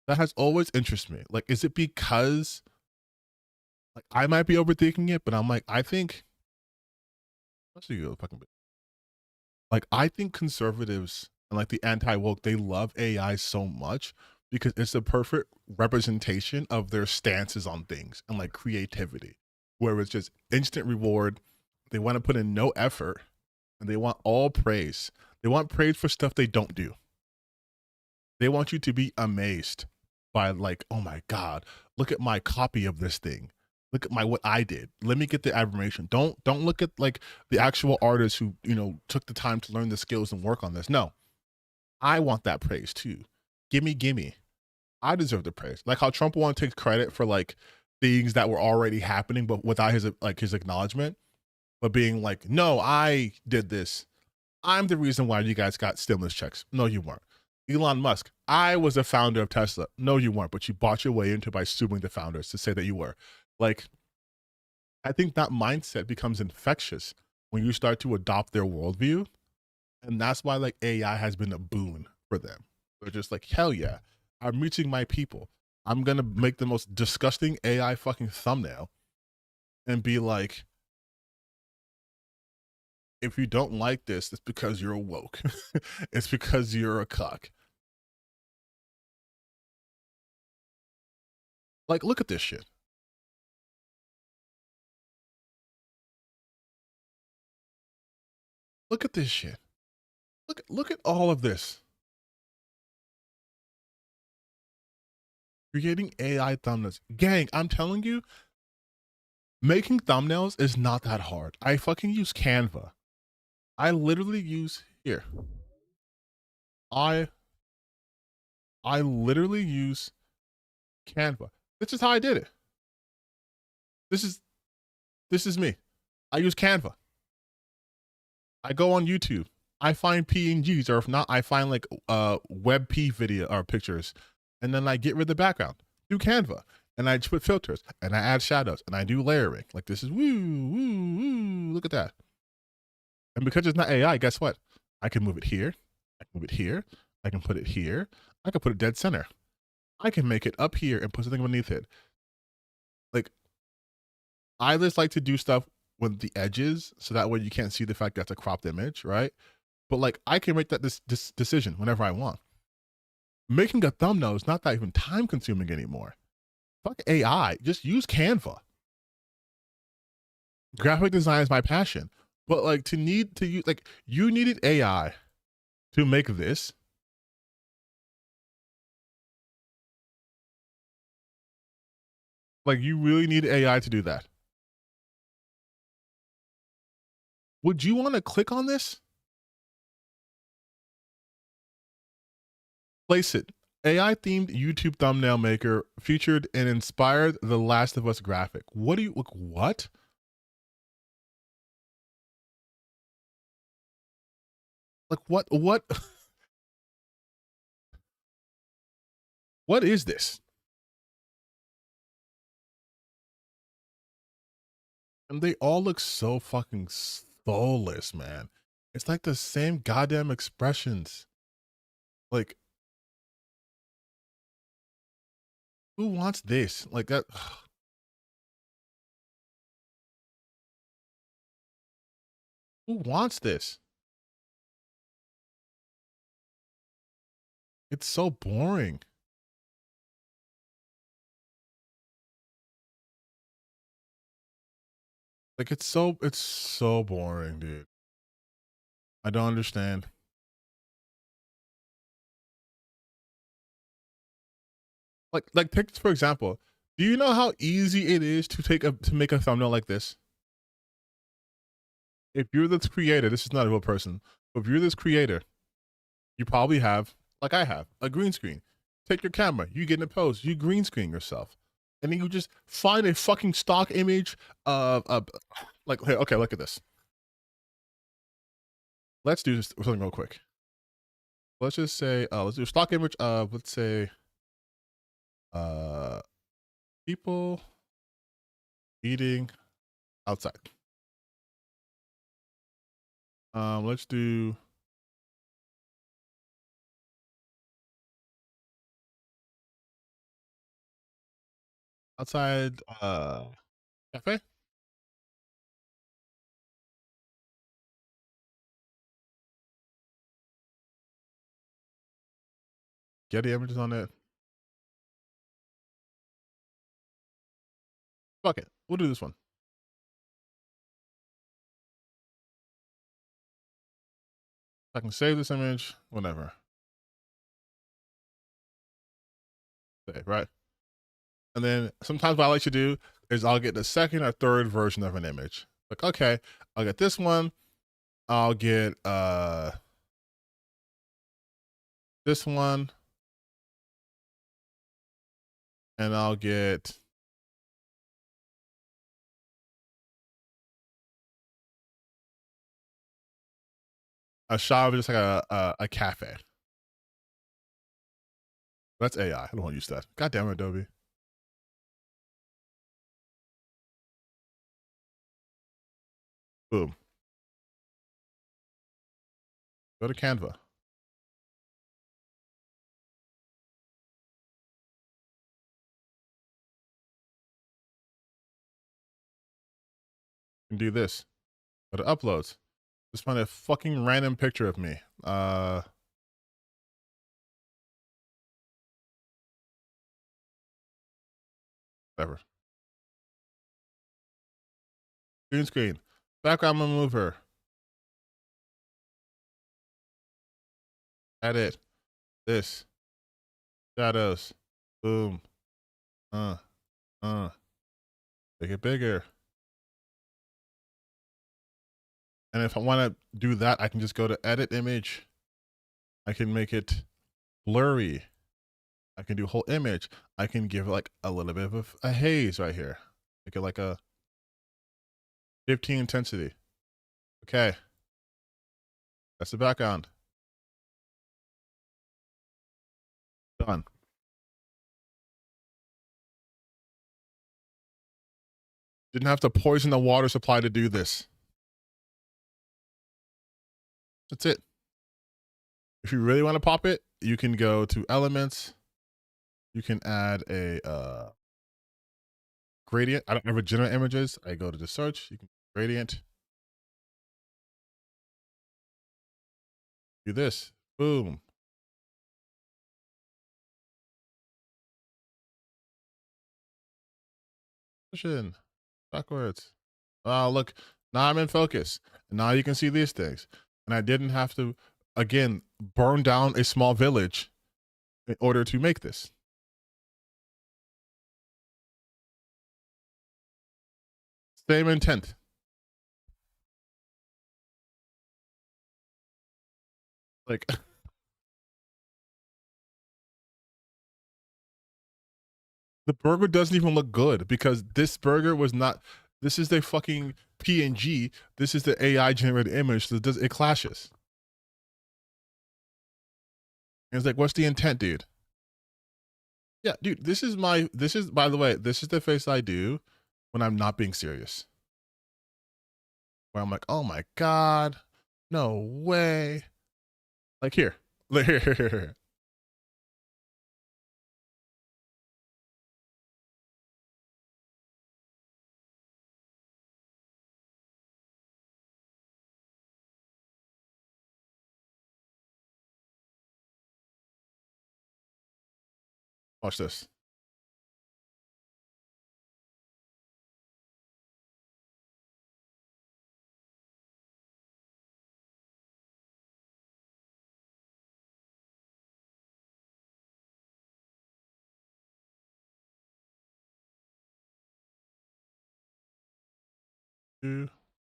That has always interested me. Like, is it because like I might be overthinking it, but I'm like, I think let's see fucking bit. Like I think conservatives and like the anti-woke, they love AI so much because it's a perfect representation of their stances on things and like creativity, where it's just instant reward. They want to put in no effort and they want all praise. They want praise for stuff they don't do. They want you to be amazed by like, oh my God, look at my copy of this thing. Look at what I did. Let me get the admiration. Don't look at like the actual artists who, took the time to learn the skills and work on this. No, I want that praise too. Gimme. I deserve the praise. Like how Trump wanted to take credit for like things that were already happening, but without his acknowledgement, but being like, no, I did this. I'm the reason why you guys got stimulus checks. No, you weren't. Elon Musk, I was a founder of Tesla. No, you weren't, but you bought your way into by suing the founders to say that you were. Like, I think that mindset becomes infectious when you start to adopt their worldview. And that's why like AI has been a boon for them. They're just like, hell yeah, I'm reaching my people. I'm gonna make the most disgusting AI fucking thumbnail and be like, if you don't like this, it's because you're woke. It's because you're a cuck. Like, look at this shit. Look at this shit. Look at all of this. Creating AI thumbnails. Gang, I'm telling you, making thumbnails is not that hard. I fucking use Canva. I literally use here. I literally use Canva. This is how I did it. This is me. I use Canva. I go on YouTube. I find PNGs, or if not, I find like WebP video or pictures, and then I get rid of the background through Canva, and I put filters, and I add shadows, and I do layering. Like this is woo. Look at that. And because it's not AI, guess what? I can move it here. I can move it here. I can put it here. I can put it dead center. I can make it up here and put something beneath it. Like, I just like to do stuff with the edges, so that way you can't see the fact that's a cropped image, right? But like, I can make that this decision whenever I want. Making a thumbnail is not that even time consuming anymore. Fuck AI, just use Canva. Graphic design is my passion, but like to use, like, you needed AI to make this. Like, you really need AI to do that. Would you want to click on this? Place it. AI themed YouTube thumbnail maker featured and inspired The Last of Us graphic. What do you look? What? Like what? What? What is this? And they all look so fucking soulless, man. It's like the same goddamn expressions. Like, who wants this? Like that. Who wants this? It's so boring. Like it's so boring, dude. I don't understand. Like take for example. Do you know how easy it is to make a thumbnail like this? If you're this creator, this is not a real person. But if you're this creator, you probably have, like I have, a green screen. Take your camera, you get in a pose, you green screen yourself. And then you just find a fucking stock image of like, hey, okay, look at this. Let's do this something real quick. Let's just say, let's do a stock image of, let's say, people eating outside. Let's do outside cafe. Get the images on it. Fuck it. We'll do this one. I can save this image, whatever. Save, right? And then sometimes what I like to do is I'll get the second or third version of an image. Like, okay, I'll get this one. I'll get this one. And I'll get a shot of just like a cafe. That's AI. I don't want to use that. God damn it, Adobe. Boom. Go to Canva. can do this. Go to uploads. Just find a fucking random picture of me. Whatever. Green screen. Background remover. Edit. This. Shadows. Boom. Make it bigger. And if I want to do that, I can just go to edit image. I can make it blurry. I can do whole image. I can give it like a little bit of a haze right here. Make it like a 15 intensity. Okay. That's the background. Done. Didn't have to poison the water supply to do this. That's it. If you really want to pop it, you can go to elements. You can add a gradient. I don't ever generate images. I go to the search. You can gradient. Do this. Boom. Pushing backwards. Oh, look. Now I'm in focus. And now you can see these things. And I didn't have to, again, burn down a small village in order to make this. Same intent. Like, the burger doesn't even look good because this burger was not, this is the fucking PNG. This is the AI generated image. So it clashes. And it's like, what's the intent, dude? Yeah, dude, this is, by the way, this is the face I do when I'm not being serious. Where I'm like, oh my God, no way. Like here. Here. Watch this.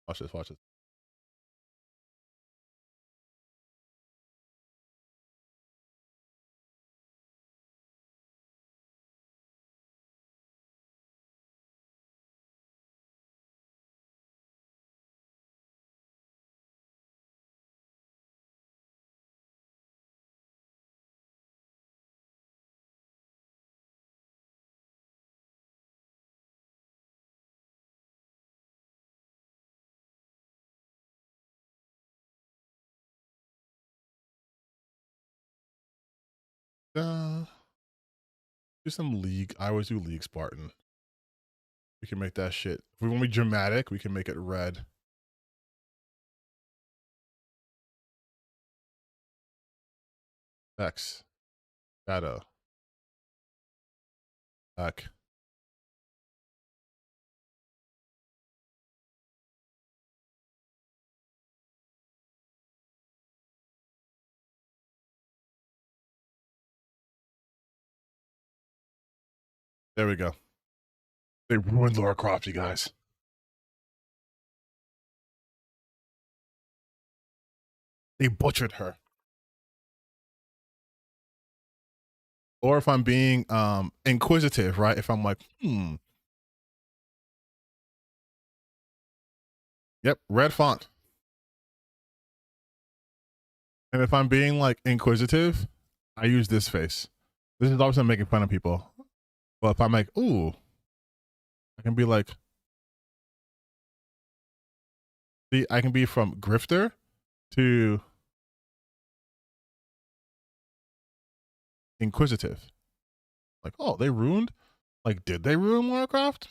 Watch this, watch this. Do some League. I always do League Spartan. We can make that shit. If we want to be dramatic, we can make it red. X. Shadow. Back. There we go. They ruined Lara Croft, you guys. They butchered her. Or if I'm being inquisitive, right? If I'm like, Yep, red font. And if I'm being like inquisitive, I use this face. This is obviously making fun of people. But if I'm like, ooh, I can be like, see, I can be from grifter to inquisitive. Like, oh, they ruined? Like, did they ruin Lara Croft?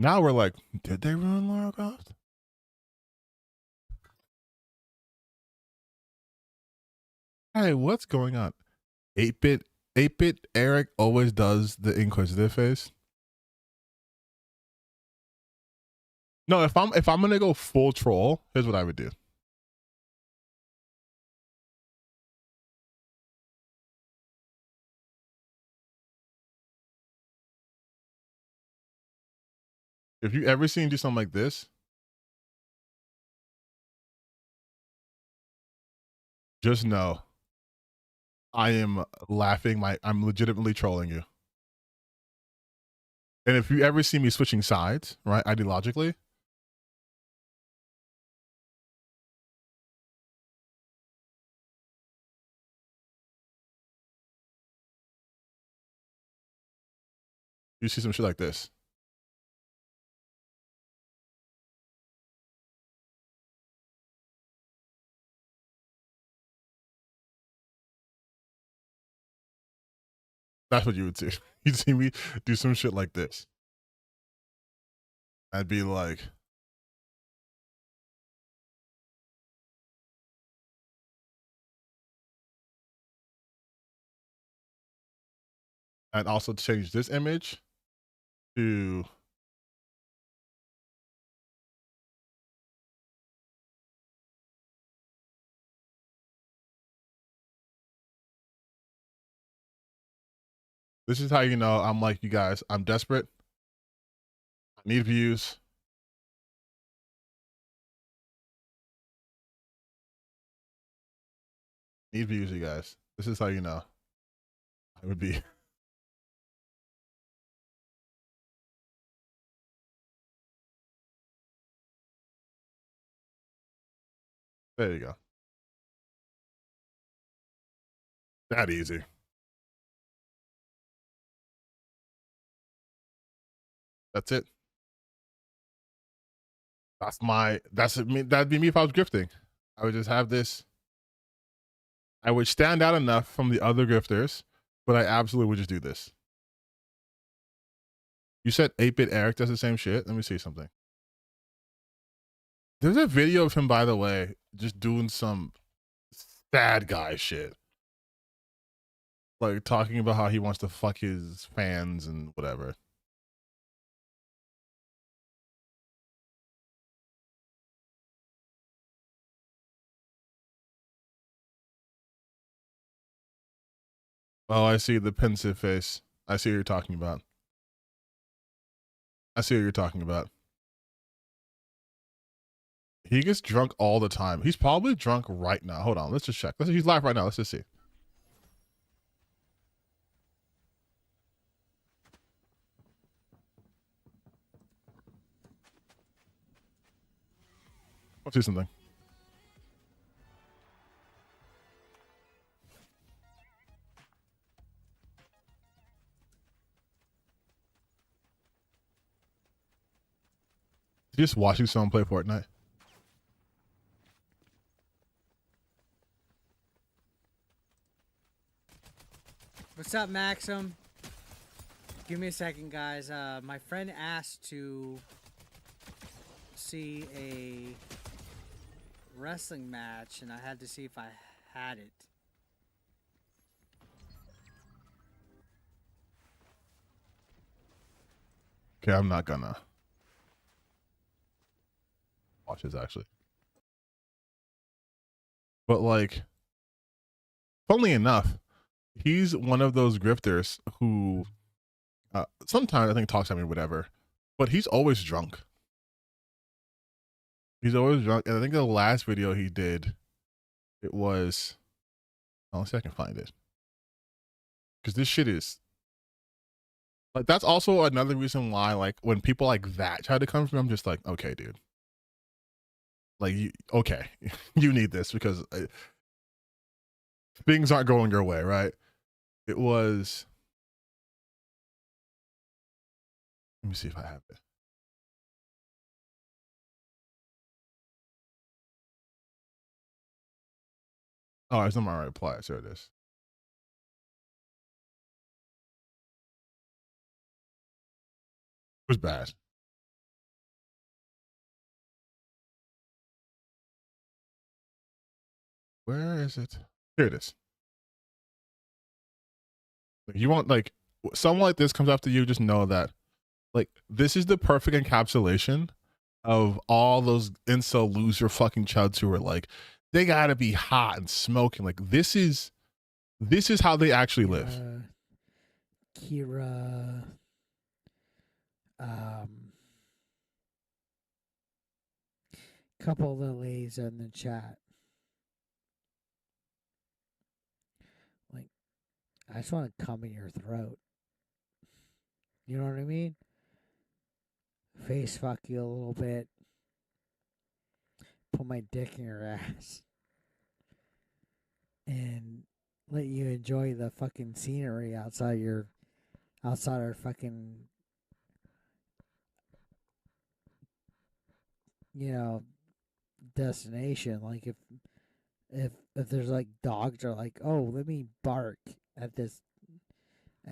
Now we're like, did they ruin Lara Croft? Hey, what's going on? 8-bit Eric always does the inquisitive face. No, if I'm gonna go full troll, here's what I would do. If you ever seen do something like this, just know I am laughing. I'm legitimately trolling you. And if you ever see me switching sides, right, ideologically, you see some shit like this. That's what you would see. You'd see me do some shit like this. I'd be like, I'd also change this image to this is how you know I'm like, you guys, I'm desperate. I need views. Need views, you guys. This is how you know I would be. There you go. That easy. That's it. That'd be me if I was grifting. I would just have this. I would stand out enough from the other grifters, but I absolutely would just do this. You said 8-bit Eric does the same shit. Let me see something. There's a video of him, by the way, just doing some sad guy shit. Like talking about how he wants to fuck his fans and whatever. Oh, I see the pensive face. I see what you're talking about. I see what you're talking about. He gets drunk all the time. He's probably drunk right now. Hold on, let's just check. He's live right now. Let's just see. Let's do something. Just watching someone play Fortnite. What's up, Maxim? Give me a second, guys. My friend asked to see a wrestling match, and I had to see if I had it. Okay, I'm not gonna watch this actually. But like, funnily enough, he's one of those grifters who sometimes I think talks at me or whatever, but he's always drunk. He's always drunk. And I think the last video he did, it was, let's see if I can find it. Because this shit is, like, that's also another reason why, like, when people like that try to come from me, I'm just like, okay, dude. Like, okay, you need this because things aren't going your way, right? It was, let me see if I have it. Oh, it's not my replies. There it is. It was bad. Where is it? Here it is. You want, like, someone like this comes after you, just know that, like, this is the perfect encapsulation of all those incel loser fucking chuds who are like, they gotta be hot and smoking. Like, this is how they actually live. Kira, couple of the ladies in the chat. Like, I just want to come in your throat. You know what I mean? Face fuck you a little bit. Put my dick in your ass. And let you enjoy the fucking scenery outside our fucking, you know, destination. Like if there's like dogs are like, oh, let me bark at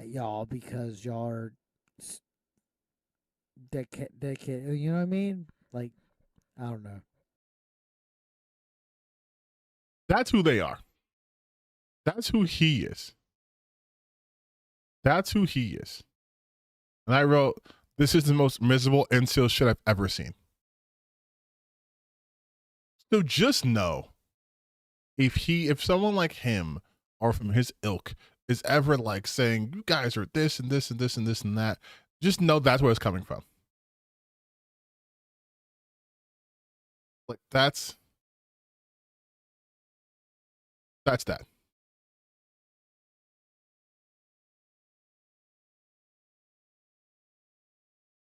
y'all because y'all are dickhead, you know what I mean? Like, I don't know. That's who they are. That's who he is. That's who he is. And I wrote, this is the most miserable incel shit I've ever seen. So just know, if someone like him or from his ilk is ever like saying, you guys are this and this and this and this and that, just know that's where it's coming from. Like, that's that.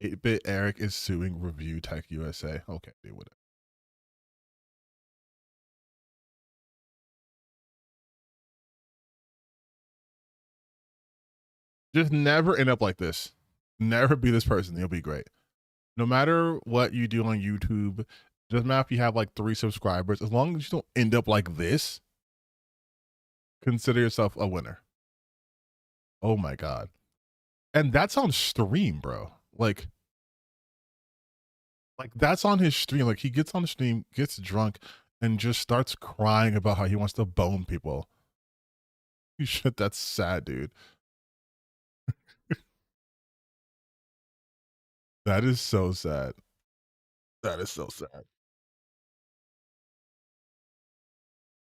8-Bit Eric is suing Review Tech USA. Okay, deal with it. Just never end up like this. Never be this person. You'll be great. No matter what you do on YouTube, doesn't matter if you have like 3 subscribers, as long as you don't end up like this, consider yourself a winner. Oh my God. And that's on stream, bro. Like that's on his stream. Like, he gets on the stream, gets drunk, and just starts crying about how he wants to bone people. You shit, that's sad, dude. That is so sad. That is so sad.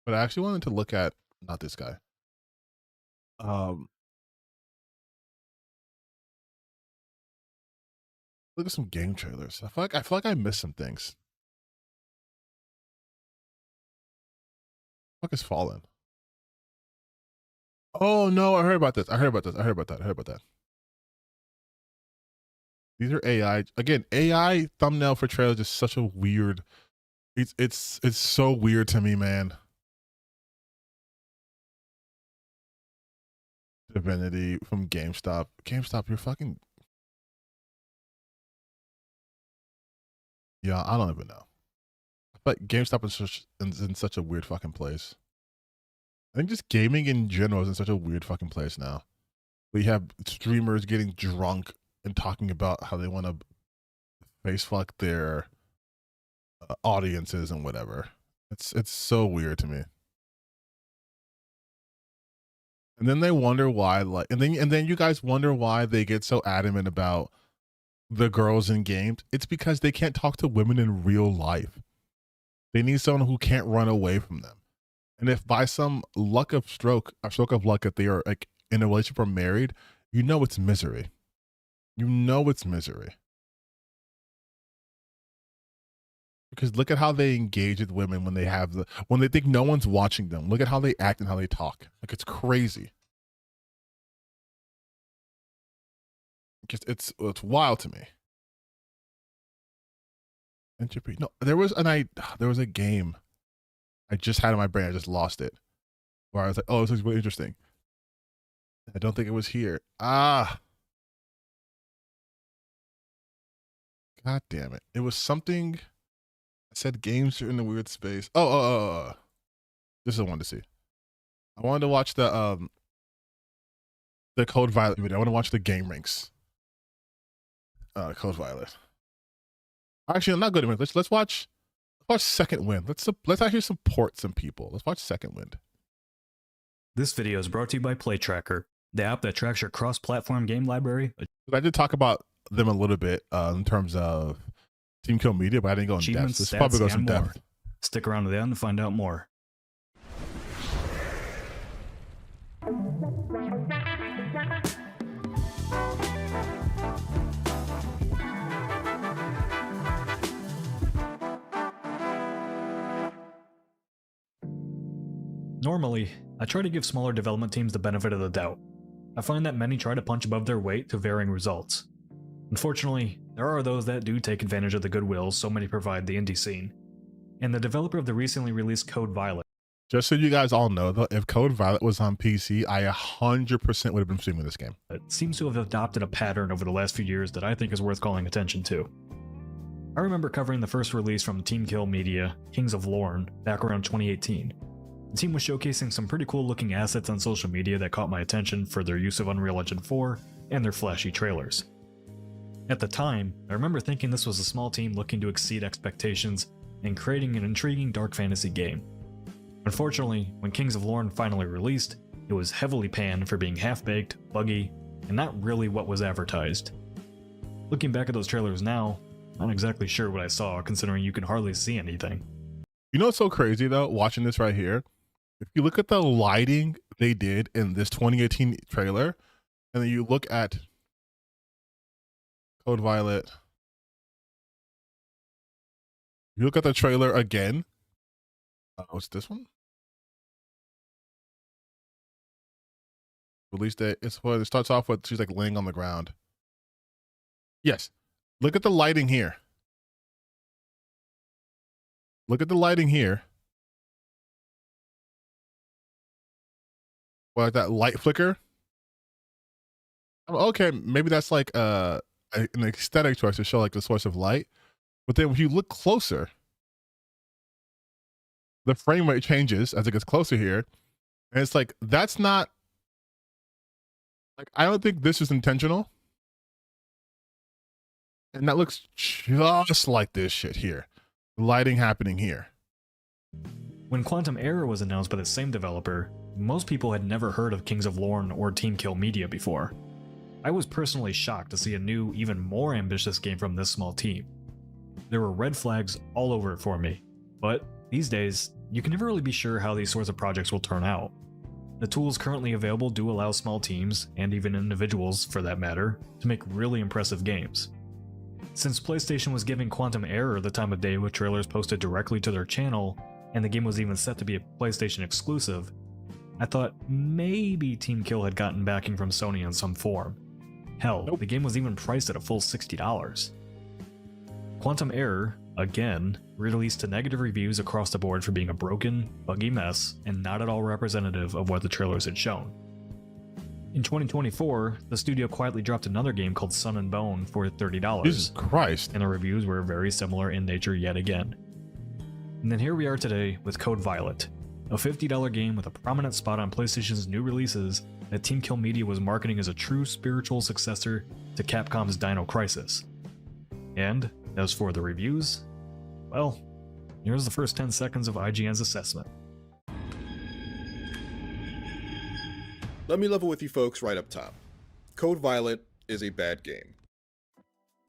But I actually wanted to look at, not this guy. Look at some game trailers. I feel like I missed some things. Fuck is Fallen? Oh no, I heard about this. I heard about that. These are AI. Again, AI thumbnail for trailers is such a weird. It's so weird to me, man. Divinity from GameStop. GameStop, you're fucking. Yeah, I don't even know. But GameStop is in such a weird fucking place. I think just gaming in general is in such a weird fucking place now. We have streamers getting drunk and talking about how they want to face fuck their audiences and whatever. It's so weird to me. And then they wonder why, like, and then you guys wonder why they get so adamant about the girls in games. It's because they can't talk to women in real life. They need someone who can't run away from them. And if by some stroke of luck, if they are like in a relationship or married, you know it's misery. You know it's misery. Because look at how they engage with women when they think no one's watching them. Look at how they act and how they talk. Like, it's crazy. Just it's wild to me. Entropy. No, there was a game I just had in my brain. I just lost it. Where I was like, oh, this is really interesting. I don't think it was here. Ah. God damn it. It was something. I said games are in the weird space. Oh. This is what I wanted to see. I wanted to watch the Code Violet video. I want to watch the game ranks. Code Violet. Actually, I'm not good at it. Let's watch watch Second Wind. Let's actually support some people. Let's watch Second Wind. This video is brought to you by PlayTracker, the app that tracks your cross-platform game library. I did talk about them a little bit in terms of Team Kill Media, but I didn't go in depth. Achievements, This stats, probably goes in and more. depth. Stick around to the end to find out more. Normally, I try to give smaller development teams the benefit of the doubt. I find that many try to punch above their weight to varying results. Unfortunately, there are those that do take advantage of the goodwill so many provide the indie scene. And the developer of the recently released Code Violet. Just so you guys all know, though, if Code Violet was on PC, I 100% would have been streaming this game. It seems to have adopted a pattern over the last few years that I think is worth calling attention to. I remember covering the first release from Team Kill Media, Kings of Lorne, back around 2018. The team was showcasing some pretty cool looking assets on social media that caught my attention for their use of Unreal Engine 4 and their flashy trailers. At the time, I remember thinking this was a small team looking to exceed expectations and creating an intriguing dark fantasy game. Unfortunately, when Kings of Lorne finally released, it was heavily panned for being half-baked, buggy, and not really what was advertised. Looking back at those trailers now, I'm not exactly sure what I saw considering you can hardly see anything. You know what's so crazy though, watching this right here? If you look at the lighting they did in this 2018 trailer, and then you look at Code Violet, you look at the trailer again. What's this one? Release date. It starts off with she's like laying on the ground. Yes. Look at the lighting here. Look at the lighting here. Well, that light flicker. Okay, maybe that's like an aesthetic choice to show like the source of light. But then if you look closer, the frame rate changes as it gets closer here. And it's like, that's not, like, I don't think this is intentional. And that looks just like this shit here. The lighting happening here. When Quantum Error was announced by the same developer, most people had never heard of Kings of Lorne or Team Kill Media before. I was personally shocked to see a new, even more ambitious game from this small team. There were red flags all over it for me, but these days, you can never really be sure how these sorts of projects will turn out. The tools currently available do allow small teams, and even individuals for that matter, to make really impressive games. Since PlayStation was giving Quantum Error the time of day with trailers posted directly to their channel, and the game was even set to be a PlayStation exclusive, I thought maybe Team Kill had gotten backing from Sony in some form. Hell, the game was even priced at a full $60. Quantum Error, again, released to negative reviews across the board for being a broken, buggy mess and not at all representative of what the trailers had shown. In 2024, the studio quietly dropped another game called Sun and Bone for $30. Jesus Christ. And the reviews were very similar in nature yet again. And then here we are today with Code Violet, a $50 game with a prominent spot on PlayStation's new releases that Team Kill Media was marketing as a true spiritual successor to Capcom's Dino Crisis. And as for the reviews, well, here's the first 10 seconds of IGN's assessment. Let me level with you folks right up top. Code Violet is a bad game.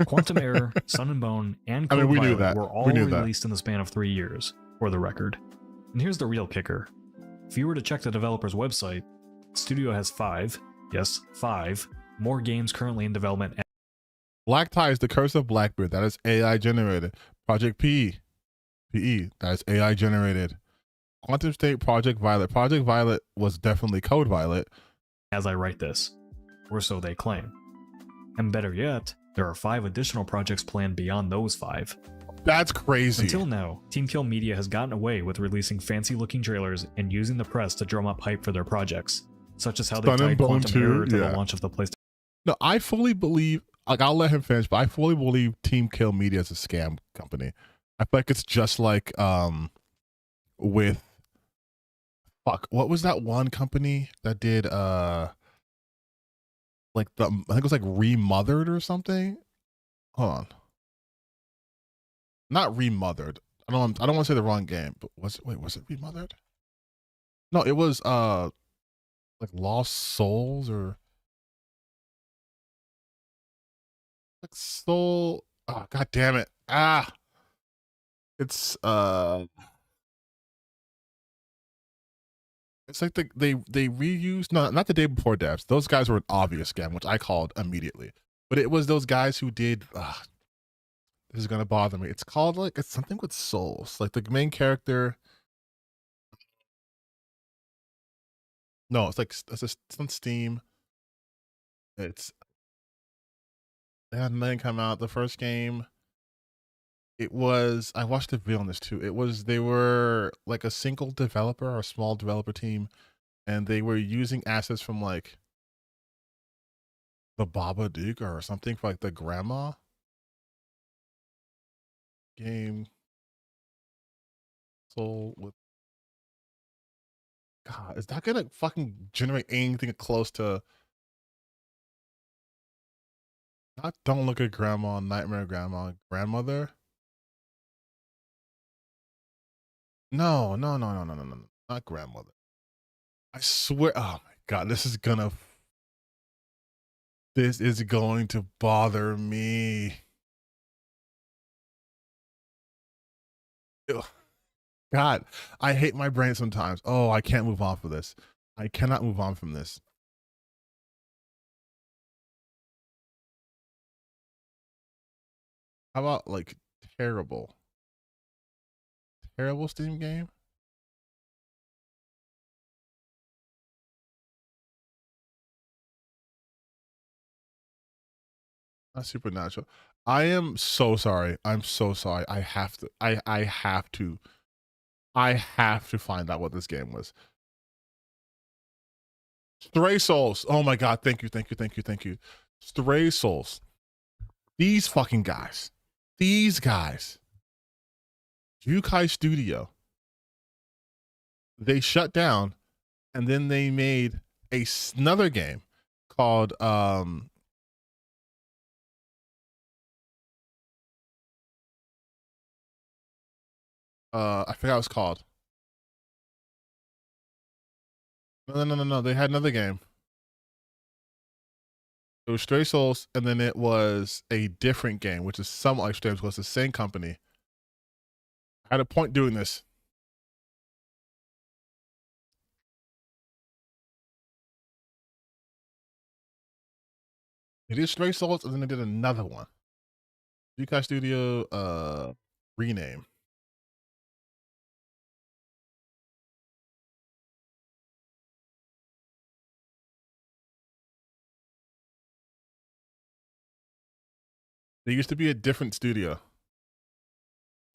Quantum Error, Sun and Bone, and Code we knew Violet that. were all We knew that. released in the span of 3 years, for the record. And here's the real kicker. If you were to check the developer's website, the studio has 5, yes, 5, more games currently in development. Black Tie is the Curse of Blackbeard. That is AI generated. Project PE, that is AI generated. Quantum State, Project Violet. Project Violet was definitely Code Violet. As I write this, or so they claim. And better yet, there are 5 additional projects planned beyond those 5. That's crazy. Until now, Team Kill Media has gotten away with releasing fancy-looking trailers and using the press to drum up hype for their projects, such as how they Sun and tied Bone Quantum 2, Error to yeah. the launch of the PlayStation. No, I fully believe, like, I'll let him finish, but I fully believe Team Kill Media is a scam company. I feel like it's just like with what was that one company that did like I think it was like Remothered or something? Hold on. Not Remothered. I don't want to say the wrong game, but was it Remothered? No, it was like Lost Souls or like Soul. Oh, god damn it. It's it's like they reused, no, not the Day Before devs. Those guys were an obvious scam, which I called immediately. But it was those guys who did this is gonna bother me. It's called like it's something with souls. Like the main character. No, it's like it's on Steam. It's they had nothing come out. The first game. It was I watched a video on this too. They were like a single developer or a small developer team, and they were using assets from like the Babadook or something for like the grandma game. Soul with God, is that gonna fucking generate anything close to not Don't Look at Grandma, Nightmare Grandma, Grandmother? No, no, no, no, no, no, no, not Grandmother. I swear, oh my God, this is going to bother me. Ugh. God, I hate my brain sometimes. Oh, I can't move on from this. I cannot move on from this. How about like terrible Steam game? Not Supernatural. I am so sorry. I'm so sorry. I have to find out what this game was. Stray Souls. Oh my God. Thank you. Thank you. Thank you. Thank you. Stray Souls. These fucking guys. These guys. Yukai Studio. They shut down and then they made another game called I forgot what it's called. No. They had another game. It was Stray Souls, and then it was a different game, which is somewhat like Stray Souls, it's the same company. I had a point doing this. They did Stray Souls, and then they did another one. Yukai Studio rename. They used to be a different studio.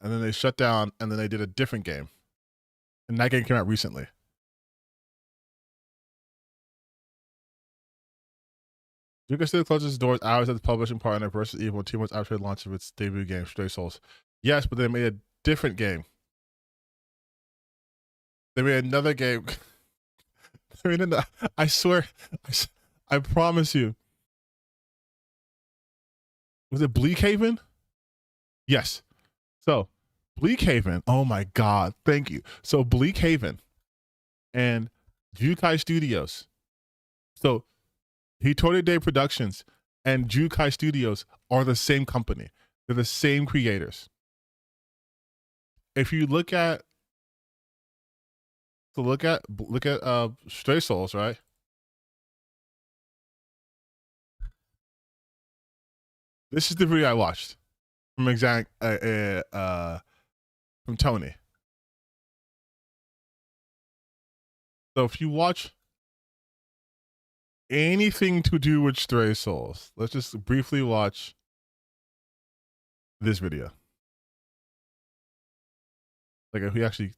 And then they shut down, and then they did a different game. And that game came out recently. Yukai Studio closes its doors hours at the publishing partner versus Evil 2 months after the launch of its debut game, Stray Souls. Yes, but they made a different game. They made another game. I swear, I promise you. Was it Bleakhaven? Yes. So, Bleakhaven. Oh my God. Thank you. So, Bleakhaven and Yukai Studios. So, Hitori Day Productions and Yukai Studios are the same company. They're the same creators. If you look at Stray Souls, right? This is the video I watched from from Tony. So if you watch anything to do with Stray Souls, let's just briefly watch this video. Like if we actually.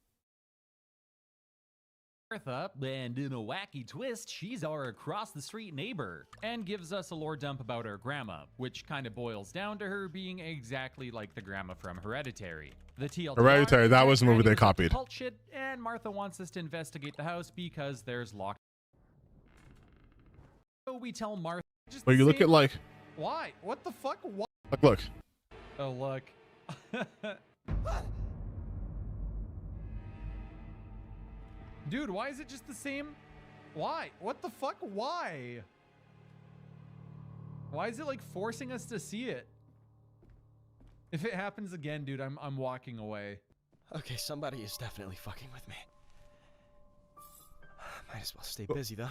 Martha, and in a wacky twist, she's our across-the-street neighbor, and gives us a lore dump about her grandma, which kind of boils down to her being exactly like the grandma from Hereditary. The TLDR Hereditary, that was the movie they copied. Cult shit, and Martha wants us to investigate the house because there's locked. So we tell Martha. But you look at like. Why? What the fuck? What? Look. Oh look. Dude, why is it just the same? Why? What the fuck? Why? Why is it like forcing us to see it? If it happens again, dude, I'm walking away. Okay, somebody is definitely fucking with me. Might as well stay busy though.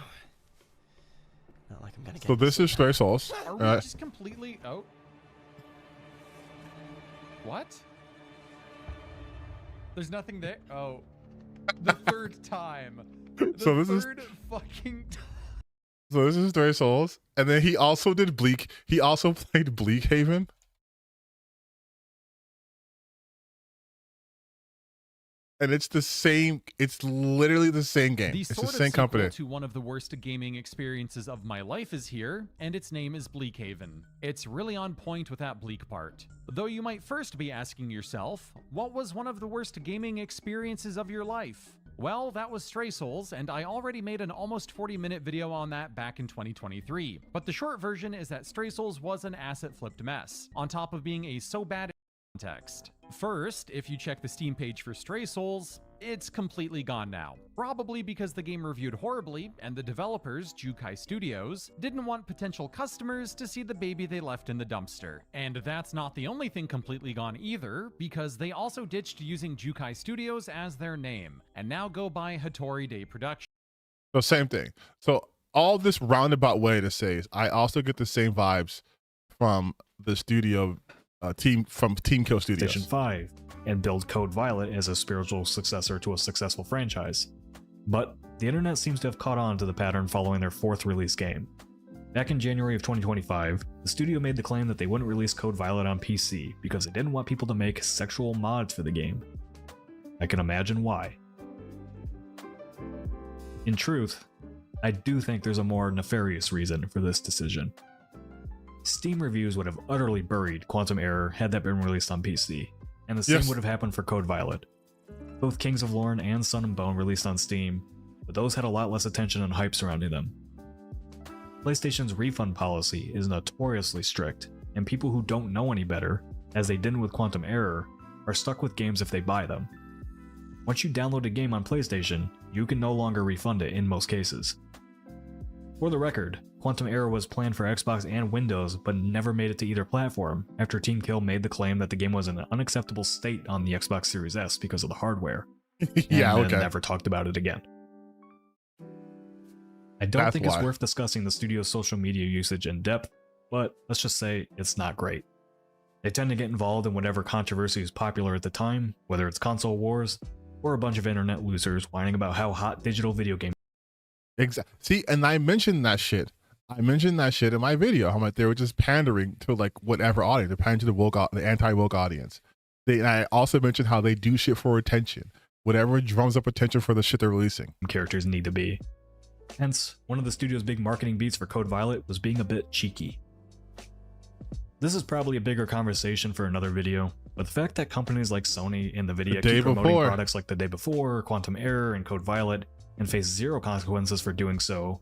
Not like I'm gonna get. So this is Stray Souls. Are we just completely? Oh. What? There's nothing there. Oh, the third time. The So this is third fucking time. So this is Stray Souls, and then he also did Bleak. He also played Bleak Haven. And it's the same. It's literally the same game. The It's the sort of same sequel company. to one of the worst gaming experiences of my life is here, and its name is Bleak Haven. It's really on point with that bleak part. Though you might first be asking yourself, what was one of the worst gaming experiences of your life? Well, that was Stray Souls, and I already made an almost 40-minute video on that back in 2023. But the short version is that Stray Souls was an asset-flipped mess, on top of being a so bad context. First, if you check the Steam page for Stray Souls, it's completely gone now. Probably because the game reviewed horribly, and the developers, Jukai Studios, didn't want potential customers to see the baby they left in the dumpster. And that's not the only thing completely gone either, because they also ditched using Jukai Studios as their name, and now go by Hattori Day Productions. So same thing. So all this roundabout way to say is I also get the same vibes from the studio team from Team Kill Studios. PlayStation 5 and build Code Violet as a spiritual successor to a successful franchise. But the internet seems to have caught on to the pattern following their fourth release game. Back in January of 2025, the studio made the claim that they wouldn't release Code Violet on PC because they didn't want people to make sexual mods for the game. I can imagine why. In truth, I do think there's a more nefarious reason for this decision. Steam reviews would have utterly buried Quantum Error had that been released on PC, and the same would have happened for Code Violet. Both Kings of Lorne and Sun and Bone released on Steam, but those had a lot less attention and hype surrounding them. PlayStation's refund policy is notoriously strict, and people who don't know any better, as they didn't with Quantum Error, are stuck with games if they buy them. Once you download a game on PlayStation, you can no longer refund it in most cases. For the record, Quantum Error was planned for Xbox and Windows, but never made it to either platform after Team Kill made the claim that the game was in an unacceptable state on the Xbox Series S because of the hardware. Yeah, and okay. then never talked about it again. I don't That's think it's why. worth discussing the studio's social media usage in depth, but let's just say it's not great. They tend to get involved in whatever controversy is popular at the time, whether it's console wars or a bunch of internet losers whining about how hot digital video games. Exactly. See, and I mentioned that shit. I mentioned that shit in my video. How much they were just pandering to like whatever audience, they're pandering to the woke, the anti-woke audience. And I also mentioned how they do shit for attention. Whatever drums up attention for the shit they're releasing. Characters need to be. Hence, one of the studio's big marketing beats for Code Violet was being a bit cheeky. This is probably a bigger conversation for another video, but the fact that companies like Sony and Nvidia keep promoting products like The Day Before, Quantum Error, and Code Violet, and face zero consequences for doing so.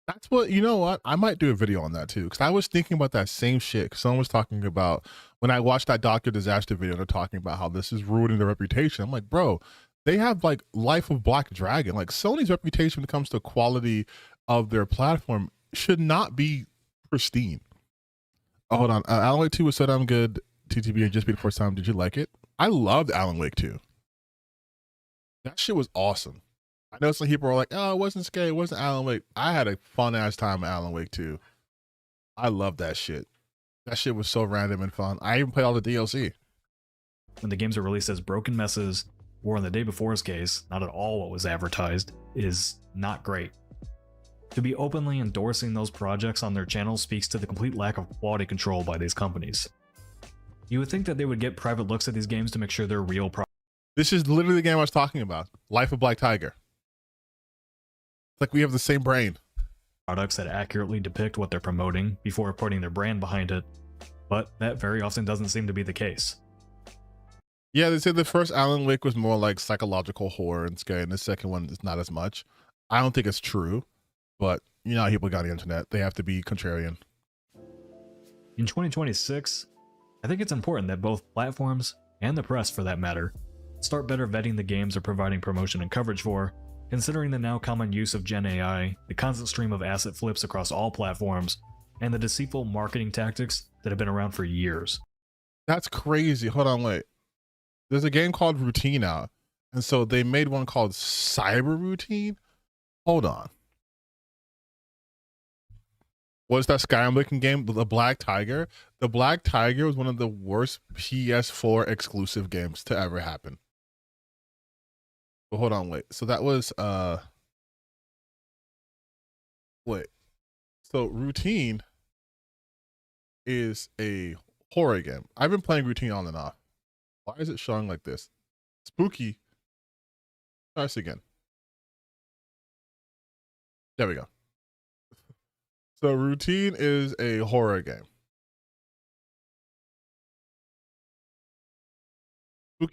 That's what, you know what? I might do a video on that too, because I was thinking about that same shit. Someone was talking about, when I watched that Dr. Disaster video, they're talking about how this is ruining their reputation. I'm like, bro, they have like Life of Black Dragon. Like Sony's reputation when it comes to quality of their platform should not be pristine. Oh, hold on. Alan Wake 2 was said I'm good. TTBN just beat the first time. Did you like it? I loved Alan Wake 2. That shit was awesome. I know some people are like, oh, it wasn't scary. It wasn't Alan Wake. I had a fun ass time at Alan Wake 2. I love that shit. That shit was so random and fun. I even played all the DLC. When the games are released as broken messes, or in The Day Before's case, not at all what was advertised, is not great. To be openly endorsing those projects on their channel speaks to the complete lack of quality control by these companies. You would think that they would get private looks at these games to make sure they're real This is literally the game I was talking about. Life of Black Tiger. Like we have the same brain. products that accurately depict what they're promoting before putting their brand behind it, but that very often doesn't seem to be the case. Yeah, they said the first Alan Wake was more like psychological horror and scary, and the second one is not as much. I don't think it's true, but you know how people got on the internet. They have to be contrarian. In 2026, I think it's important that both platforms, and the press for that matter, start better vetting the games they're providing promotion and coverage for, Considering the now common use of Gen AI, the constant stream of asset flips across all platforms, and the deceitful marketing tactics that have been around for years. That's crazy. Hold on, wait. There's a game called Routine out, and so they made one called Cyber Routine. Hold on. What's that Skyrim looking game? The Black Tiger. The Black Tiger was one of the worst PS4 exclusive games to ever happen. But hold on, wait. So that was wait. So Routine is a horror game. I've been playing Routine on and off. Why is it showing like this? Spooky. Try this again. There we go. So Routine is a horror game.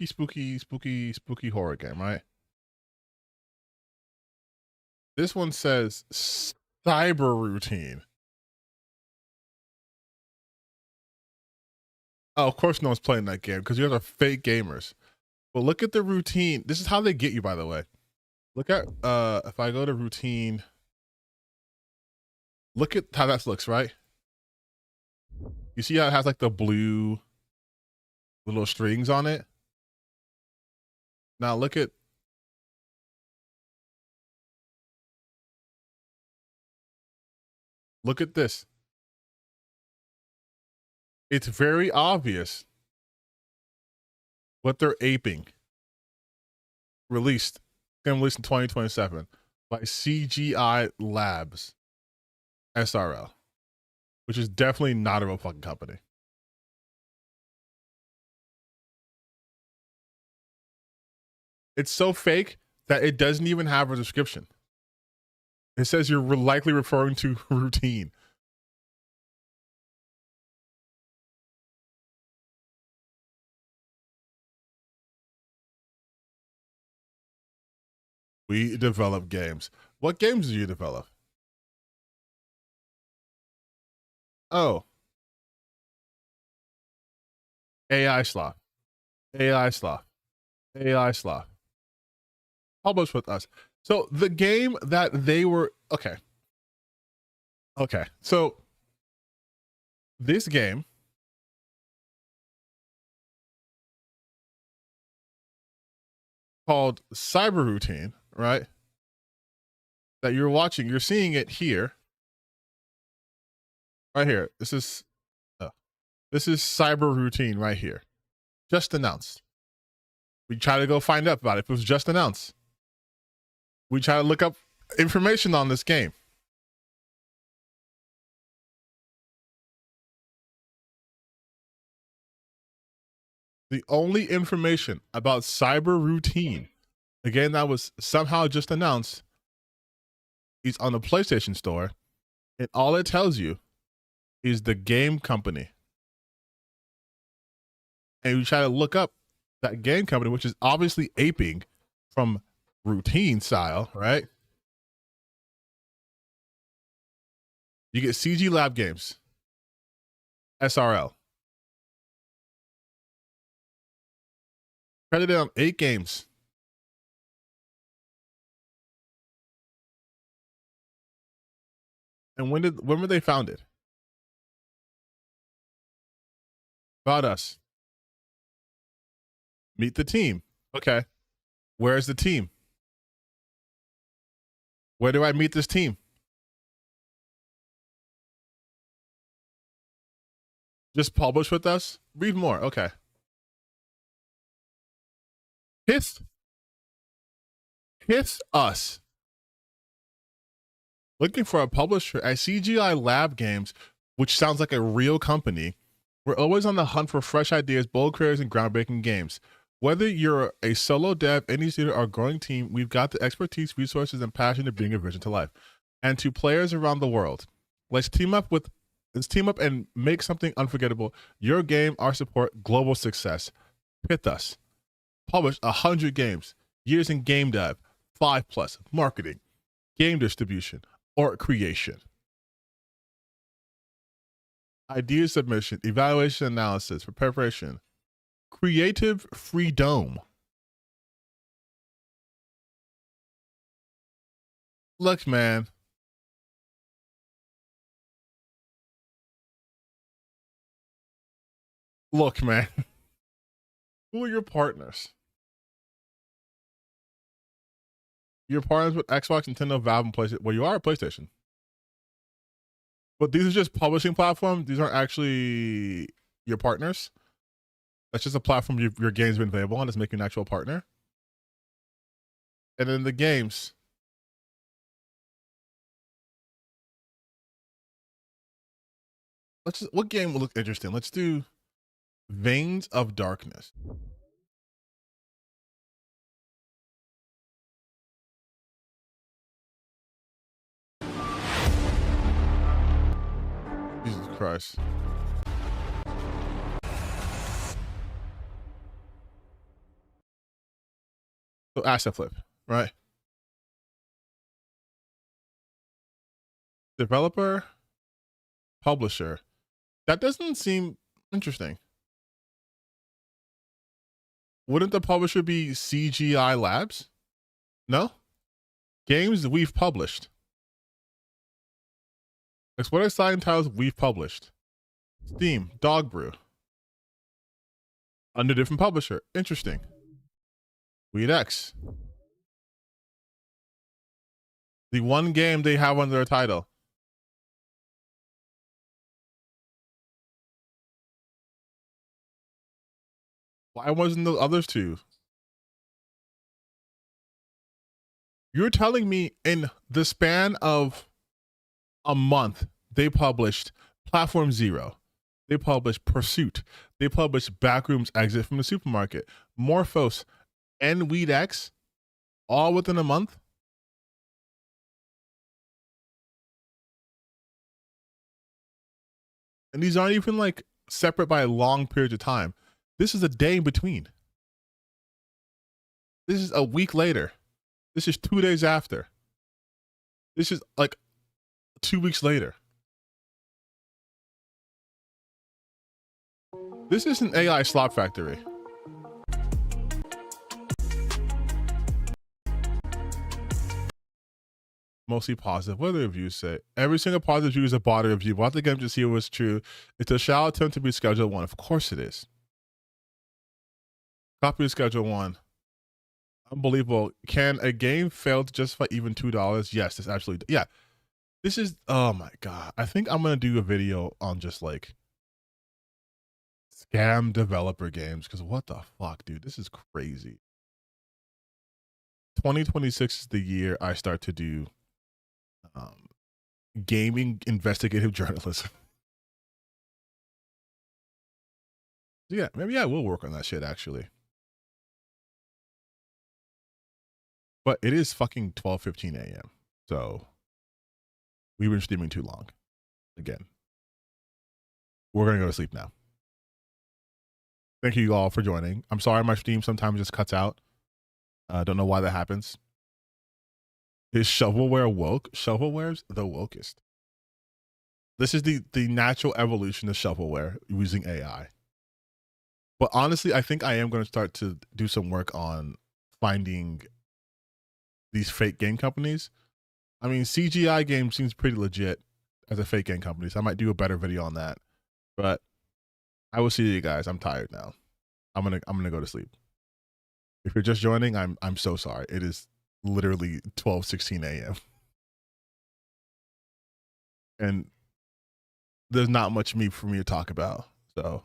Spooky horror game, right? This one says Cyber Routine. Oh, of course no one's playing that game because you guys are fake gamers. But look at the routine. This is how they get you, by the way. Look at if I go to Routine, look at how that looks, right? You see how it has like the blue little strings on it? Now look at this. It's very obvious what they're aping. Released in 2027 by CGI Labs SRL, which is definitely not a real fucking company. It's so fake that it doesn't even have a description. It says you're likely referring to Routine. We develop games. What games do you develop? Oh. AI Sloth. AI Sloth. AI Sloth. Publish with us. So the game that they were okay. So this game called Cyber Routine, right? That you're watching, you're seeing it here. Right here. This is Cyber Routine right here. Just announced. We try to go find out about it. It was just announced. We try to look up information on this game. The only information about Cyber Routine, again, that was somehow just announced, is on the PlayStation Store, and all it tells you is the game company. And you try to look up that game company, which is obviously aping from Routine style, right? You get CG Lab Games, SRL. Credited on 8 games. And when were they founded? About us. Meet the team. Okay. Where's the team? Where do I meet this team? Just publish with us? Read more. Okay. Hiss us. Looking for a publisher at CGI Lab Games, which sounds like a real company. We're always on the hunt for fresh ideas, bold creators, and groundbreaking games. Whether you're a solo dev, indie studio, or growing team, we've got the expertise, resources, and passion to bring a vision to life. And to players around the world, let's team up and make something unforgettable. Your game, our support, global success. Pith us. Publish 100 games, years in game dev, 5+, marketing, game distribution, or creation. Idea submission, evaluation analysis for preparation. Creative freedom. Look, man. Look, man. Who are your partners? Your partners with Xbox, Nintendo, Valve, and PlayStation. Well, you are a PlayStation. But these are just publishing platforms. These aren't actually your partners. That's just a platform your game's been available on. It's making an actual partner. And then the games. What game will look interesting? Let's do Veins of Darkness. Jesus Christ. So asset flip, right? Developer, publisher. That doesn't seem interesting. Wouldn't the publisher be CGI Labs? No? Games we've published. Explore exciting titles we've published. Steam, Dog Brew. Under different publisher. Interesting. Weed X. The one game they have under their title. Why wasn't the others two? You're telling me in the span of a month, they published Platform Zero. They published Pursuit. They published Backrooms Exit from the Supermarket, Morphos, and Weed X, all within a month? And these aren't even like separate by a long period of time. This is a day in between. This is a week later. This is 2 days after. This is like 2 weeks later. This is an AI slot factory. Mostly positive. What do the reviews say? Every single positive review is a body review. Watch the game to see if it was true. It's a shall attempt to be Schedule 1. Of course it is. Copy of Schedule 1. Unbelievable. Can a game fail to justify even $2? Yes, it's actually, yeah. This is, oh my God. I think I'm going to do a video on just like scam developer games, because what the fuck, dude? This is crazy. 2026 is the year I start to do gaming investigative journalism. Yeah, maybe I will work on that shit actually. But it is fucking 12:15 a.m. So we've been streaming too long. Again, we're gonna go to sleep now. Thank you all for joining. I'm sorry my stream sometimes just cuts out. I don't know why that happens. Is shovelware woke? Shovelware's the wokest. This is the natural evolution of shovelware using AI. But honestly, I think I am going to start to do some work on finding these fake game companies. I mean, CGI game seems pretty legit as a fake game company, so I might do a better video on that. But I will see you guys. I'm tired now. I'm gonna go to sleep. If you're just joining, I'm so sorry. It is literally 12:16 a.m. and there's not much for me to talk about. So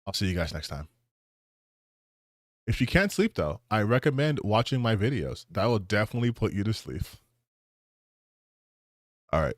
I'll see you guys next time. If you can't sleep though, I recommend watching my videos. That will definitely put you to sleep. All right.